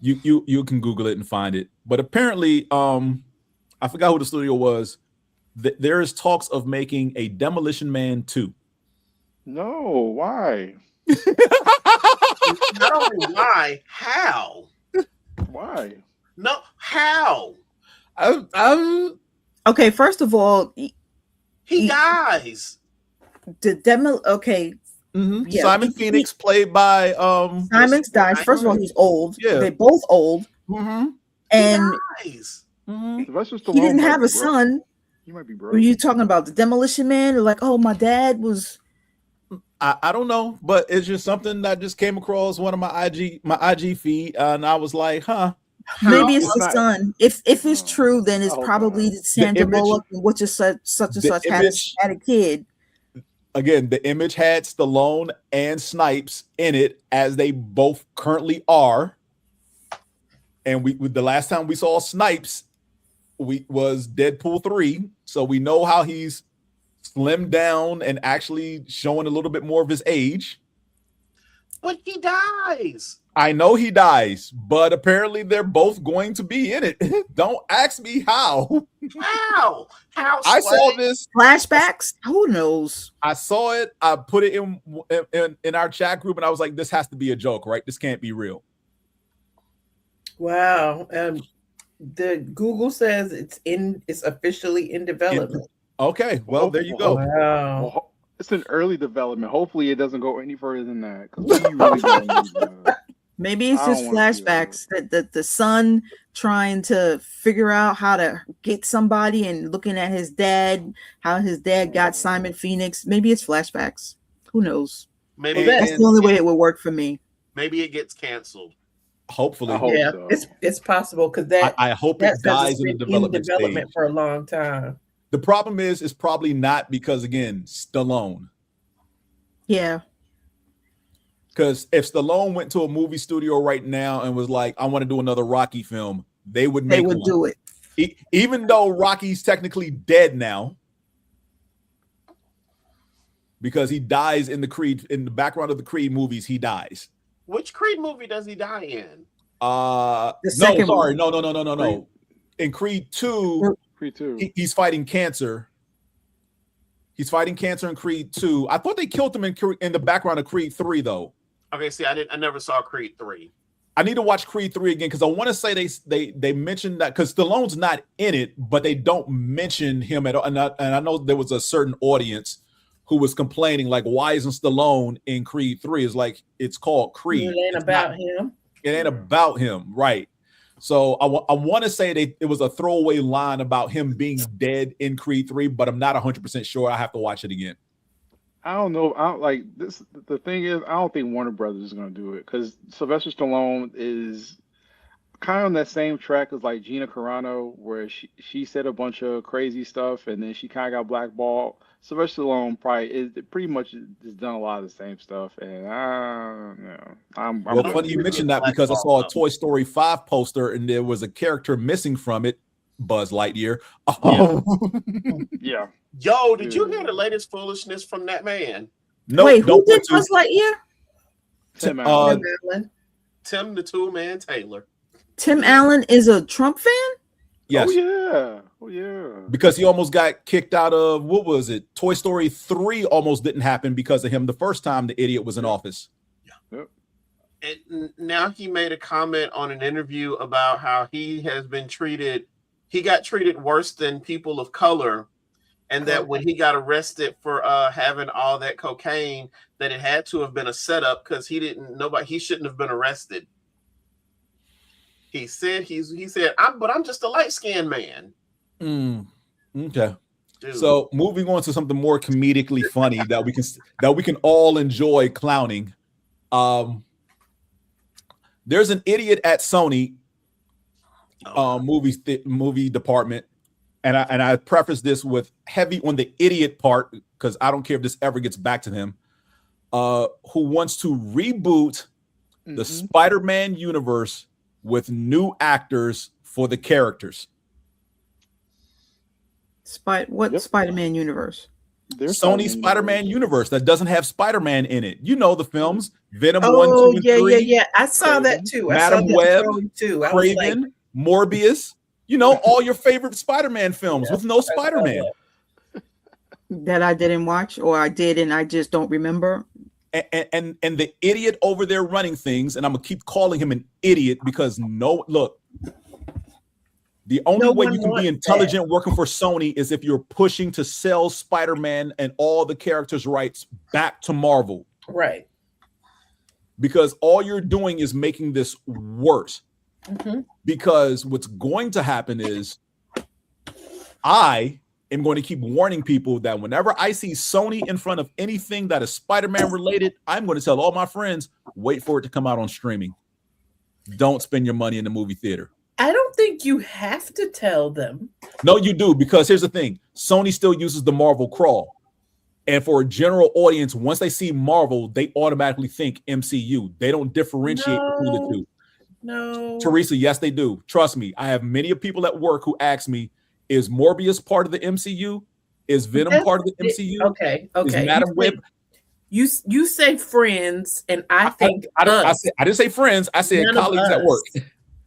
you can Google it and find it. But apparently, I forgot who the studio was. There is talks of making a Demolition Man 2. No, why? Not only why, how? Why? No, how? Okay, first of all, he dies. Okay. Yeah. Simon Phoenix, played by Simon's dies. First of all, he's old. Yeah. They're both old. And he didn't have a son. He might be broke. Were you talking about the Demolition Man? Or like, oh, my dad was. I don't know, but it's just something that just came across one of my IG feed, and I was like, huh. Maybe it's the son. If it's true, then it's probably Sandra Bullock, which is such and such had a kid. Again, the image had Stallone and Snipes in it, as they both currently are. And the last time we saw Snipes, was Deadpool 3, so we know how he's slimmed down and actually showing a little bit more of his age. But he dies. I know he dies, but apparently they're both going to be in it. Don't ask me how. How? I saw this flashbacks. Who knows? I saw it. I put it in our chat group, and I was like, "This has to be a joke, right? This can't be real." Wow. The Google says it's officially in development. Okay, well, there you go. Wow. Well, it's an early development. Hopefully, it doesn't go any further than that. Really maybe it's just flashbacks that the son trying to figure out how to get somebody and looking at his dad, how his dad got Simon Phoenix. Maybe it's flashbacks. Who knows? Maybe that's the only way it would work for me. Maybe it gets canceled. Hopefully, yeah, so. It's possible because that I hope it dies in the development stage. For a long time. The problem is, it's probably not because, again, Stallone. Yeah. Because if Stallone went to a movie studio right now and was like, I want to do another Rocky film, they would do it. Even though Rocky's technically dead now, because he dies in the background of the Creed movies, he dies. Which Creed movie does he die in? No. In Creed 2, he's fighting cancer. He's fighting cancer in Creed 2. I thought they killed him in the background of Creed 3, though. Okay, see, I never saw Creed 3. I need to watch Creed 3 again because I want to say they mentioned that because Stallone's not in it, but they don't mention him at all. And I know there was a certain audience who was complaining, like, why isn't Stallone in Creed 3? It's like, it's called Creed. It ain't about him. It ain't about him, right? So I want to say it was a throwaway line about him being dead in Creed 3, but I'm not 100% sure. I have to watch it again. I don't know. The thing is, I don't think Warner Brothers is going to do it because Sylvester Stallone is kind of on that same track as like Gina Carano, where she said a bunch of crazy stuff and then she kind of got blackballed. Sylvester Stallone pretty much has done a lot of the same stuff, and I'm funny you mentioned that because I saw a Toy Story 5 poster and there was a character missing from it, Buzz Lightyear. Yeah. Yo, did you hear the latest foolishness from that man? No, wait, who did Buzz Lightyear? Tim Allen. Tim the Tool Man Taylor. Tim Allen is a Trump fan? Yes. Oh yeah. Because he almost got kicked out of, what was it? Toy Story 3 almost didn't happen because of him the first time the idiot was in office. Yeah. And now he made a comment on an interview about how he got treated worse than people of color, and that when he got arrested for having all that cocaine, that it had to have been a setup because he shouldn't have been arrested. He said I'm just a light-skinned man. Okay. Dude. So moving on to something more comedically funny that we can all enjoy clowning. There's an idiot at Sony movie department, and I preface this with heavy on the idiot part because I don't care if this ever gets back to him. Who wants to reboot the Spider-Man universe with new actors for the characters. Spider-Man universe? Sony Spider-Man universe that doesn't have Spider-Man in it. You know the films. Venom 1, 2, and 3. Yeah. I saw that too. Madam Web, Craven, Morbius. You know, all your favorite Spider-Man films with no Spider-Man. That I didn't watch, or I did and I just don't remember. And the idiot over there running things, and I'm gonna keep calling him an idiot because the only way you can be intelligent working for Sony is if you're pushing to sell Spider-Man and all the characters' rights back to Marvel. Right. Because all you're doing is making this worse. Because what's going to happen is I am going to keep warning people that whenever I see Sony in front of anything that is Spider-Man related, I'm going to tell all my friends, wait for it to come out on streaming. Don't spend your money in the movie theater. I don't think you have to tell them. No, you do, because here's the thing. Sony still uses the Marvel crawl. And for a general audience, once they see Marvel, they automatically think MCU. They don't differentiate between the two. No. Teresa, yes, they do. Trust me. I have many people at work who ask me, is Morbius part of the MCU? Is Venom part of the MCU? Okay. Is Madam Web? You say friends, and I think I didn't say friends. I said colleagues at work.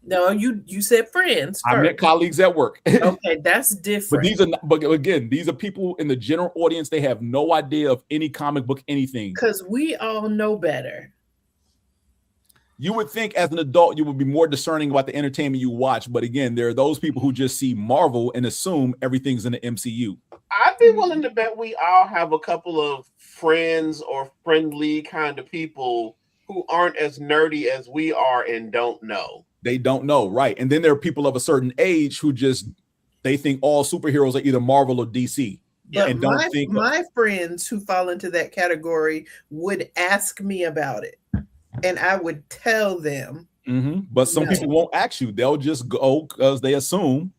No, you said friends first. I meant colleagues at work. Okay, that's different. But these are people in the general audience. They have no idea of any comic book, anything. Because we all know better. You would think as an adult you would be more discerning about the entertainment you watch, but again, there are those people who just see Marvel and assume everything's in the MCU. I'd be willing to bet we all have a couple of friends or friendly kind of people who aren't as nerdy as we are and don't know. They don't know, right? And then there are people of a certain age who they think all superheroes are either Marvel or DC. But and my friends who fall into that category would ask me about it. And I would tell them. But some people won't ask you. They'll just go because they assume.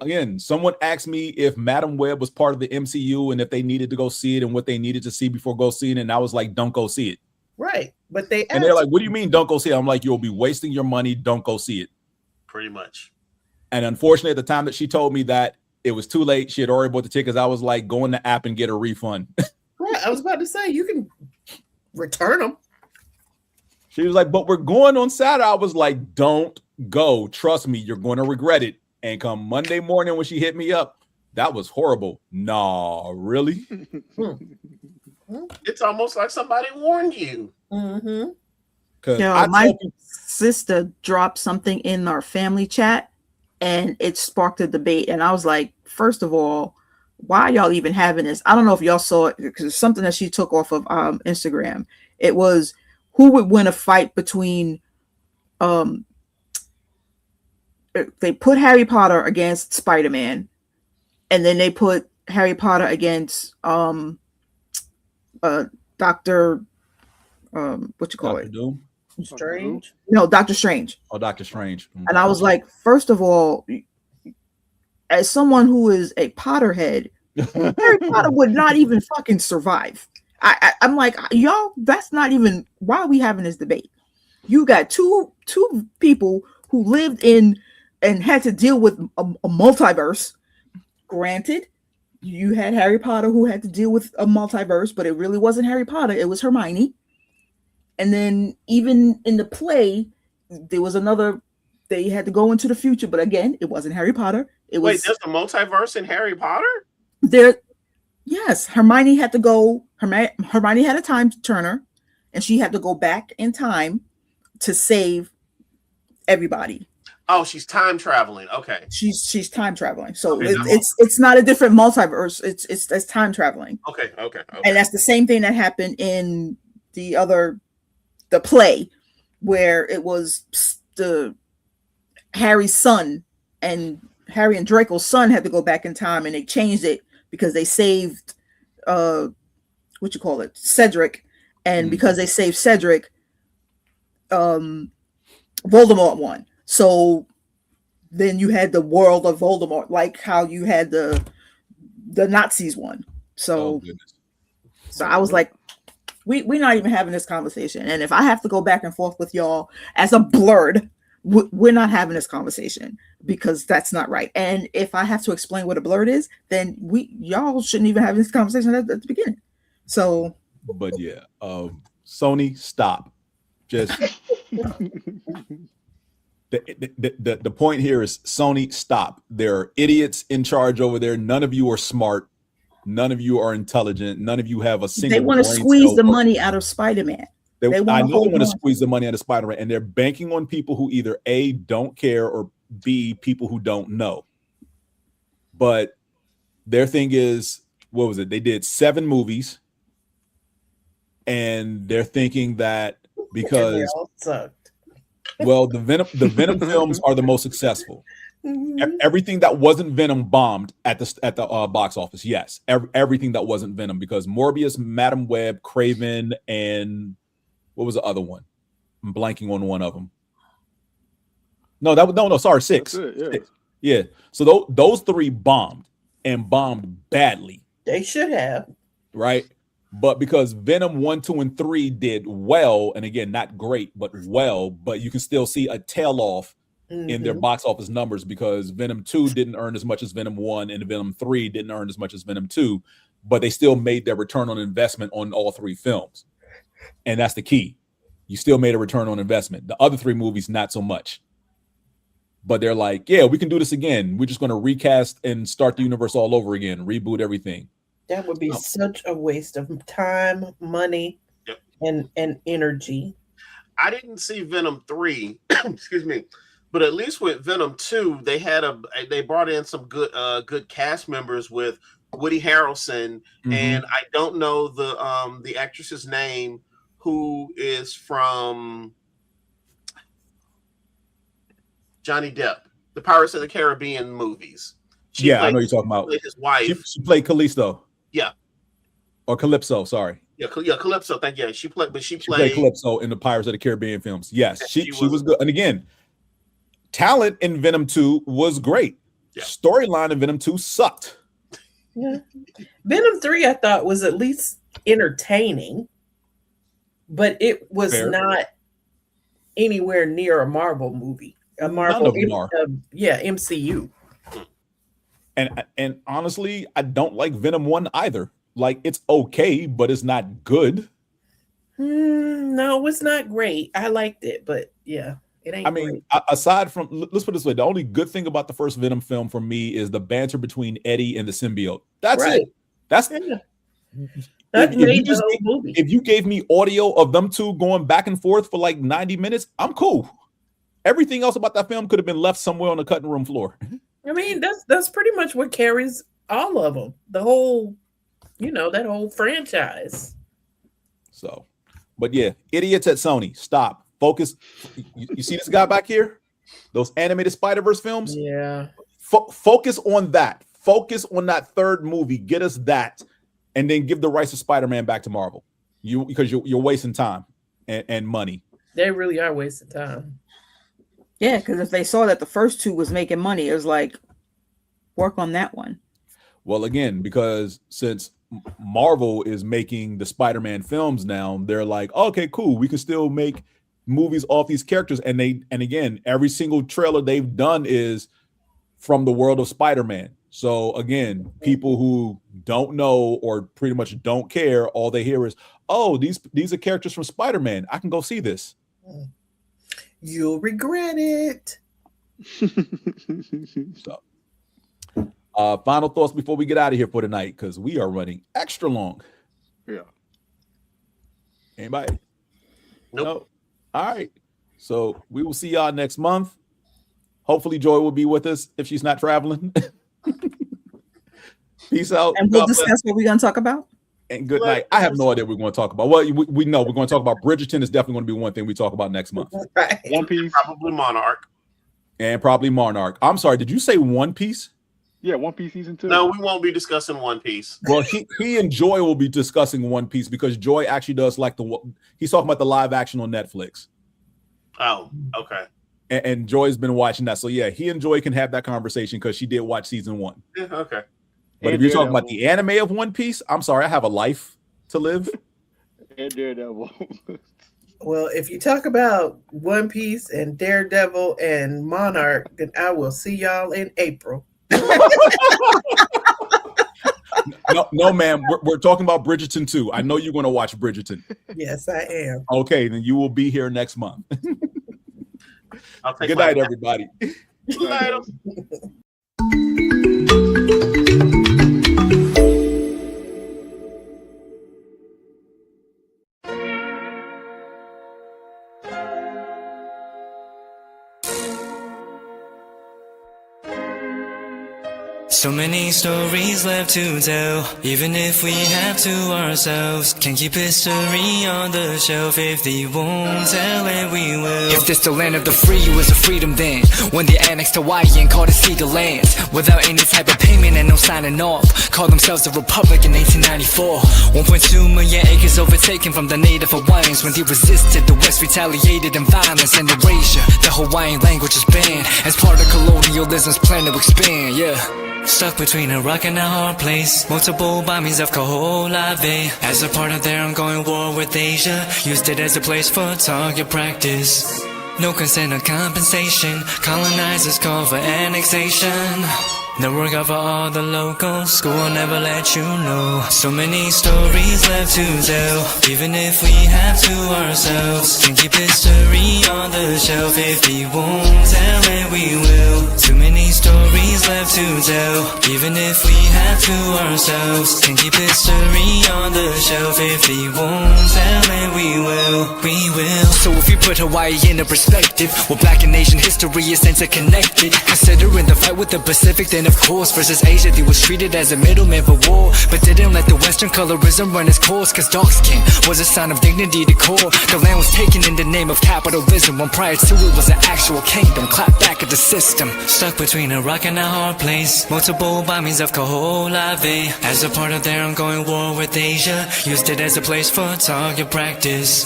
Again, someone asked me if Madam Web was part of the MCU and if they needed to go see it and what they needed to see before go see it. And I was like, don't go see it. Right. But they're like, what do you mean don't go see it? I'm like, you'll be wasting your money. Don't go see it. Pretty much. And unfortunately, at the time that she told me that, it was too late. She had already bought the tickets. I was like, go in the app and get a refund. Right, I was about to say, you can return them. She was like, but we're going on Saturday. I was like, don't go. Trust me, you're going to regret it. And come Monday morning when she hit me up, that was horrible. Nah, really? It's almost like somebody warned you. Mm-hmm. My sister dropped something in our family chat and it sparked a debate. And I was like, first of all, why are y'all even having this? I don't know if y'all saw it because it's something that she took off of Instagram. It was who would win a fight between they put Harry Potter against Spider-Man, and then they put Harry Potter against Dr. Dr. Doom? Strange? No, Doctor Strange. Oh, Doctor Strange. Mm-hmm. And I was like, first of all, as someone who is a Potterhead, Harry Potter would not even fucking survive. I'm like, y'all, that's not even why are we having this debate. You got two people who lived in and had to deal with a multiverse. Granted, you had Harry Potter who had to deal with a multiverse, but it really wasn't Harry Potter, it was Hermione. And then even in the play, there was another, they had to go into the future, but again, it wasn't Harry Potter. Wait, there's a multiverse in Harry Potter? Yes, Hermione had to go. Hermione had a time turner, and she had to go back in time to save everybody. Oh, she's time traveling. Okay, she's time traveling. So it's not a different multiverse. It's time traveling. Okay. And that's the same thing that happened in the play, where it was the Harry's son and Harry and Draco's son had to go back in time, and they changed it because they saved Cedric, and because they saved Cedric, Voldemort won. So then you had the world of Voldemort, like how you had the Nazis won. So I was like, we're not even having this conversation. And if I have to go back and forth with y'all as a blurred, we're not having this conversation because that's not right. And if I have to explain what a blurred is, then y'all shouldn't even have this conversation at the beginning. So, but yeah, Sony, stop. Just the point here is Sony, stop. There are idiots in charge over there. None of you are smart. None of you are intelligent. None of you have a single. They want to squeeze the money out of Spider-Man. I know they want to squeeze the money out of Spider-Man, and they're banking on people who either A, don't care, or B, people who don't know. But their thing is, what was it? They did 7 movies, and they're thinking that because they all sucked. Well, the Venom films are the most successful. Mm-hmm. Everything that wasn't Venom bombed at the box office. Yes, everything that wasn't Venom, because Morbius, Madam Web, Kraven, and what was the other one? I'm blanking on one of them. Sorry, 6. That's it, 6. Yeah. So those 3 bombed and bombed badly. They should have. Right? But because Venom 1, 2, and 3 did well, and again, not great, but well, but you can still see a tail off in their box office numbers, because Venom 2 didn't earn as much as Venom 1, and Venom 3 didn't earn as much as Venom 2, but they still made their return on investment on all 3 films. And that's the key. You still made a return on investment. The other 3 movies, not so much. But they're like, yeah, we can do this again. We're just going to recast and start the universe all over again, reboot everything. That would be such a waste of time, money, and energy. I didn't see Venom 3, excuse me, but at least with Venom 2, they brought in some good cast members with Woody Harrelson, and I don't know the actress's name, who is from Johnny Depp, the Pirates of the Caribbean movies. I know you're talking about. His wife. She played Callisto. Yeah. Or Calypso, sorry. Yeah, Calypso. Thank you. She played Calypso in the Pirates of the Caribbean films. Yes, she was good. And again, talent in Venom 2 was great. Yeah. Storyline in Venom 2 sucked. Yeah. Venom 3, I thought, was at least entertaining, but it was not anywhere near a Marvel movie. a Marvel, none of them are. MCU. And honestly, I don't like Venom 1 either. Like, it's okay, but it's not good. No, it's not great. I liked it, but yeah, it ain't. I mean, great. Aside from, let's put it this way, the only good thing about the first Venom film for me is the banter between Eddie and the symbiote. That's right. It. That's if you gave me audio of them two going back and forth for like 90 minutes, I'm cool. Everything else about that film could have been left somewhere on the cutting room floor. I mean, that's pretty much what carries all of them. The whole, that whole franchise. So, but yeah, idiots at Sony, stop. Focus. You see this guy back here? Those animated Spider-Verse films? Yeah. Focus on that. Focus on that third movie. Get us that. And then give the rights of Spider-Man back to Marvel. Because you're wasting time and money. They really are wasting time. Yeah, because if they saw that the first two was making money, it was like, work on that one. Well, again, because since Marvel is making the Spider-Man films now, they're like, okay, cool, we can still make movies off these characters. And again, every single trailer they've done is from the world of Spider-Man. So again, people who don't know or pretty much don't care, all they hear is, oh, these are characters from Spider-Man. I can go see this. You'll regret it. So, final thoughts before we get out of here for tonight, because we are running extra long. Yeah. Anybody? Nope. No. All right. So we will see y'all next month. Hopefully Joy will be with us if she's not traveling. Peace out. And we'll discuss what we're going to talk about. And good night. I have no idea what we're going to talk about. Well, we know we're going to talk about Bridgerton. Is definitely going to be one thing we talk about next month. Right. One Piece. Probably Monarch. And probably Monarch. I'm sorry. Did you say One Piece? Yeah, One Piece season 2. No, we won't be discussing One Piece. Well, he and Joy will be discussing One Piece because Joy actually does like he's talking about the live action on Netflix. Oh, okay. And Joy's been watching that. So yeah, he and Joy can have that conversation because she did watch season 1. Yeah, okay. But if you're talking about the anime of One Piece, I'm sorry, I have a life to live. And Daredevil. Well, if you talk about One Piece and Daredevil and Monarch, then I will see y'all in April. No, ma'am. We're talking about Bridgerton 2. I know you're going to watch Bridgerton. Yes, I am. Okay, then you will be here next month. Good night, everybody. Good night. So many stories left to tell, even if we have to ourselves. Can't keep history on the shelf. If they won't tell it, we will. If this the land of the free, it was a freedom then. When they annexed Hawaii and called it Cedar Lands, without any type of payment and no signing off. Called themselves a republic in 1894. 1.2 million acres overtaken from the native Hawaiians. When they resisted, the West retaliated in violence and erasure. The Hawaiian language is banned as part of colonialism's plan to expand, yeah. Stuck between a rock and a hard place. Multiple bombings of Kaho'olawe as a part of their ongoing war with Asia. Used it as a place for target practice. No consent or compensation. Colonizers call for annexation. The work of all the locals. School will never let you know. So many stories left to tell, even if we have to ourselves. Can keep history on the shelf. If they won't tell it, we will. Too many stories left to tell, even if we have to ourselves. Can keep history on the shelf. If they won't tell it, we will. We will. So if you put Hawaii into perspective, well, Black and Asian history is interconnected. Considering the fight with the Pacific, then of course versus Asia, they was treated as a middleman for war, but didn't let the Western colorism run its course. Cause dark skin was a sign of dignity to core. The land was taken in the name of capitalism, when prior to it was an actual kingdom. Clap back at the system. Stuck between a rock and a hard place. Multiple bombings of Kaho'olawe as a part of their ongoing war with Asia. Used it as a place for target practice.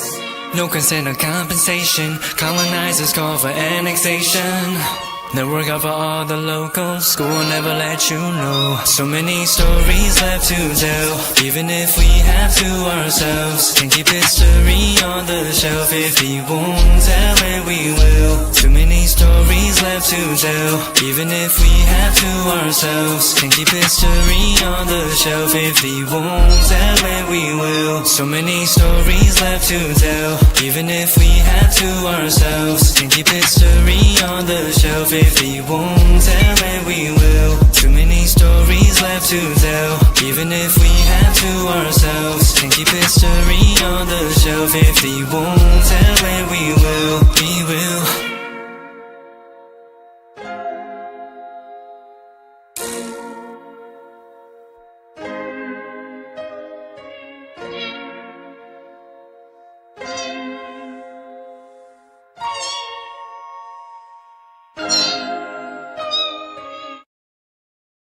No consent or compensation. Colonizers call for annexation. Network out for all the locals. School will never let you know. So many stories left to tell. Even if we have to ourselves, can keep history on the shelf. If he won't tell it, we will. Too many stories left to tell. Even if we have to ourselves, can keep history on the shelf. If he won't tell it, we will. So many stories left to tell. Even if we have to ourselves, can keep history on the shelf. If he won't tell it, we will. Too many stories left to tell. Even if we have to ourselves, can keep history on the shelf. If he won't tell it, we will. We will.